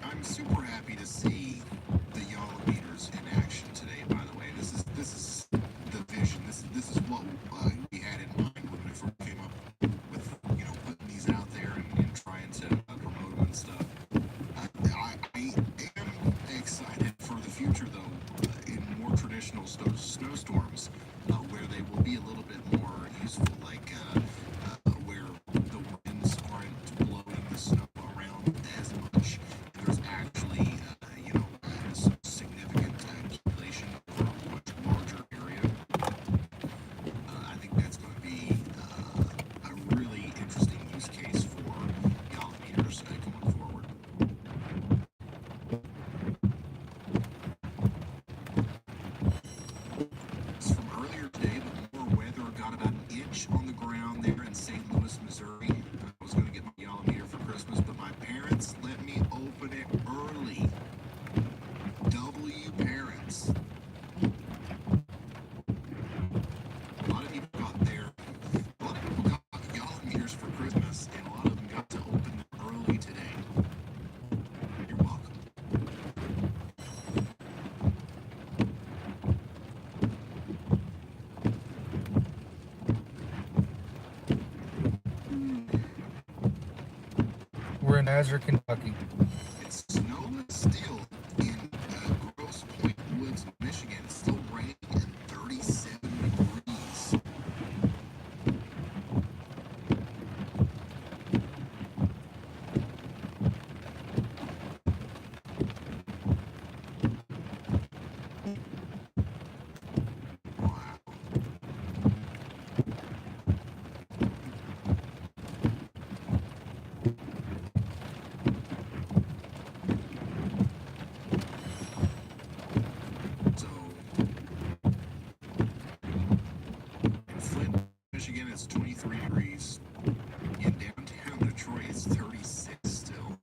I'm super happy to see the yellow meters in action today. By the way, this is the vision. This is what we had in mind when we first came up with putting these out there and trying to promote them and stuff. I am excited for the future though. In more traditional snowstorms, where they will be a little bit more useful, like where the winds aren't blowing the snow around as much. There's actually, some significant accumulation for a much larger area. I think that's going to be a really interesting use case for gallon meters going forward. It's from earlier today, but more weather. Got about an inch on the ground there in St. Louis, Missouri. I was going to get my gallon meter for Christmas, but my parents let me open it early. W parents. A lot of people got gallon meters for Christmas, and a lot of them got to open them early today. You're welcome. We're in Nazareth, Kentucky. It's snowless still in Grosse Pointe Woods, Michigan. It's still raining and 37 degrees. Wow. So, in Flint, Michigan, it's 23 degrees. In downtown Detroit, it's 36 still.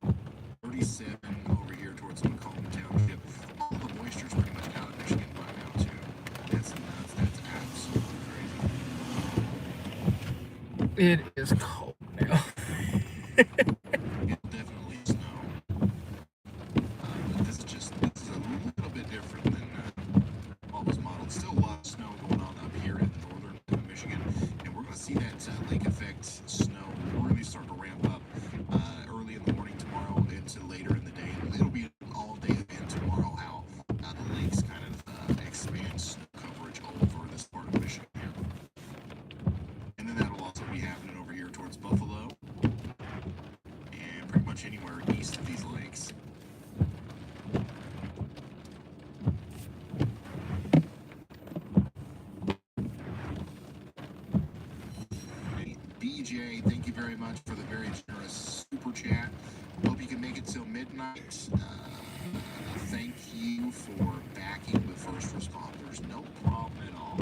37 over here towards Macomb Township. All the moisture's pretty much out of Michigan by now, too. That's nuts. That's absolutely crazy. It is cold now. It'll definitely snow. But this is a little bit different than what was modeled. Still a lot of snow going on up here in northern Michigan, and we're going to see that lake effect snow really start to ramp up early in the morning tomorrow into later in the day. It'll be an all-day event tomorrow how the lakes kind of expand snow coverage over this part of Michigan here. And then that'll also be happening over here towards Buffalo. BJ, thank you very much for the very generous super chat. Hope you can make it till midnight. Thank you for backing the first responders. No problem at all.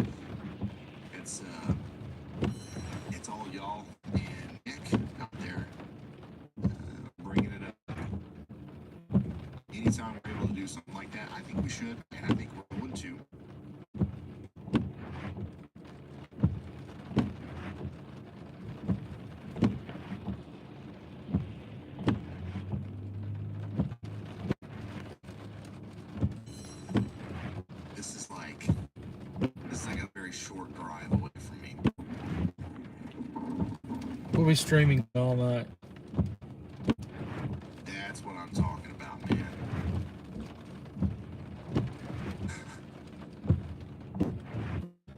It's all y'all and Nick out there bringing it up. Anytime we're able to do something like that, I think we should, and I think we're going to. This is like a very short drive away from me. We'll be streaming all night. That's what I'm talking about, man.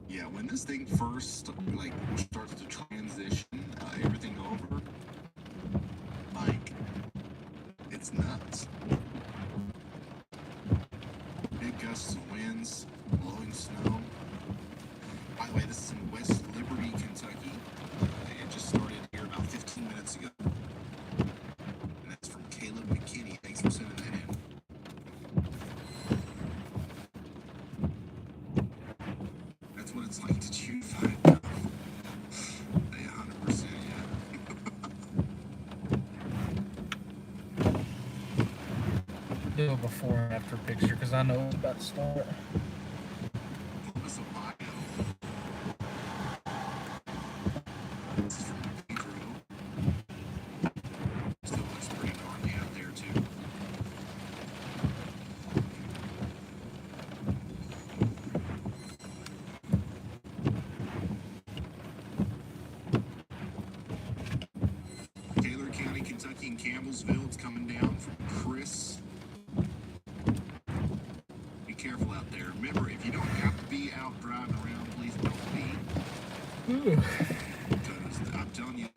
Yeah, when this thing first starts to transition everything over, like, it's nuts. Big gusts of winds, blowing snow. By the way, this is in West Liberty, Kentucky. It just started here about 15 minutes ago. And that's from Caleb McKinney. Thanks for sending that in. That's what it's like to chew 5 pounds. 100%, yeah. Do a before and after picture because I know it's about to start. Columbus, Ohio. This is from Pedro. Still looks pretty gnarly out there, too. Taylor County, Kentucky, and Campbellsville. It's coming down from Chris. Be careful out there. Remember, if you don't have to be out driving around, please don't be. Ooh. Because I'm telling you,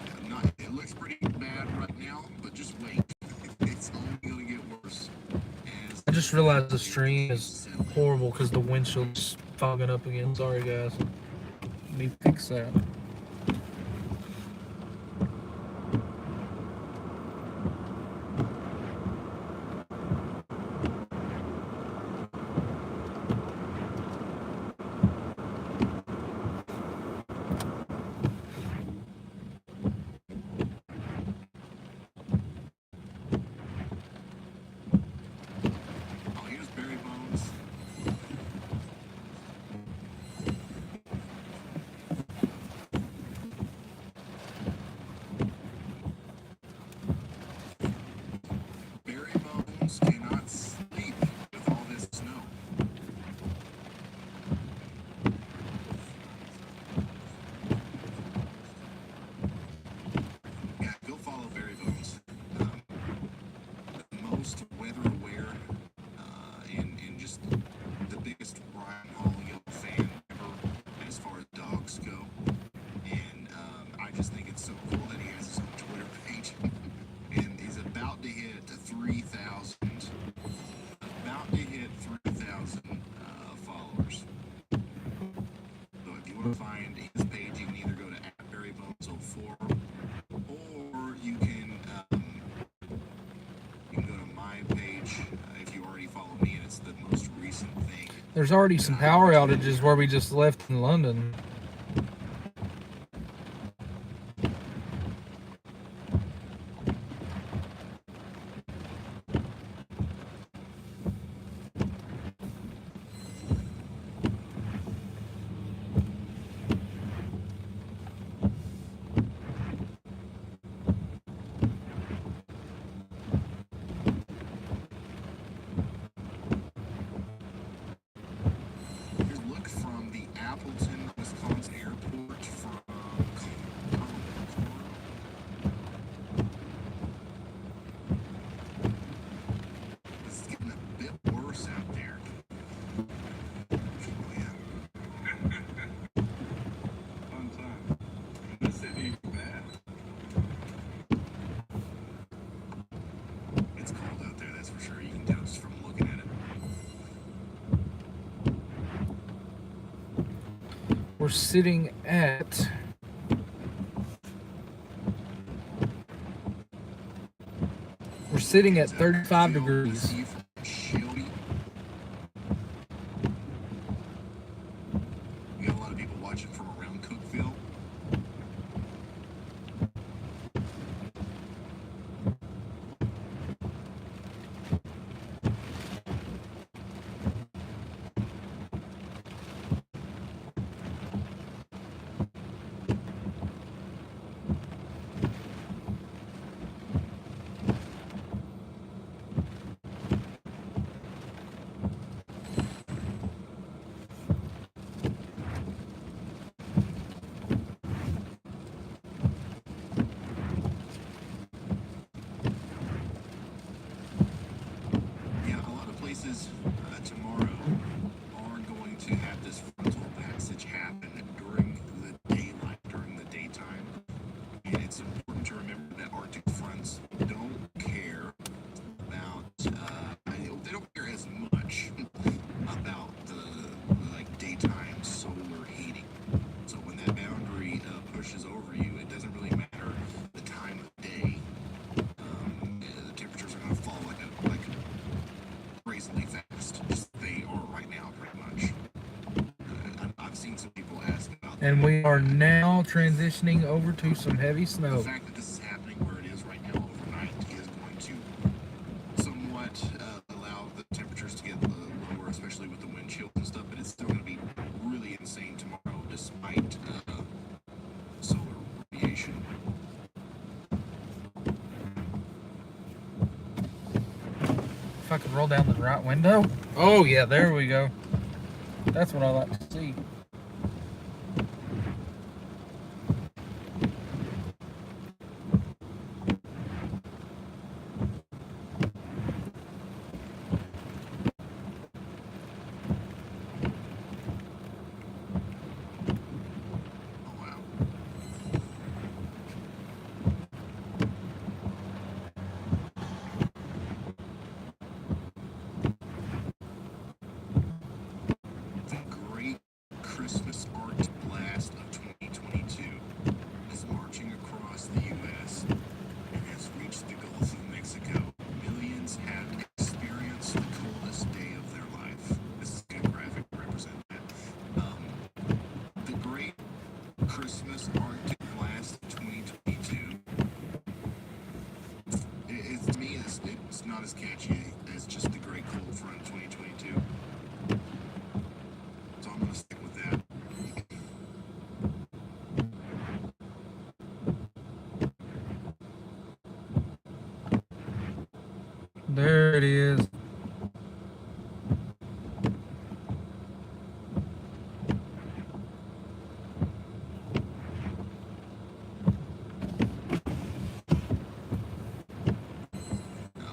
it looks pretty bad right now, but just wait. It's only going to get worse. I just realized the stream is horrible because the windshield's fogging up again. Sorry, guys. Need to fix that. Oh, here's Barry Bones. Barry Bones cannot sleep with all this snow. Yeah, go follow Barry Bones. The most weather aware and just the biggest Ryan Holiday fan ever as far as dogs go. And I just think it's so cool that he has his own Twitter page. And he's about to hit 3,000. About to hit 3,000 followers. So if you want to find his page, you can either go to @BarryBones04 or you can go to my page if you already follow me, and it's the most recent thing. There's already some power outages where we just left in London. Here's a look from the Appleton, Wisconsin airport from This is getting a bit worse out there. Oh, yeah. Fun time. The city ain't bad. It's cold out there, that's for sure. You can tell just from looking at it. We're sitting at sitting at 35 Jill, degrees. see from Chile. We got a lot of people watching from around Cookville. Yeah, a lot of places tomorrow are going to have this frontal passage happen during the daylight, during the daytime. And it's important to remember that Arctic fronts don't care about, they don't care as much about the like daytime solar heating. So when that boundary pushes over you, it doesn't really matter the time of day. The temperatures are going to fall like crazily fast. Just they are right now, pretty much. I've seen some people ask about that. And we are now transitioning over to some heavy The snow. fact that this is happening where it is right now overnight is going to somewhat allow the temperatures to get lower, especially with the wind chills and stuff, but it's still going to be really insane tomorrow despite solar radiation. If I could roll down the right window. Oh, yeah, there we go. That's what I like to see. Oh, wow. The Great Christmas Art Blast of 2022 is marching across the U.S. and has reached the Gulf of Mexico. Millions have experienced the coldest day of their life. This is a good graphic to represent that. The Great Christmas Arctic Blast of 2022. To me, it's not as catchy as just the Great Cold Front of 2022. So I'm going to stick with that. There it is.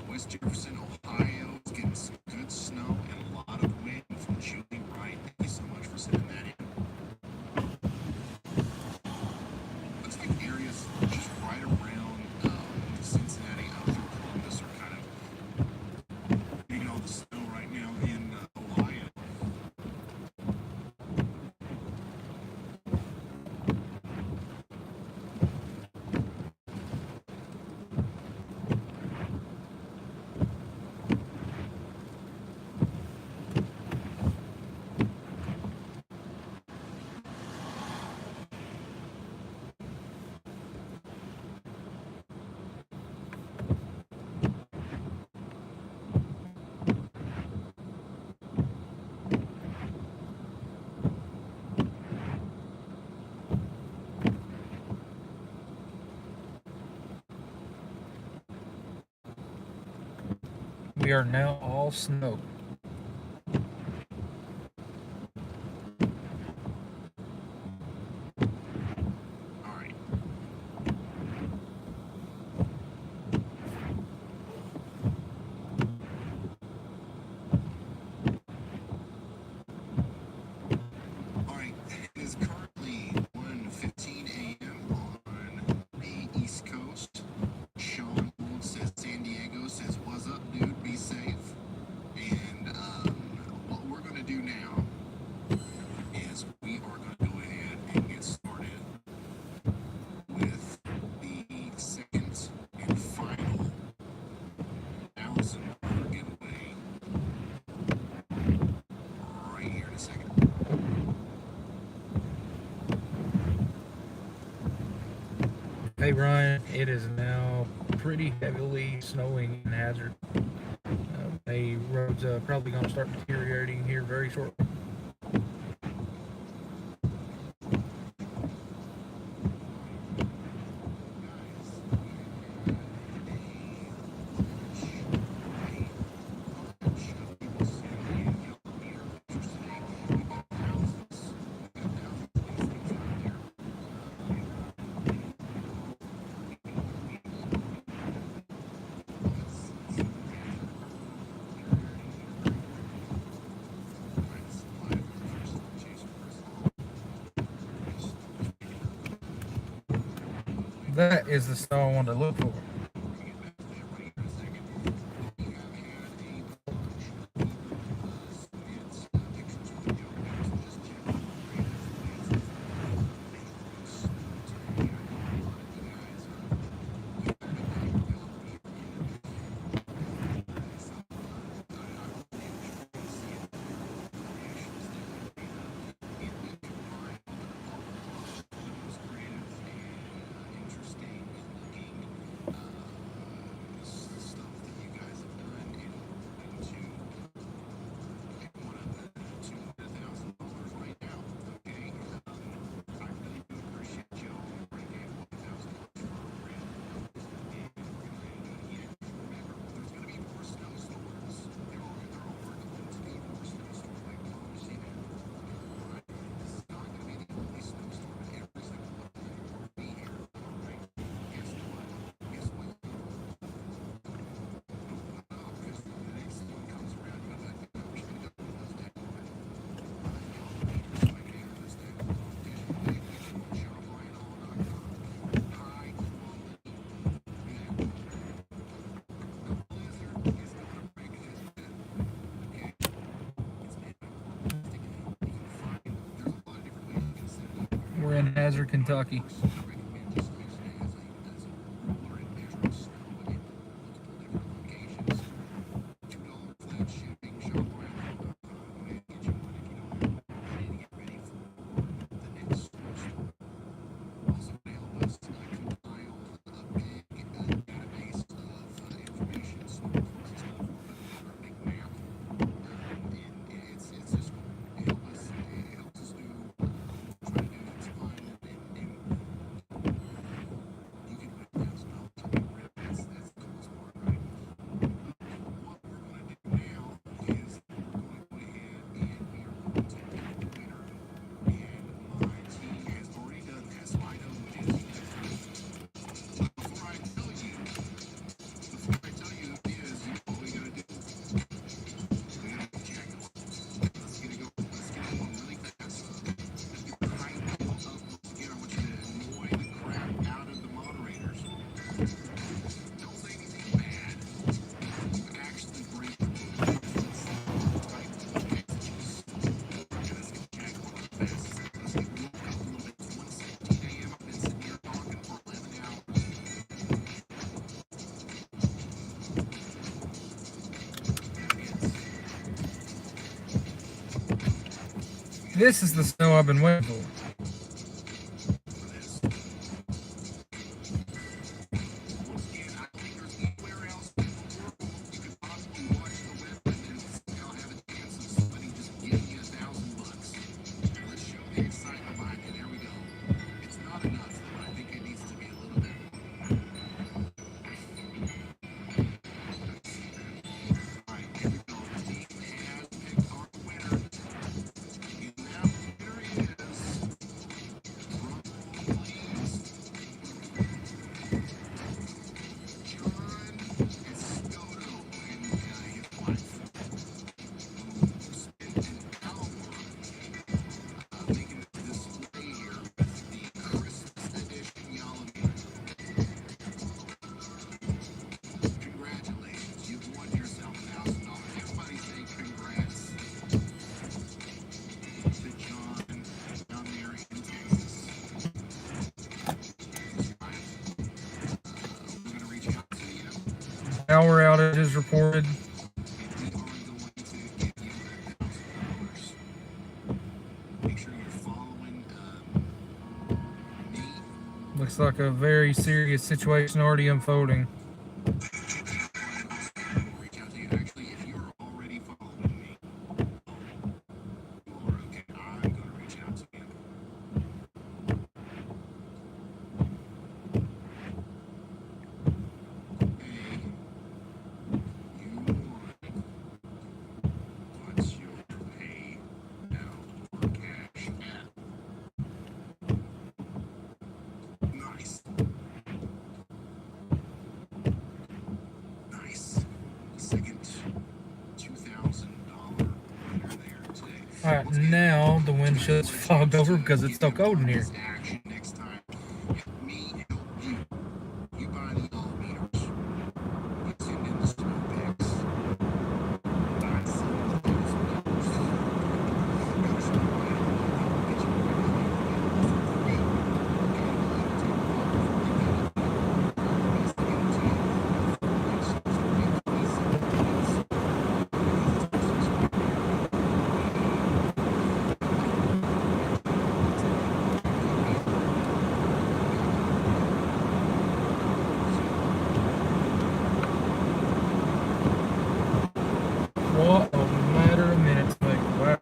West Jefferson, Ohio is getting some good snow and a lot of wind from Julie Wright. Thank you so much for sending that in. Looks like areas just right around Cincinnati out through Columbus are kind of getting all the snow right now in Ohio. We are now all snow. All right. All right. It is currently 1:15 a.m. on the East Coast. Sean Gould says San Diego says, "What's up, dude? Be safe." And Hey Ryan, it is now pretty heavily snowing in Hazard. The roads probably going to start deteriorating here very shortly. That is the snow I wanted to look for. We're in Hazard, Kentucky. This is the snow I've been waiting for. Power outages reported. Looks like a very serious situation already unfolding. Reach out to you. Actually, if you're already following me, you are okay. I'm gonna reach out to you. Hey, you won. What's your pay now for cash app? Nice. Nice. Second $2,000 winner there today. Alright, now the windshield's fogged over because it's so cold in here. Action next time. Help me help you. You buy the old meters. You send in the snow picks. I send those meters. Go to Snowline. Get you a regular meter for free. What a matter of minutes, like, wow.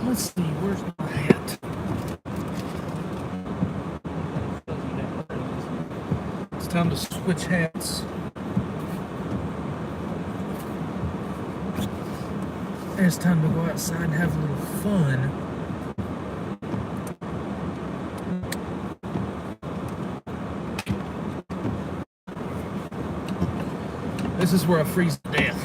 Let's see, where's my hat? It's time to switch hats. And it's time to go outside and have a little fun. This is where I freeze to death.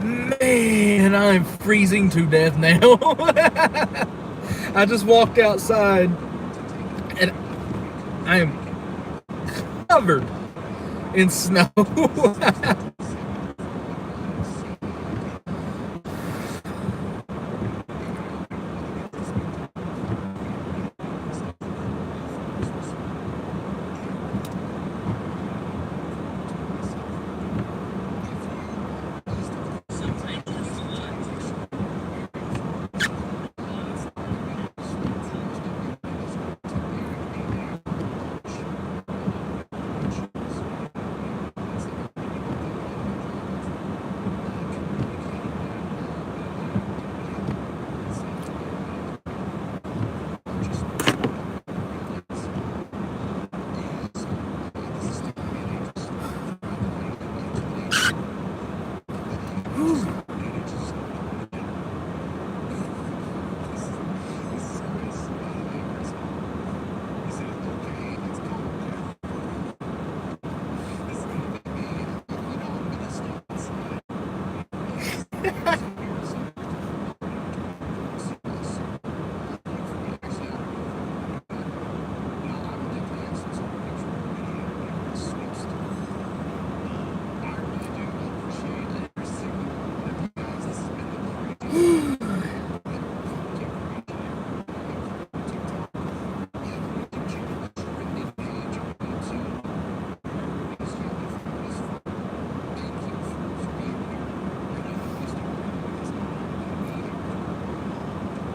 Man, I'm freezing to death now. I just walked outside and I am covered in snow.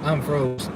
I'm froze.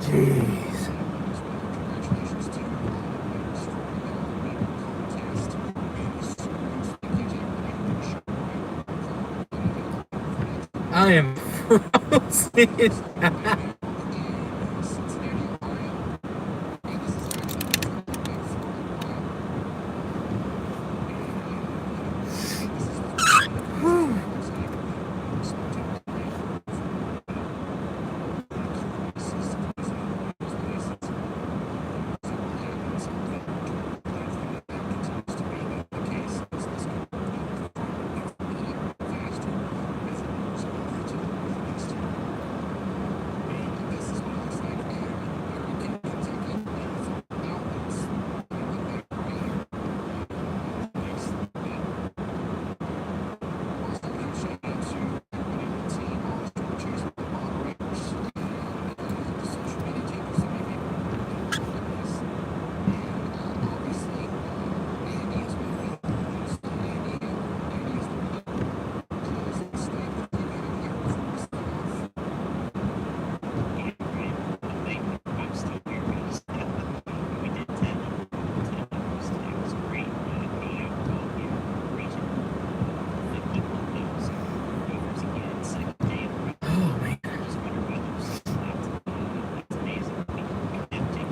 Jeez. I am frozen.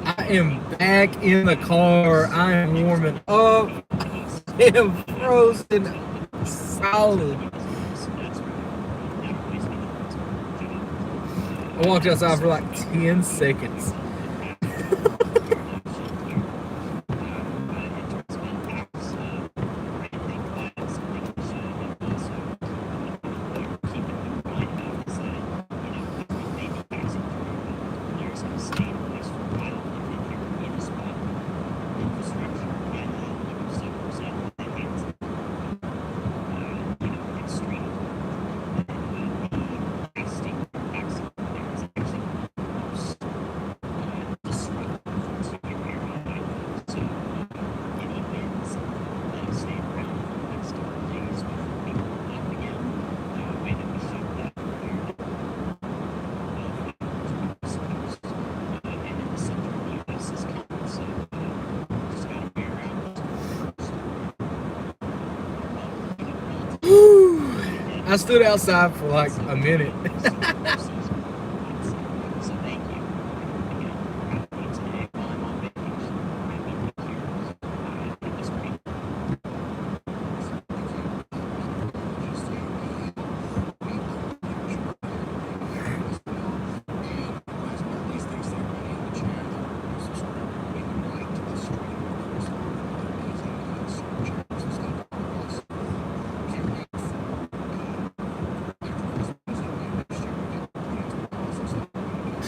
I am back in the car. I am warming up. I am frozen solid. I walked outside for like 10 seconds. I stood outside for like a minute.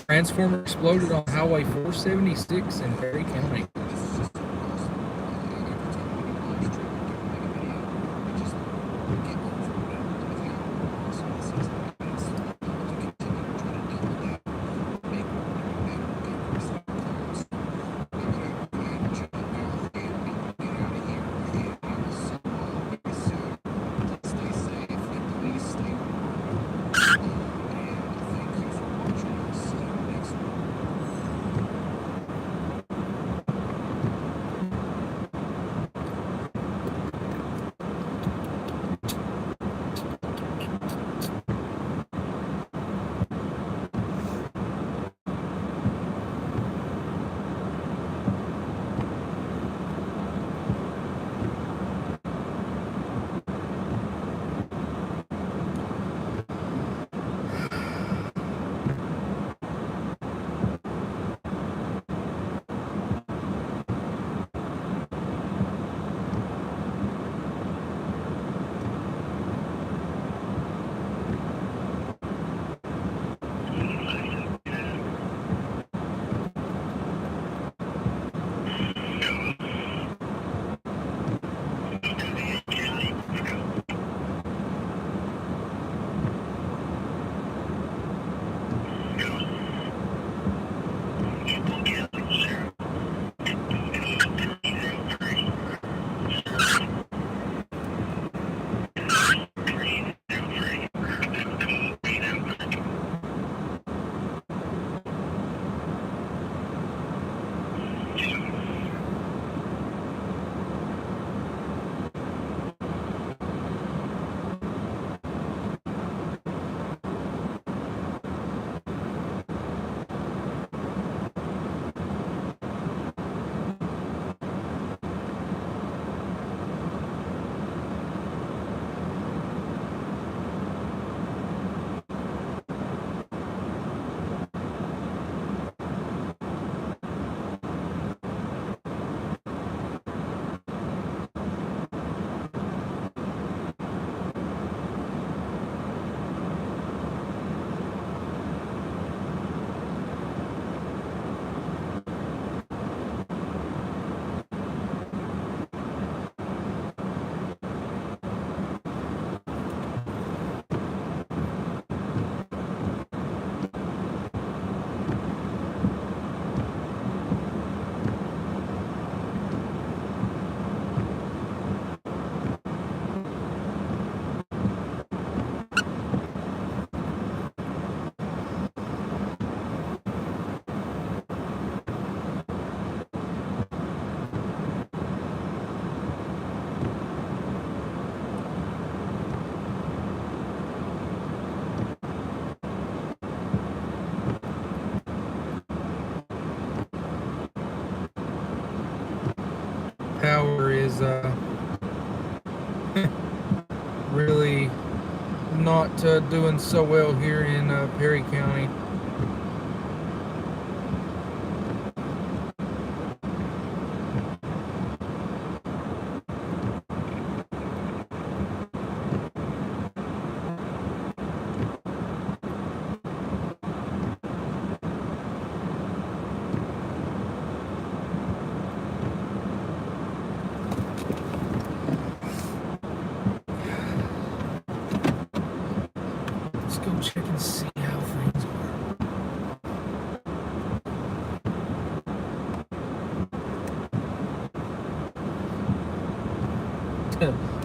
Transformer exploded on Highway 476 in Perry County. Power is really not doing so well here in Perry County.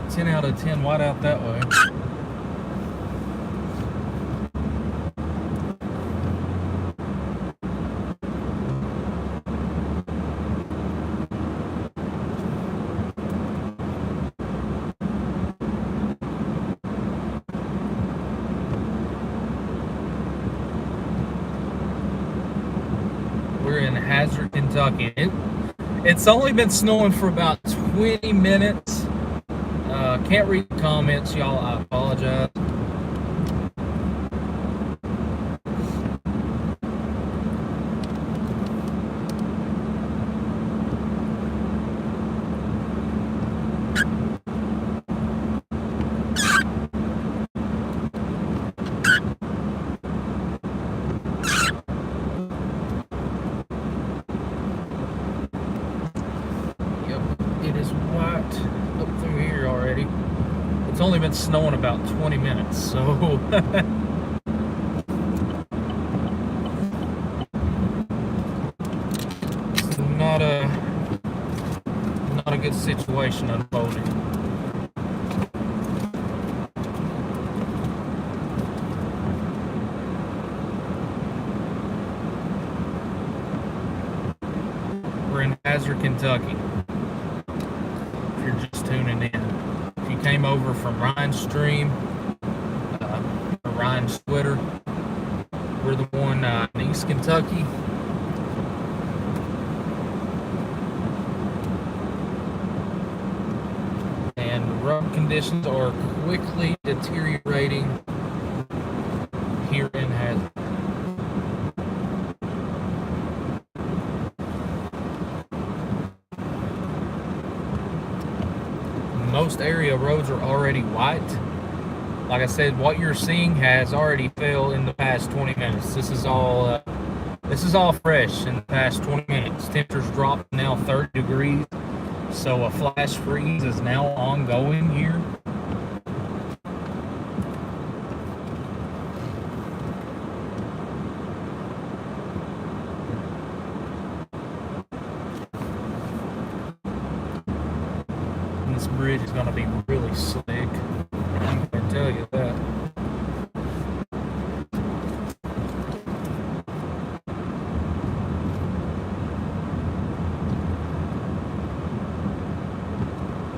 10 out of 10 whiteout that way. We're in Hazard, Kentucky. It's only been snowing for about 20 minutes. Can't read the comments, y'all. I apologize. It is white up through here already. It's only been snowing about 20 minutes, so it's not a good situation unfolding. We're in Hazard, Kentucky. If you're just tuning in, if you came over from Ryan's stream, or Ryan's Twitter, we're the one in East Kentucky. And the road conditions are quickly deteriorating here in Hazard. Most area roads are already white. Like I said, what you're seeing has already fell in the past 20 minutes. This is all fresh in the past 20 minutes. Temperatures dropped now 30 degrees, so a flash freeze is now ongoing here. This bridge is going to be really slick. I can tell you that.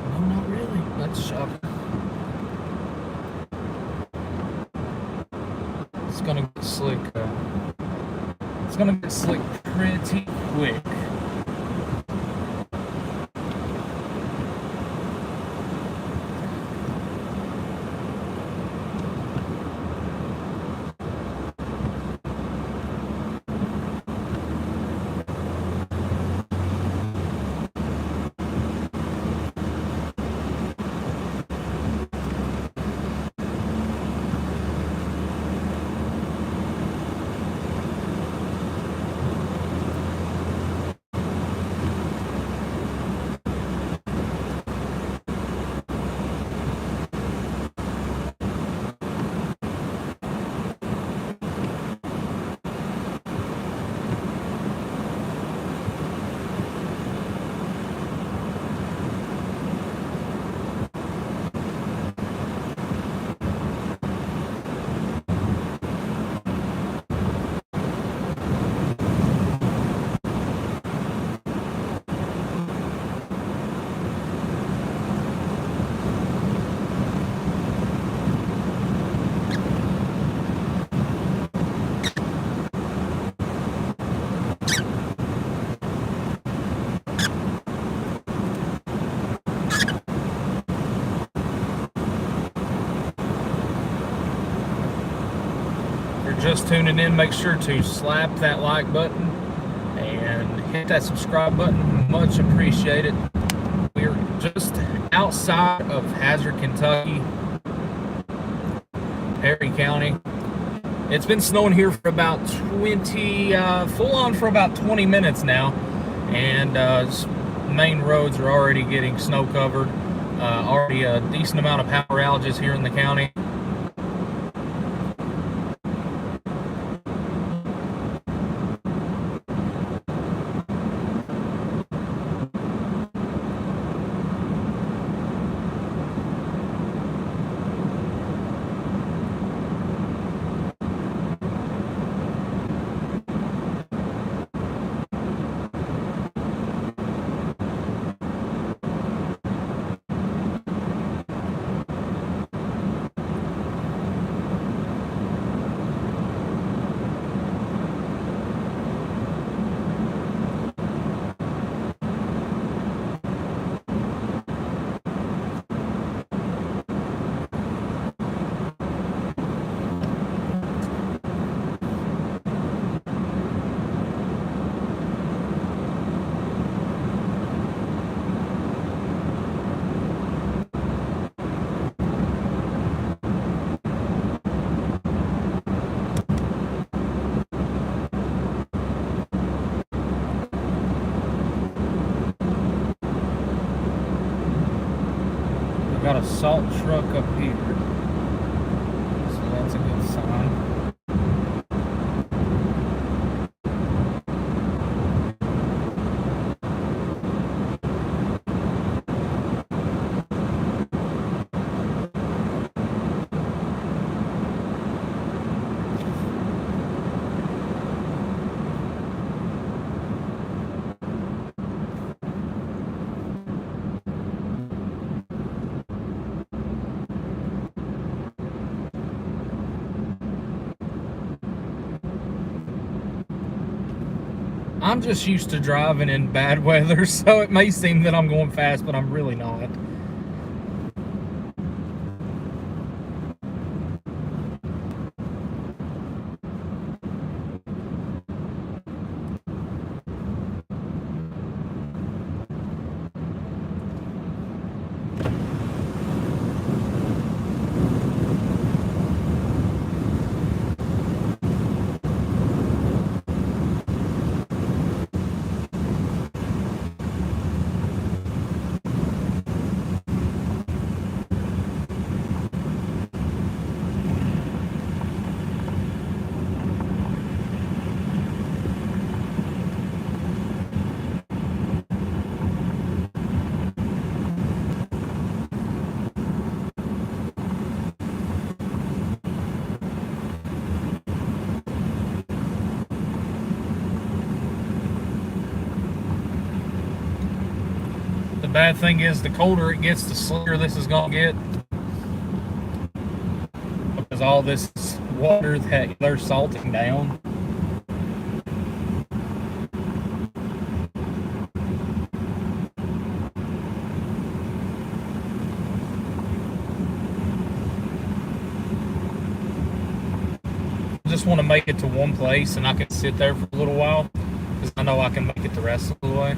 No, not really. That's shocking. It's going to get slick. It's going to get slick pretty quick. Just tuning in, make sure to slap that like button and hit that subscribe button. Much appreciated. We're just outside of Hazard, Kentucky, Perry County. It's been snowing here for about 20, full on for about 20 minutes now, and main roads are already getting snow covered. Already a decent amount of power outages here in the county. Got a salt truck up here, so that's a good sign. I'm just used to driving in bad weather, so it may seem that I'm going fast, but I'm really not. The bad thing is, the colder it gets, the slicker this is gonna get, because all this water that they're salting down. I just want to make it to one place and I can sit there for a little while, because I know I can make it the rest of the way.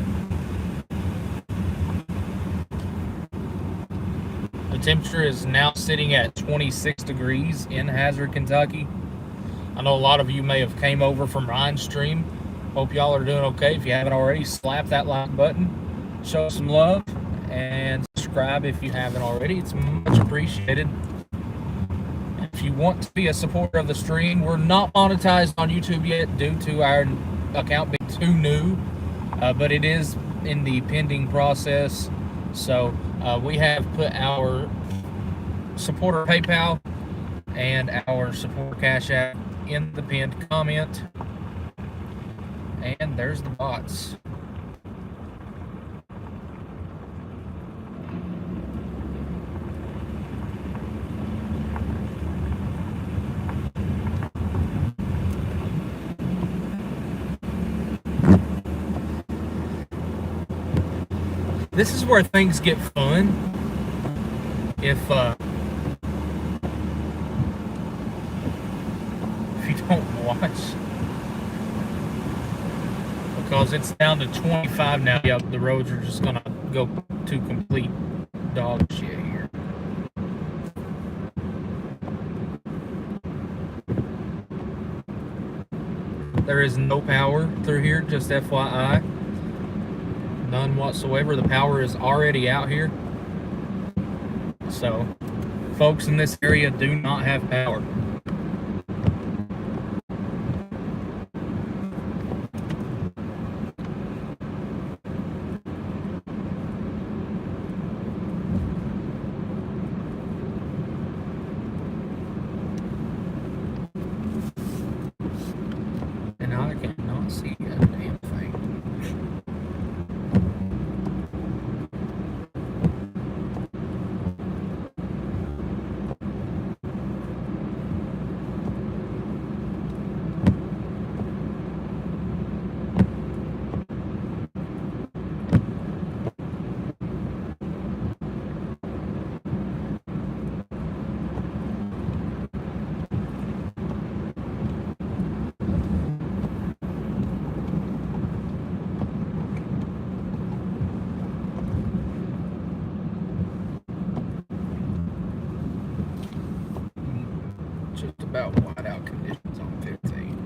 The temperature is now sitting at 26 degrees in Hazard, Kentucky. I know a lot of you may have came over from Ryan Stream. Hope y'all are doing okay. If you haven't already, slap that like button, show some love, and subscribe if you haven't already. It's much appreciated. If you want to be a supporter of the stream, we're not monetized on YouTube yet due to our account being too new, but it is in the pending process. So we have put our supporter PayPal and our supporter Cash App in the pinned comment. And there's the bots. This is where things get fun. If you don't watch, because it's down to 25 now. Yeah, the roads are just gonna go to complete dog shit here. There is no power through here, just FYI. None whatsoever. The power is already out here. So, folks in this area do not have power. And I cannot see a damn thing. Just about whiteout conditions on 15.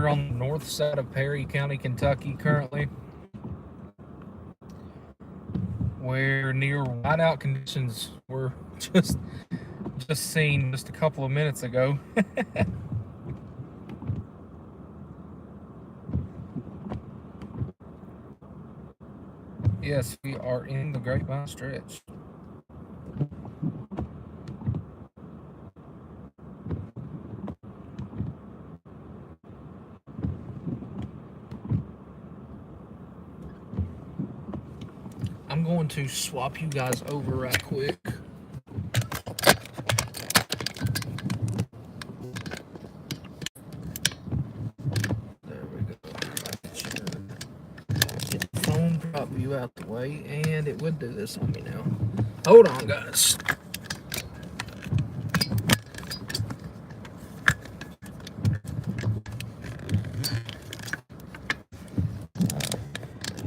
We're on the north side of Perry County, Kentucky currently. We're near whiteout conditions were just seen just a couple of minutes ago. Yes, we are in the Grapevine Stretch. I'm going to swap you guys over right quick. There we go. Get the phone prop view out the way, and it would do this on me now. Hold on, guys.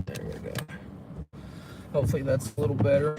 There we go. Hopefully that's a little better.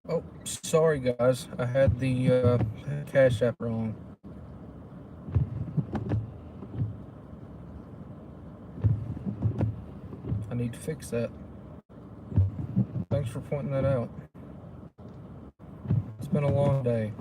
Oh, sorry guys, I had the Cash App wrong. I need to fix that. Thanks for pointing that out. It's been a long day.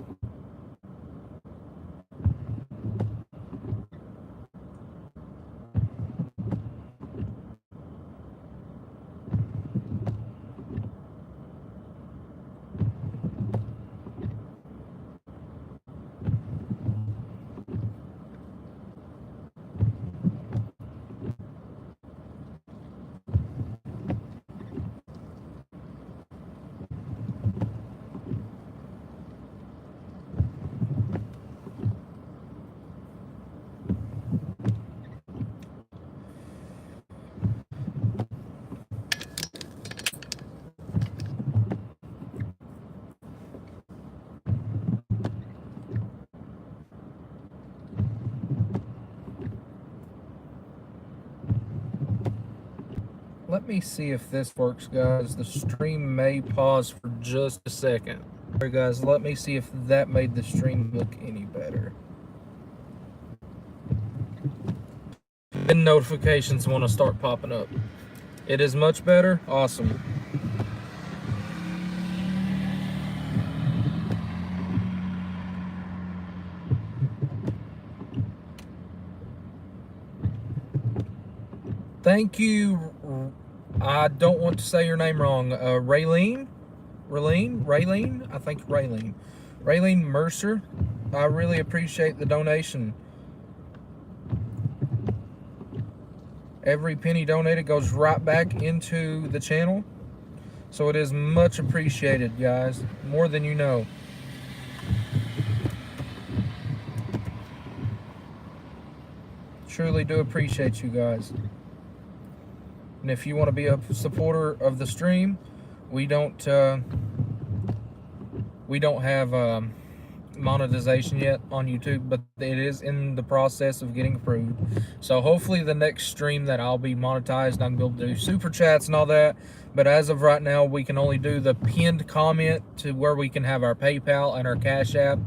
Let me see if this works, guys. The stream may pause for just a second. Alright guys, let me see if that made the stream look any better. And notifications want to start popping up. It is much better? Awesome. Thank you. I don't want to say your name wrong. Raylene? I think Raylene. Raylene Mercer. I really appreciate the donation. Every penny donated goes right back into the channel. So it is much appreciated, guys. More than you know. Truly do appreciate you guys. And if you want to be a supporter of the stream, we don't have monetization yet on YouTube, but it is in the process of getting approved. So hopefully the next stream that I'll be monetized, I can be able to do super chats and all that. But as of right now, we can only do the pinned comment to where we can have our PayPal and our Cash App.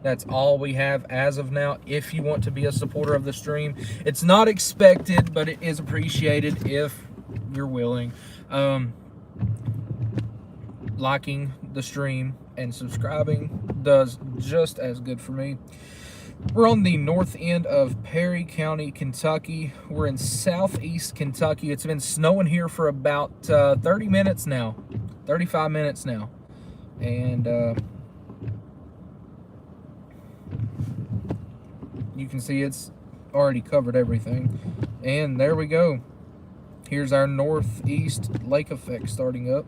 That's all we have as of now. If you want to be a supporter of the stream, it's not expected, but it is appreciated if you're willing. Liking the stream and subscribing does just as good for me. We're on the north end of Perry County, Kentucky. We're in southeast Kentucky. It's been snowing here for about 30 minutes now, 35 minutes now. And you can see it's already covered everything. And there we go. Here's our northeast lake effect starting up.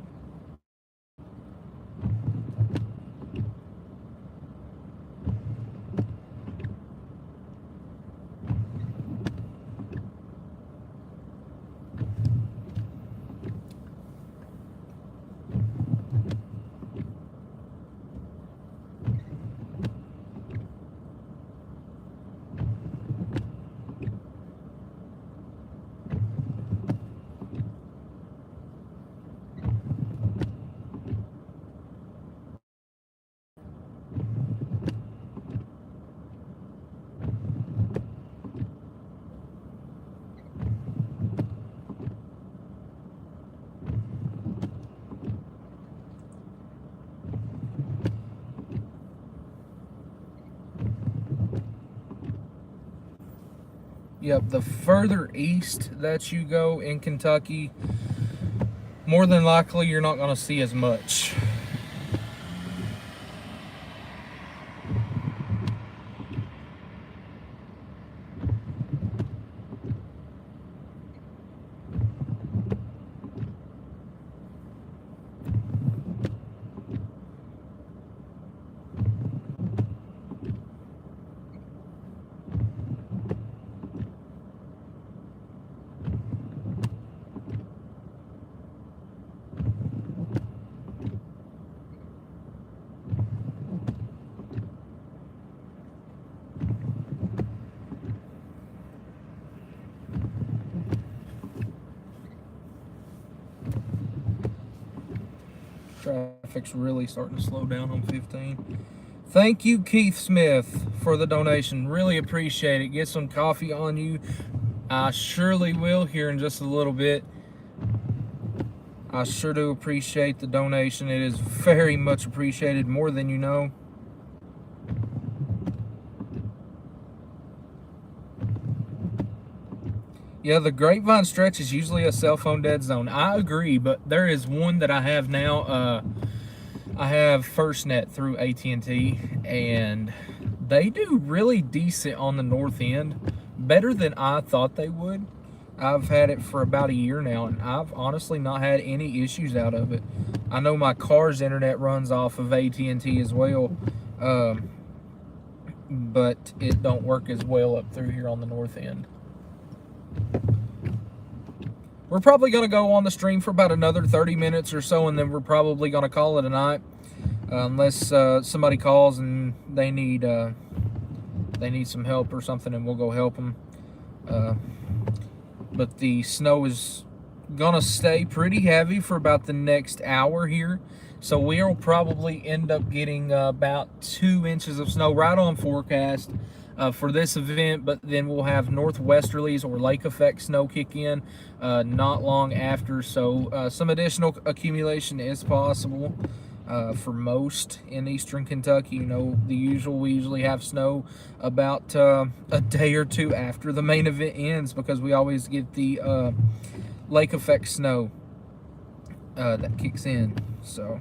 Yep, the further east that you go in Kentucky, more than likely you're not going to see as much. Traffic's really starting to slow down on 15. Thank you, Keith Smith, for the donation. Really appreciate it. Get some coffee on you. I surely will here in just a little bit. I sure do appreciate the donation. It is very much appreciated, more than you know. Yeah, the Grapevine stretch is usually a cell phone dead zone. I agree, but there is one that I have now. I have FirstNet through AT&T, and they do really decent on the north end, better than I thought they would. I've had it for about a year now, and I've honestly not had any issues out of it. I know my car's internet runs off of AT&T as well, but it don't work as well up through here on the north end. We're probably going to go on the stream for about another 30 minutes or so, and then we're probably going to call it a night, unless somebody calls and they need some help or something, and we'll go help them. But the snow is going to stay pretty heavy for about the next hour here, so we'll probably end up getting about 2 inches of snow right on forecast for this event, but then we'll have northwesterlies or lake effect snow kick in not long after, so some additional accumulation is possible for most in eastern Kentucky. You know, the usual, we usually have snow about a day or two after the main event ends, because we always get the lake effect snow that kicks in. So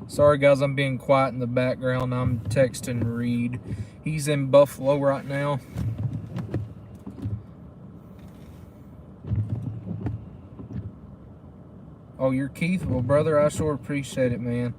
sorry guys, I'm being quiet in the background. I'm texting Reed. He's in Buffalo right now. Oh, you're Keith? Well, brother, I sure appreciate it, man.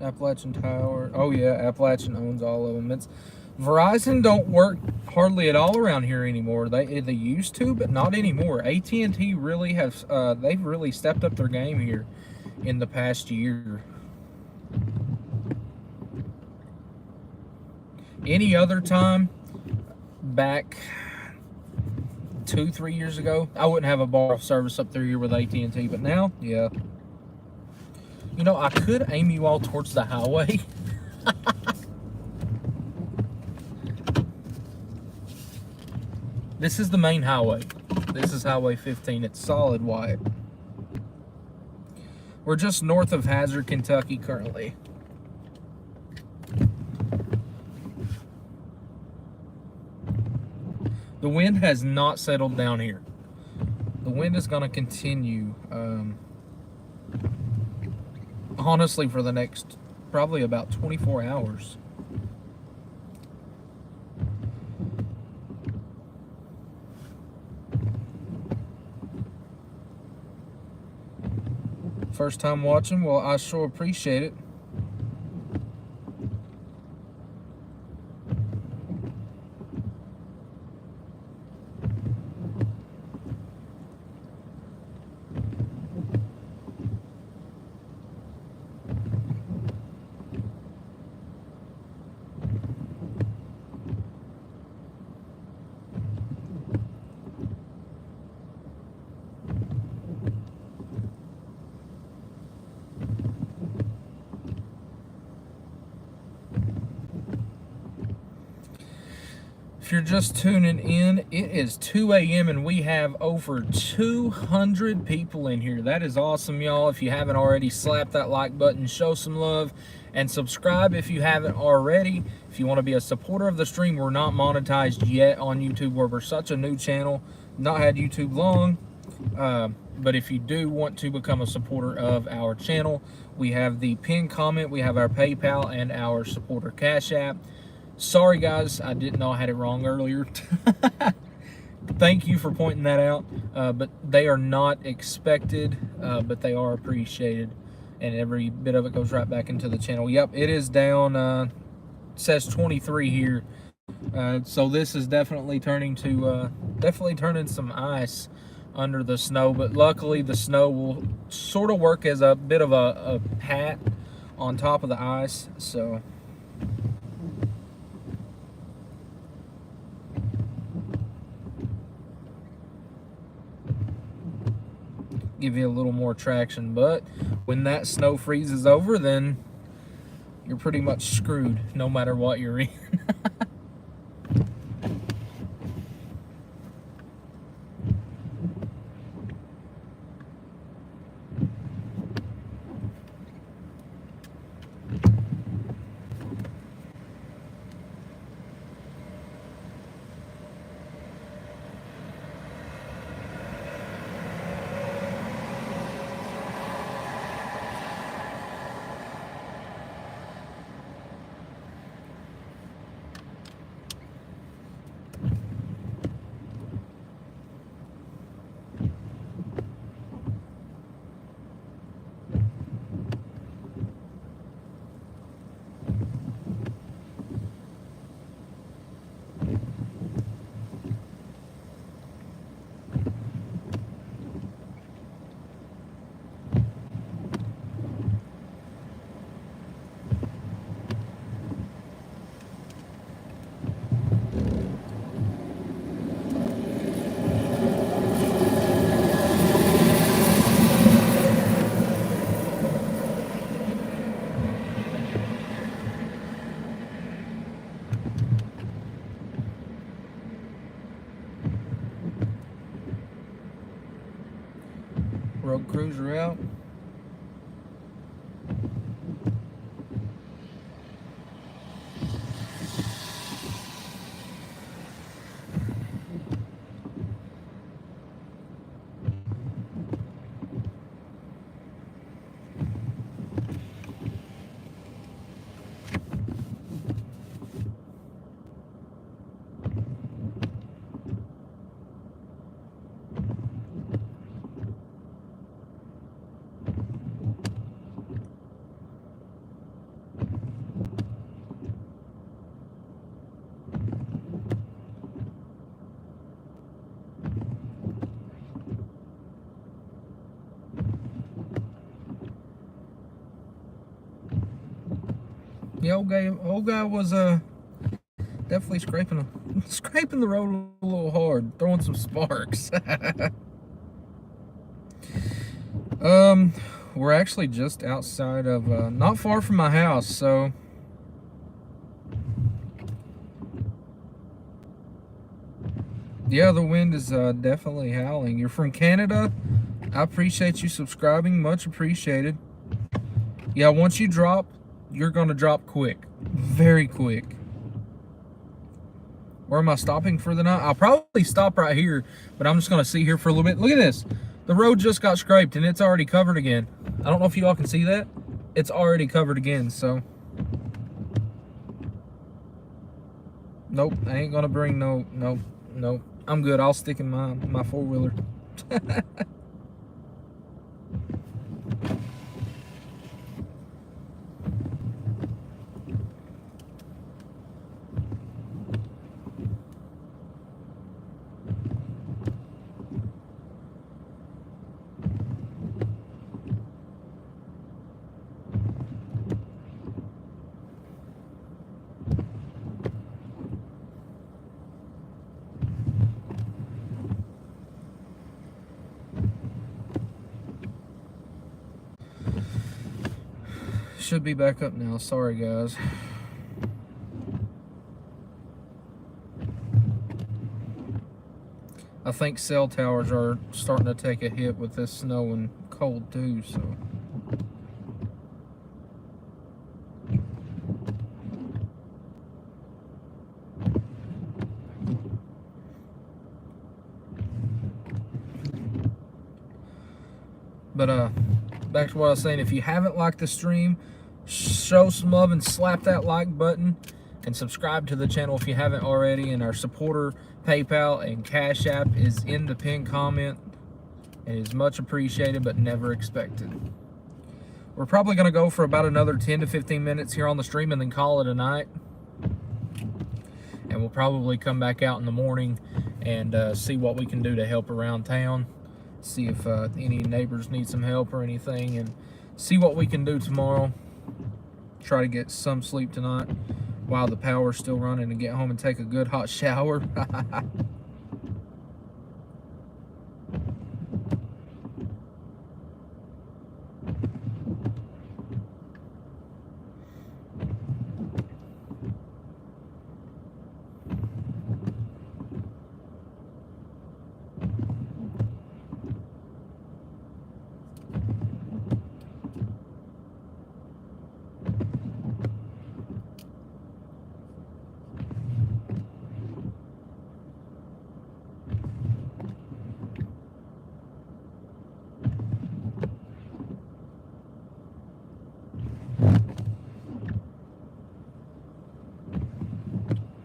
Appalachian Tower. Oh yeah, Appalachian owns all of them. It's Verizon don't work hardly at all around here anymore. They used to, but not anymore. AT&T really have they've really stepped up their game here in the past year. Any other time back 2-3 years ago, I wouldn't have a bar of service up through here with AT&T, but now, yeah. You know, I could aim you all towards the highway. This is the main highway. This is Highway 15. It's solid white. We're just north of Hazard, Kentucky currently. The wind has not settled down here. The wind is going to continue, honestly, for the next probably about 24 hours. First time watching? Well, I sure appreciate it. If you're just tuning in, it is 2 a.m. and we have over 200 people in here. That is awesome, y'all. If you haven't already, slap that like button, show some love, and subscribe if you haven't already. If you want to be a supporter of the stream, we're not monetized yet on YouTube, where we're such a new channel, not had YouTube long. But if you do want to become a supporter of our channel, we have the pinned comment, we have our PayPal, and our supporter Cash App. Sorry guys, I didn't know I had it wrong earlier. Thank you for pointing that out. But they are not expected, but they are appreciated. And every bit of it goes right back into the channel. Yep, it is down, it says 23 here. So this is definitely turning some ice under the snow. But luckily the snow will sort of work as a bit of a pat on top of the ice. So give you a little more traction, but when that snow freezes over, then you're pretty much screwed no matter what you're in. Road cruiser out. The old guy was definitely scraping the road a little hard, throwing some sparks. We're actually just outside of not far from my house, so yeah, the wind is definitely howling. You're from Canada? I appreciate you subscribing, much appreciated. Yeah, once you drop, you're gonna drop quick, very quick. Where am I stopping for the night? I'll probably stop right here, but I'm just gonna sit here for a little bit. Look at this. The road just got scraped and it's already covered again. I don't know if you all can see that. It's already covered again, so. Nope, I ain't gonna bring no. I'm good, I'll stick in my four-wheeler. should be back up now. Sorry, guys. I think cell towers are starting to take a hit with this snow and cold too, so. But back to what I was saying, if you haven't liked the stream, show some love and slap that like button, and subscribe to the channel if you haven't already. And our supporter PayPal and Cash App is in the pinned comment. It is much appreciated but never expected. We're probably going to go for about another 10 to 15 minutes here on the stream and then call it a night. And we'll probably come back out in the morning and see what we can do to help around town. See if any neighbors need some help or anything, and see what we can do tomorrow. Try to get some sleep tonight while the power's still running, and get home and take a good hot shower.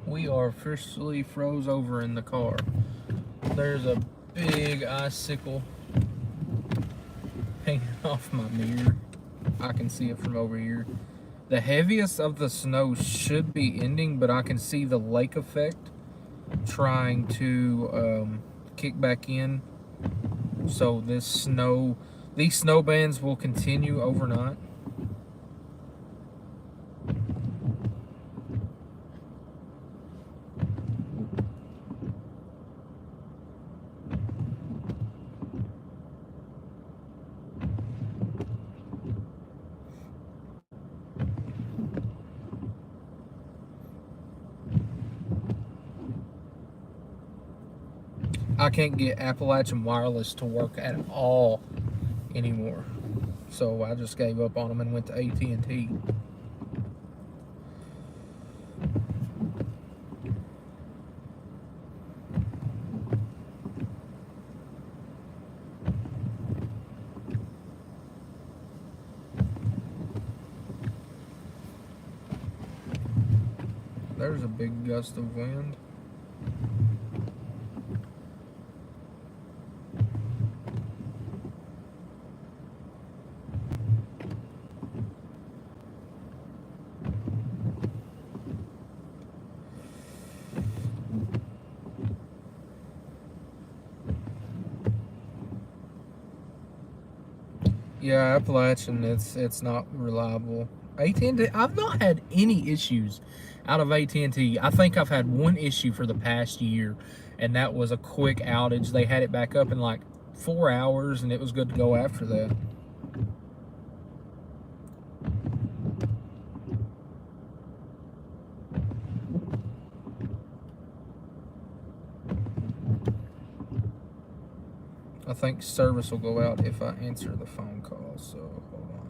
We are officially froze over in the car. There's a big icicle hanging off my mirror. I can see it from over here. The heaviest of the snow should be ending, but I can see the lake effect trying to kick back in. So these snow bands will continue overnight. I can't get Appalachian Wireless to work at all anymore, so I just gave up on them and went to AT&T. There's a big gust of wind. Yeah, Appalachian, it's not reliable. AT&T, I've not had any issues out of AT&T. I think I've had one issue for the past year, and that was a quick outage. They had it back up in like 4 hours, and it was good to go after that. I think service will go out if I answer the phone call, so hold on.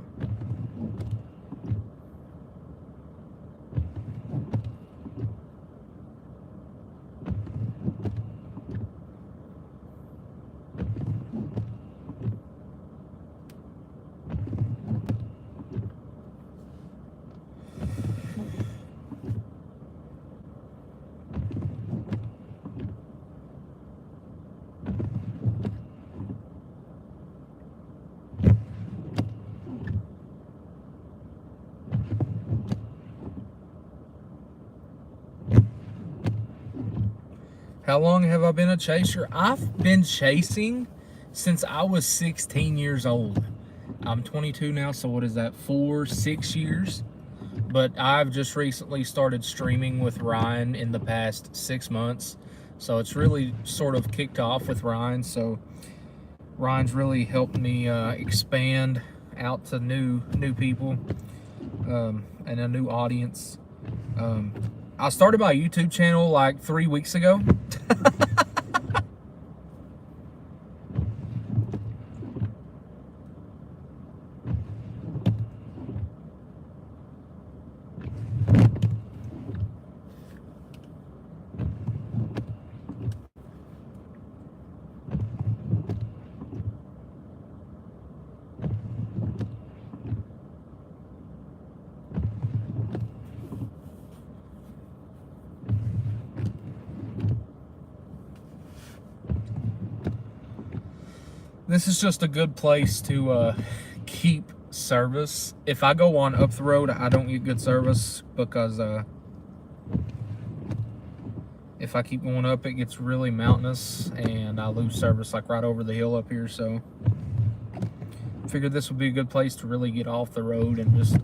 How long have I been a chaser? I've been chasing since I was 16 years old. I'm 22 now, so what is that, 6 years? But I've just recently started streaming with Ryan in the past 6 months. So it's really sort of kicked off with Ryan. So Ryan's really helped me expand out to new people. and a new audience. I started my YouTube channel like 3 weeks ago. This is just a good place to keep service. If I go on up the road, I don't get good service because if I keep going up, it gets really mountainous and I lose service like right over the hill up here. So I figured this would be a good place to really get off the road and just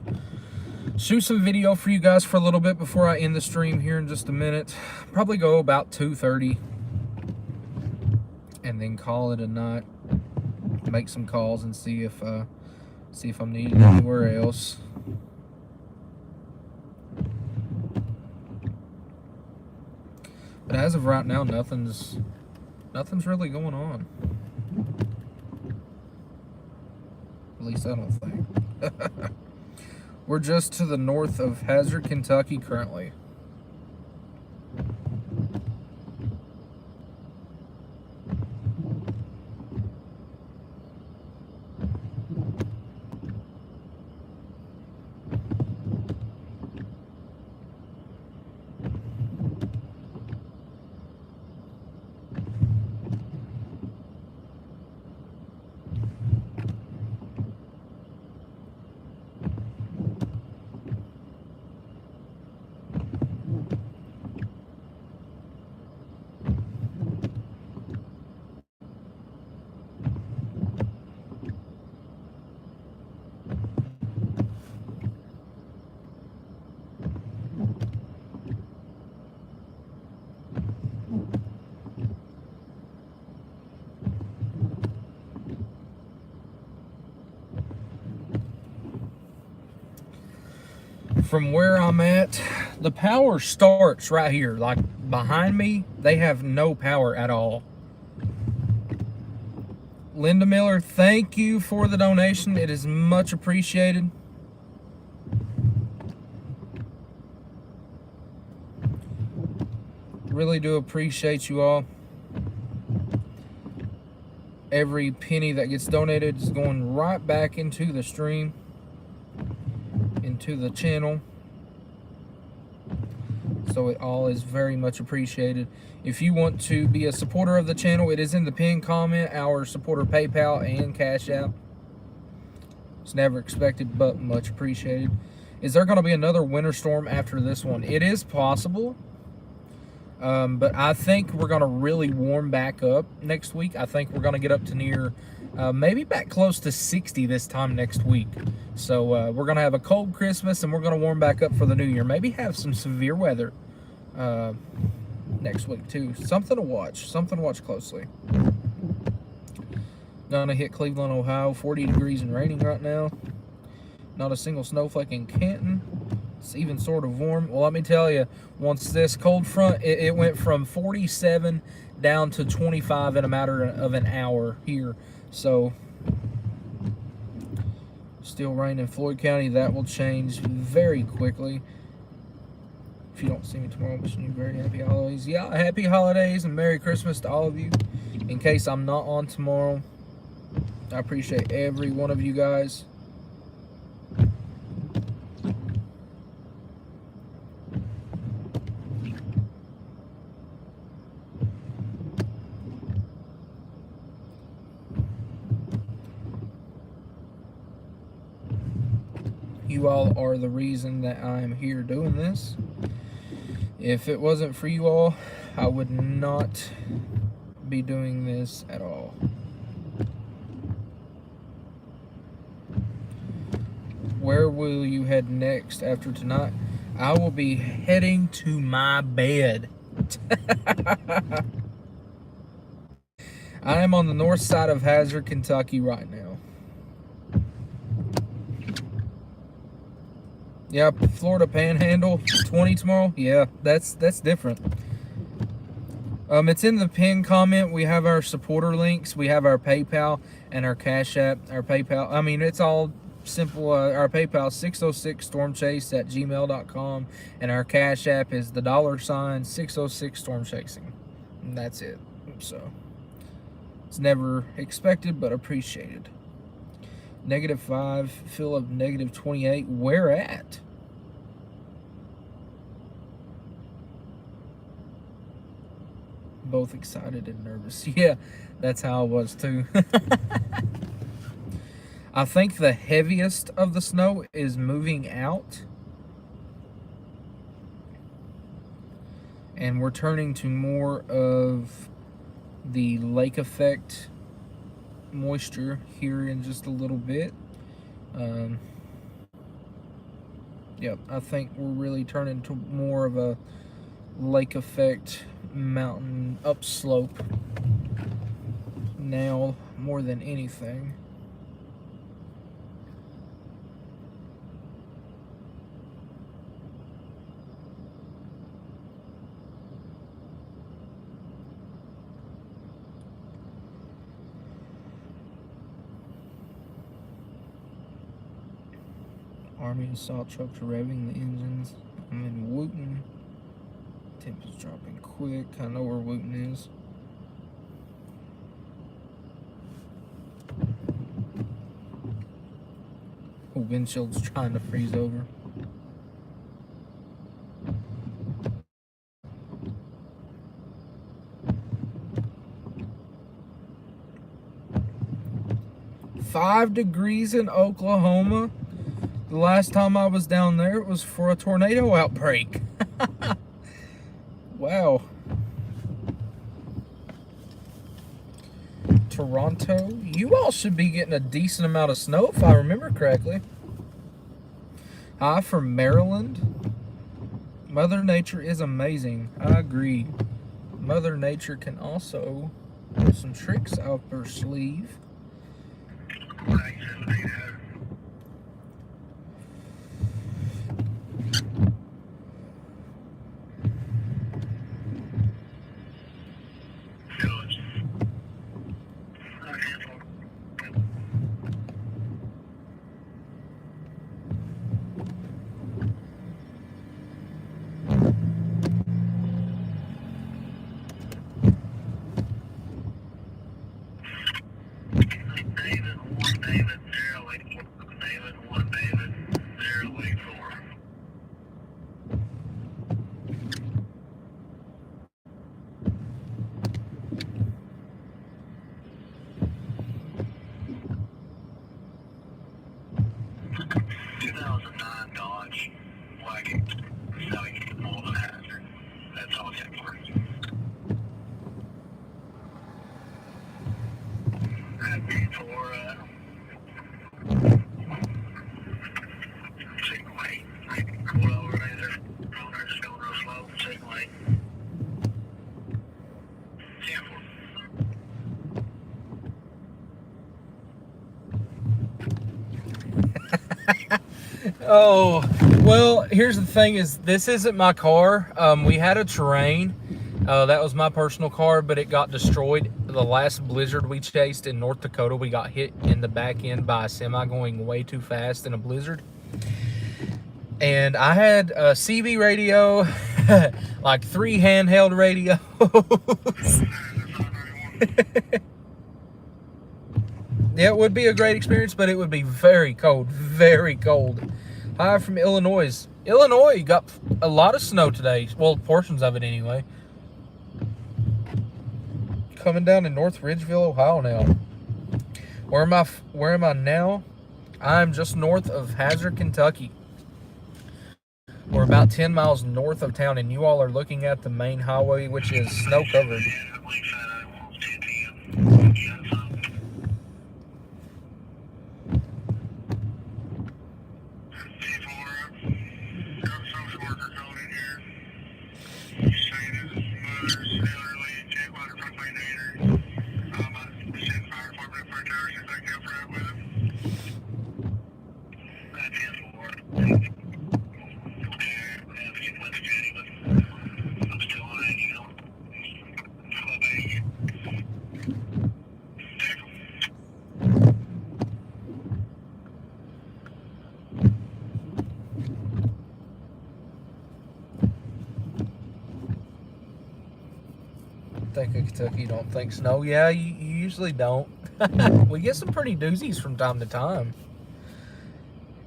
shoot some video for you guys for a little bit before I end the stream here in just a minute. Probably go about 2:30 and then call it a night. Make some calls and see if I'm needed anywhere else. But as of right now, nothing's really going on. At least I don't think. We're just to the north of Hazard, Kentucky currently. From where I'm at, the power starts right here. Like behind me, they have no power at all. Linda Miller, thank you for the donation. It is much appreciated. Really do appreciate you all. Every penny that gets donated is going right back into the stream, into the channel. So it all is very much appreciated. If you want to be a supporter of the channel, it is in the pinned comment, our supporter PayPal and Cash App. It's never expected, but much appreciated. Is there going to be another winter storm after this one? It is possible. But I think we're going to really warm back up next week. I think we're going to get up to near, maybe back close to 60 this time next week. So we're going to have a cold Christmas and we're going to warm back up for the new year. Maybe have some severe weather next week too. Something to watch closely. Gonna hit Cleveland, Ohio, 40 degrees and raining right now. Not a single snowflake in Canton. It's even sort of warm. Well, let me tell you, once this cold front, it went from 47 down to 25 in a matter of an hour here. So, still rain in Floyd County. That will change very quickly. If you don't see me tomorrow, wishing you very happy holidays. Yeah, happy holidays and Merry Christmas to all of you. In case I'm not on tomorrow, I appreciate every one of you guys. You all are the reason that I'm here doing this. If it wasn't for you all, I would not be doing this at all. Where will you head next after tonight? I will be heading to my bed. I am on the north side of Hazard, Kentucky right now. Yeah, Florida Panhandle 20 tomorrow. Yeah, that's different. It's in the pinned comment. We have our supporter links. We have our PayPal and our Cash App. Our PayPal, I mean, it's all simple. Our PayPal 606stormchase at gmail.com, and our Cash App is the $ 606 stormchasing. And that's it. So it's never expected but appreciated. -5, fill of -28. Where at? Both excited and nervous. Yeah, that's how I was too. I think the heaviest of the snow is moving out, and we're turning to more of the lake effect moisture here in just a little bit. Yep, I think we're really turning to more of a lake effect mountain upslope now more than anything. Army assault trucks are revving the engines. I'm in Wooten. Temp is dropping quick. I know where Wooten is. Oh, windshield's trying to freeze over. "5 degrees in Oklahoma." The last time I was down there, it was for a tornado outbreak. Wow. Toronto, you all should be getting a decent amount of snow if I remember correctly. Hi from Maryland. Mother Nature is amazing. I agree. Mother Nature can also have some tricks up her sleeve. Oh, well, here's the thing is this isn't my car. We had a Terrain. That was my personal car, but it got destroyed. The last blizzard we chased in North Dakota, we got hit in the back end by a semi going way too fast in a blizzard. And I had a CB radio, like 3 handheld radios. Yeah, it would be a great experience, but it would be very cold, very cold. Hi from Illinois. Illinois got a lot of snow today. Well, portions of it anyway. Coming down to North Ridgeville, Ohio now. Where am I now? I'm just north of Hazard, Kentucky. We're about 10 miles north of town, and you all are looking at the main highway, which is snow covered. Think of Kentucky, don't think snow. Yeah, you usually don't. We get some pretty doozies from time to time.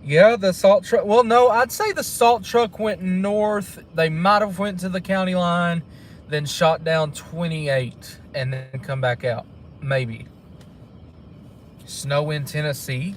Yeah, the salt truck. Well, no, I'd say the salt truck went north. They might have went to the county line, then shot down 28, and then come back out. Maybe. Snow in Tennessee.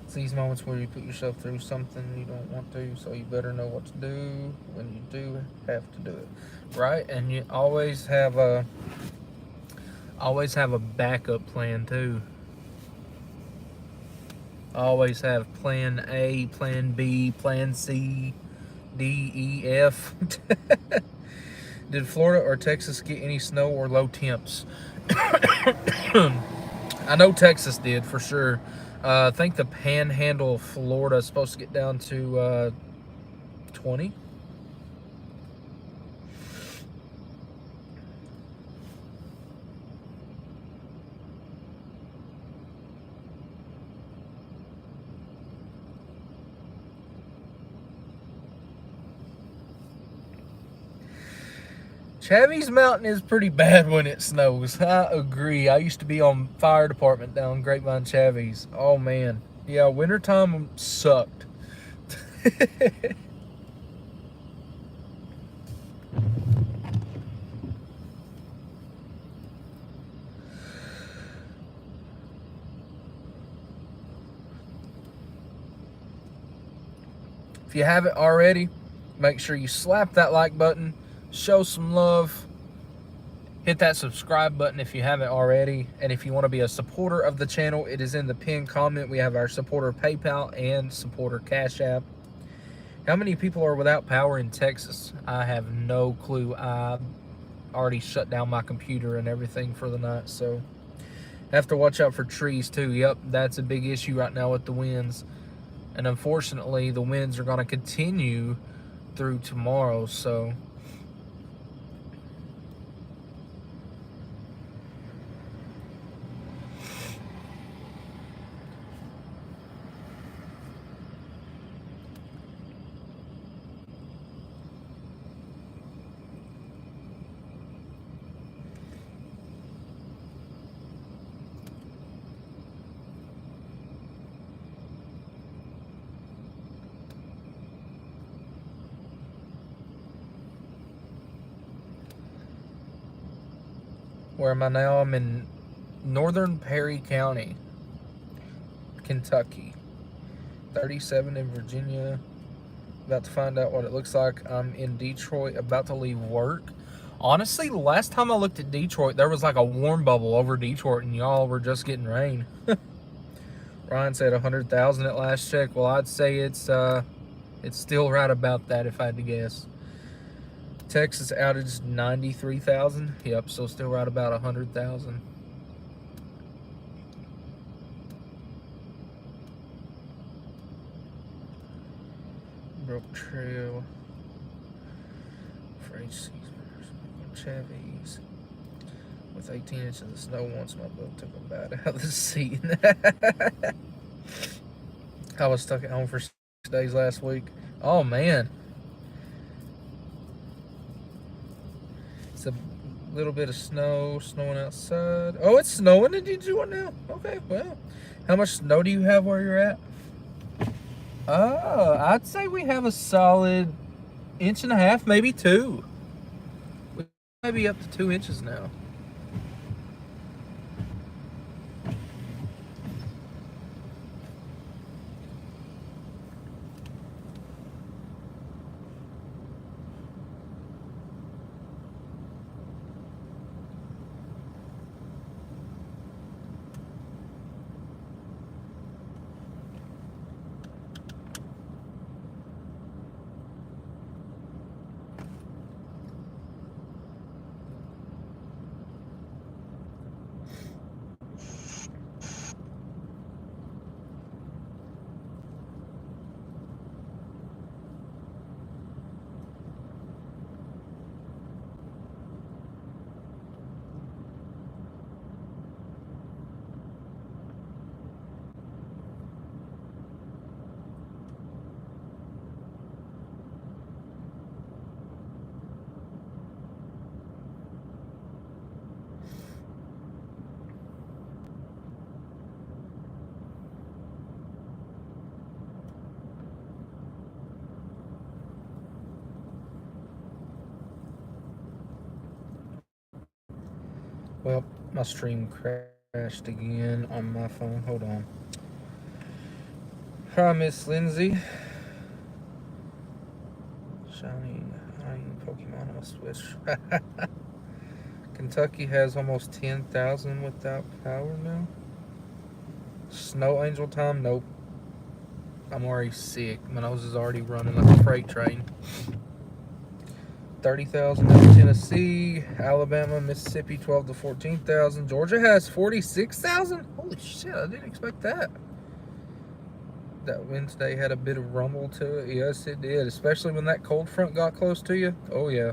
It's these moments where you put yourself through something you don't want to, so you better know what to do when you do have to do it, right? And you always have a backup plan too. Always have plan A, plan B, plan C, D, E, F. Did Florida or Texas get any snow or low temps? I know Texas did for sure. I think the panhandle of Florida is supposed to get down to 20. Chavy's Mountain is pretty bad when it snows. I agree. I used to be on fire department down Grapevine Chavy's. Oh man. Yeah, wintertime sucked. If you haven't already, make sure you slap that like button. Show some love. Hit that subscribe button if you haven't already. And if you want to be a supporter of the channel, it is in the pinned comment. We have our supporter PayPal and supporter Cash App. How many people are without power in Texas? I have no clue. I already shut down my computer and everything for the night, so have to watch out for trees too. Yep, that's a big issue right now with the winds. And unfortunately, the winds are going to continue through tomorrow, so where am I now? I'm in northern Perry County, Kentucky. 37 in Virginia. About to find out what it looks like. I'm in Detroit, about to leave work. Honestly, the last time I looked at Detroit, there was like a warm bubble over Detroit, and y'all were just getting rain. Ryan said 100,000 at last check. Well, I'd say it's still right about that if I had to guess. Texas outage 93,000. Yep, so still right about 100,000. Broke trail. Freight season. Chavy's. With 18 inches of snow once my boat took a bite out of the seat. I was stuck at home for 6 days last week. Oh man. It's a little bit of snowing outside. Oh, it's snowing. Did you do it now? Okay, well. How much snow do you have where you're at? Oh, I'd say we have a solid 1.5 inches, maybe 2. We might be up to 2 inches now. Well, my stream crashed again on my phone. Hold on. Hi, Miss Lindsay. Shining Pokemon on Switch. Kentucky has almost 10,000 without power now. Snow Angel time? Nope. I'm already sick. My nose is already running like a freight train. 30,000 in Tennessee, Alabama, Mississippi, 12 to 14,000. Georgia has 46,000. Holy shit! I didn't expect that. That Wednesday had a bit of rumble to it. Yes, it did. Especially when that cold front got close to you. Oh yeah.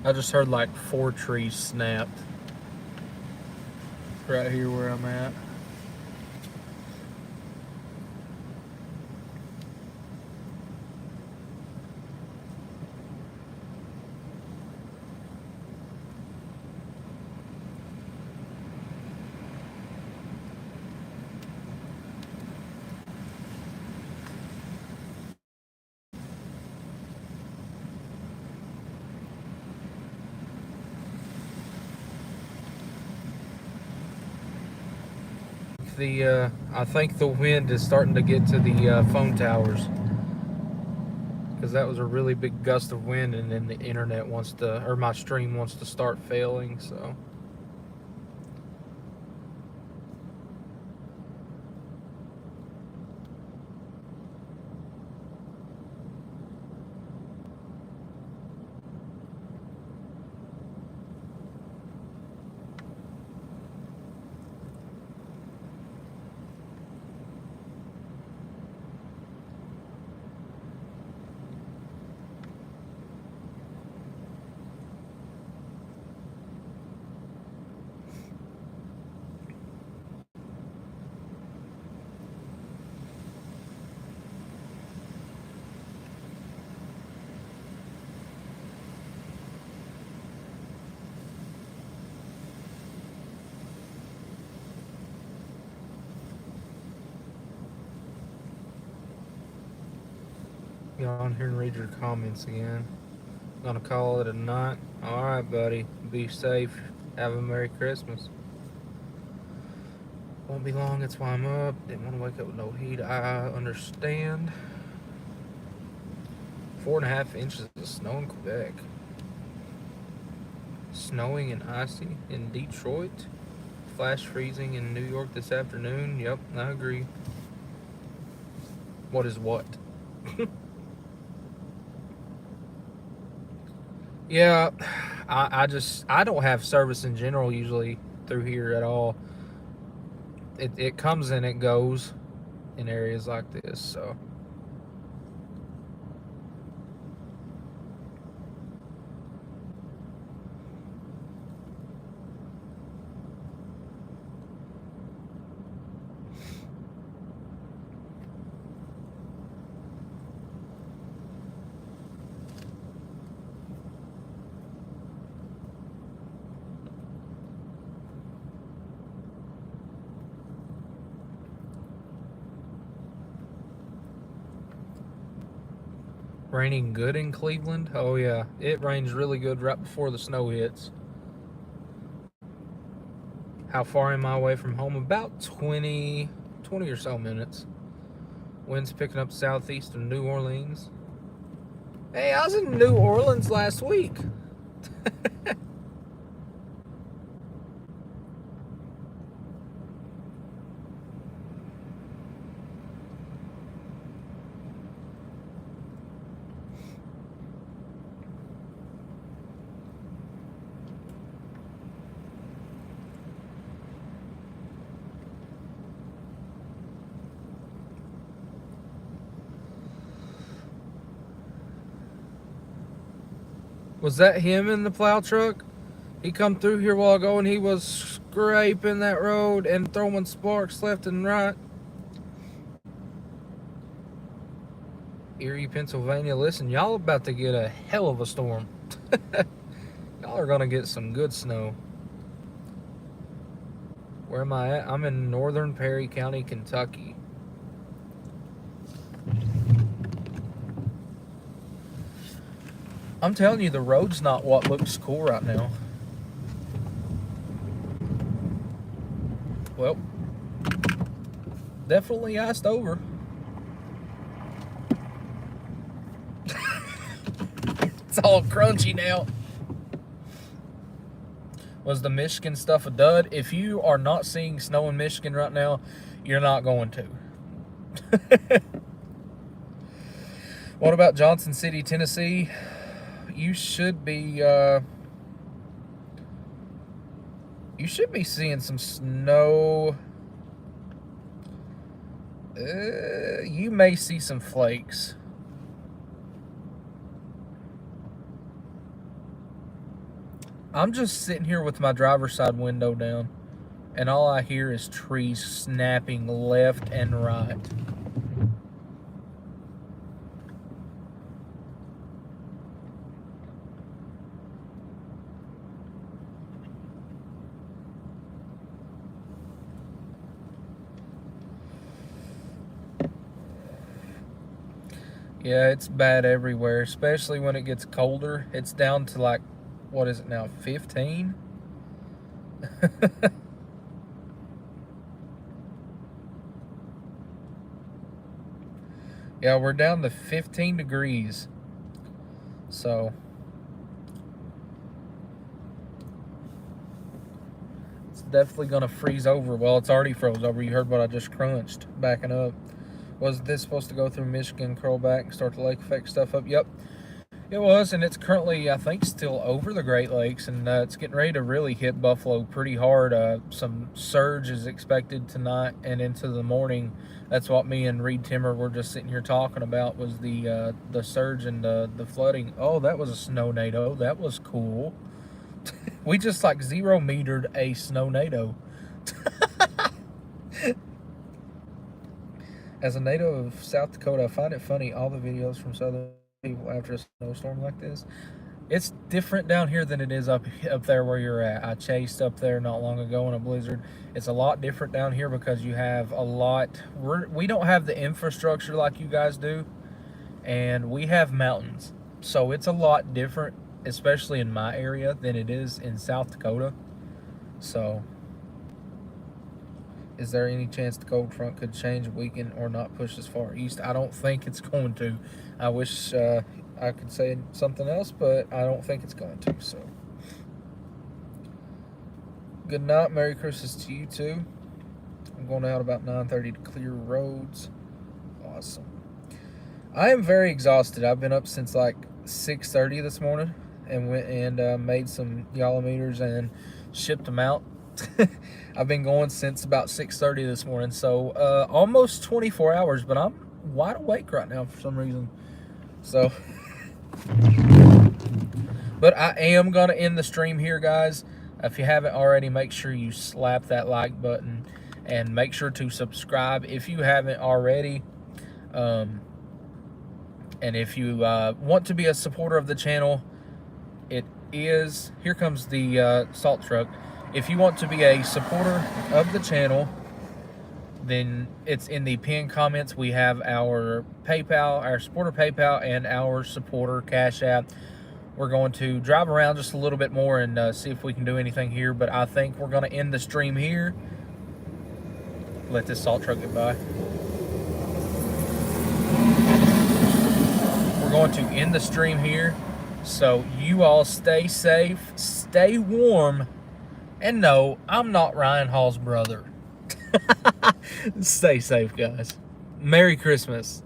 I just heard like 4 trees snapped right here where I'm at. I think the wind is starting to get to the phone towers, because that was a really big gust of wind, and then the internet wants to, or my stream wants to start failing. So get on here and read your comments again. Gonna call it a night. All right, buddy. Be safe. Have a Merry Christmas. Won't be long. That's why I'm up. Didn't want to wake up with no heat. I understand. 4.5 inches of snow in Quebec. Snowing and icy in Detroit. Flash freezing in New York this afternoon. Yep, I agree. What is what? Yeah, I don't have service in general usually through here at all. It comes and it goes in areas like this, so. Raining good in Cleveland? Oh yeah, it rains really good right before the snow hits. How far am I away from home? About 20 or so minutes. Winds picking up southeast of New Orleans. Hey, I was in New Orleans last week. Was that him in the plow truck? He come through here a while ago and he was scraping that road and throwing sparks left and right. Erie, Pennsylvania. Listen, y'all about to get a hell of a storm. Y'all are going to get some good snow. Where am I at? I'm in northern Perry County, Kentucky. I'm telling you, the road's not what looks cool right now. Well, definitely iced over. It's all crunchy now. Was the Michigan stuff a dud? If you are not seeing snow in Michigan right now, you're not going to. What about Johnson City, Tennessee? You should be seeing some snow. You may see some flakes. I'm just sitting here with my driver's side window down, and all I hear is trees snapping left and right. Yeah, it's bad everywhere, especially when it gets colder. It's down to like, what is it now, 15? Yeah, we're down to 15 degrees. So it's definitely going to freeze over. Well, it's already froze over. You heard what I just crunched backing up. Was this supposed to go through Michigan, curl back, and start the lake effect stuff up? Yep, it was, and it's currently, I think, still over the Great Lakes, and it's getting ready to really hit Buffalo pretty hard. Some surge is expected tonight and into the morning. That's what me and Reed Timmer were just sitting here talking about, was the surge and the flooding. Oh, that was a snow-nado. That was cool. We just like 0-metered a snow-nado. As a native of South Dakota, I find it funny, all the videos from southern people after a snowstorm like this. It's different down here than it is up there where you're at. I chased up there not long ago in a blizzard. It's a lot different down here because you have a lot. We don't have the infrastructure like you guys do, and we have mountains. So it's a lot different, especially in my area, than it is in South Dakota. So, is there any chance the cold front could change, weaken, or not push as far east? I don't think it's going to. I wish I could say something else, but I don't think it's going to. So, good night. Merry Christmas to you too. I'm going out about 9:30 to clear roads. Awesome. I am very exhausted. I've been up since like 6:30 this morning and went and made some Yalla meters and shipped them out. I've been going since about 6:30 this morning, so almost 24 hours, but I'm wide awake right now for some reason. So, but I am going to end the stream here, guys. If you haven't already, make sure you slap that like button and make sure to subscribe if you haven't already. And if you want to be a supporter of the channel, it is, here comes the salt truck. If you want to be a supporter of the channel, then it's in the pinned comments. We have our PayPal, our supporter PayPal, and our supporter Cash App. We're going to drive around just a little bit more and see if we can do anything here, but I think we're going to end the stream here. Let this salt truck get by. We're going to end the stream here, so you all stay safe, stay warm, and no, I'm not Ryan Hall's brother. Stay safe, guys. Merry Christmas.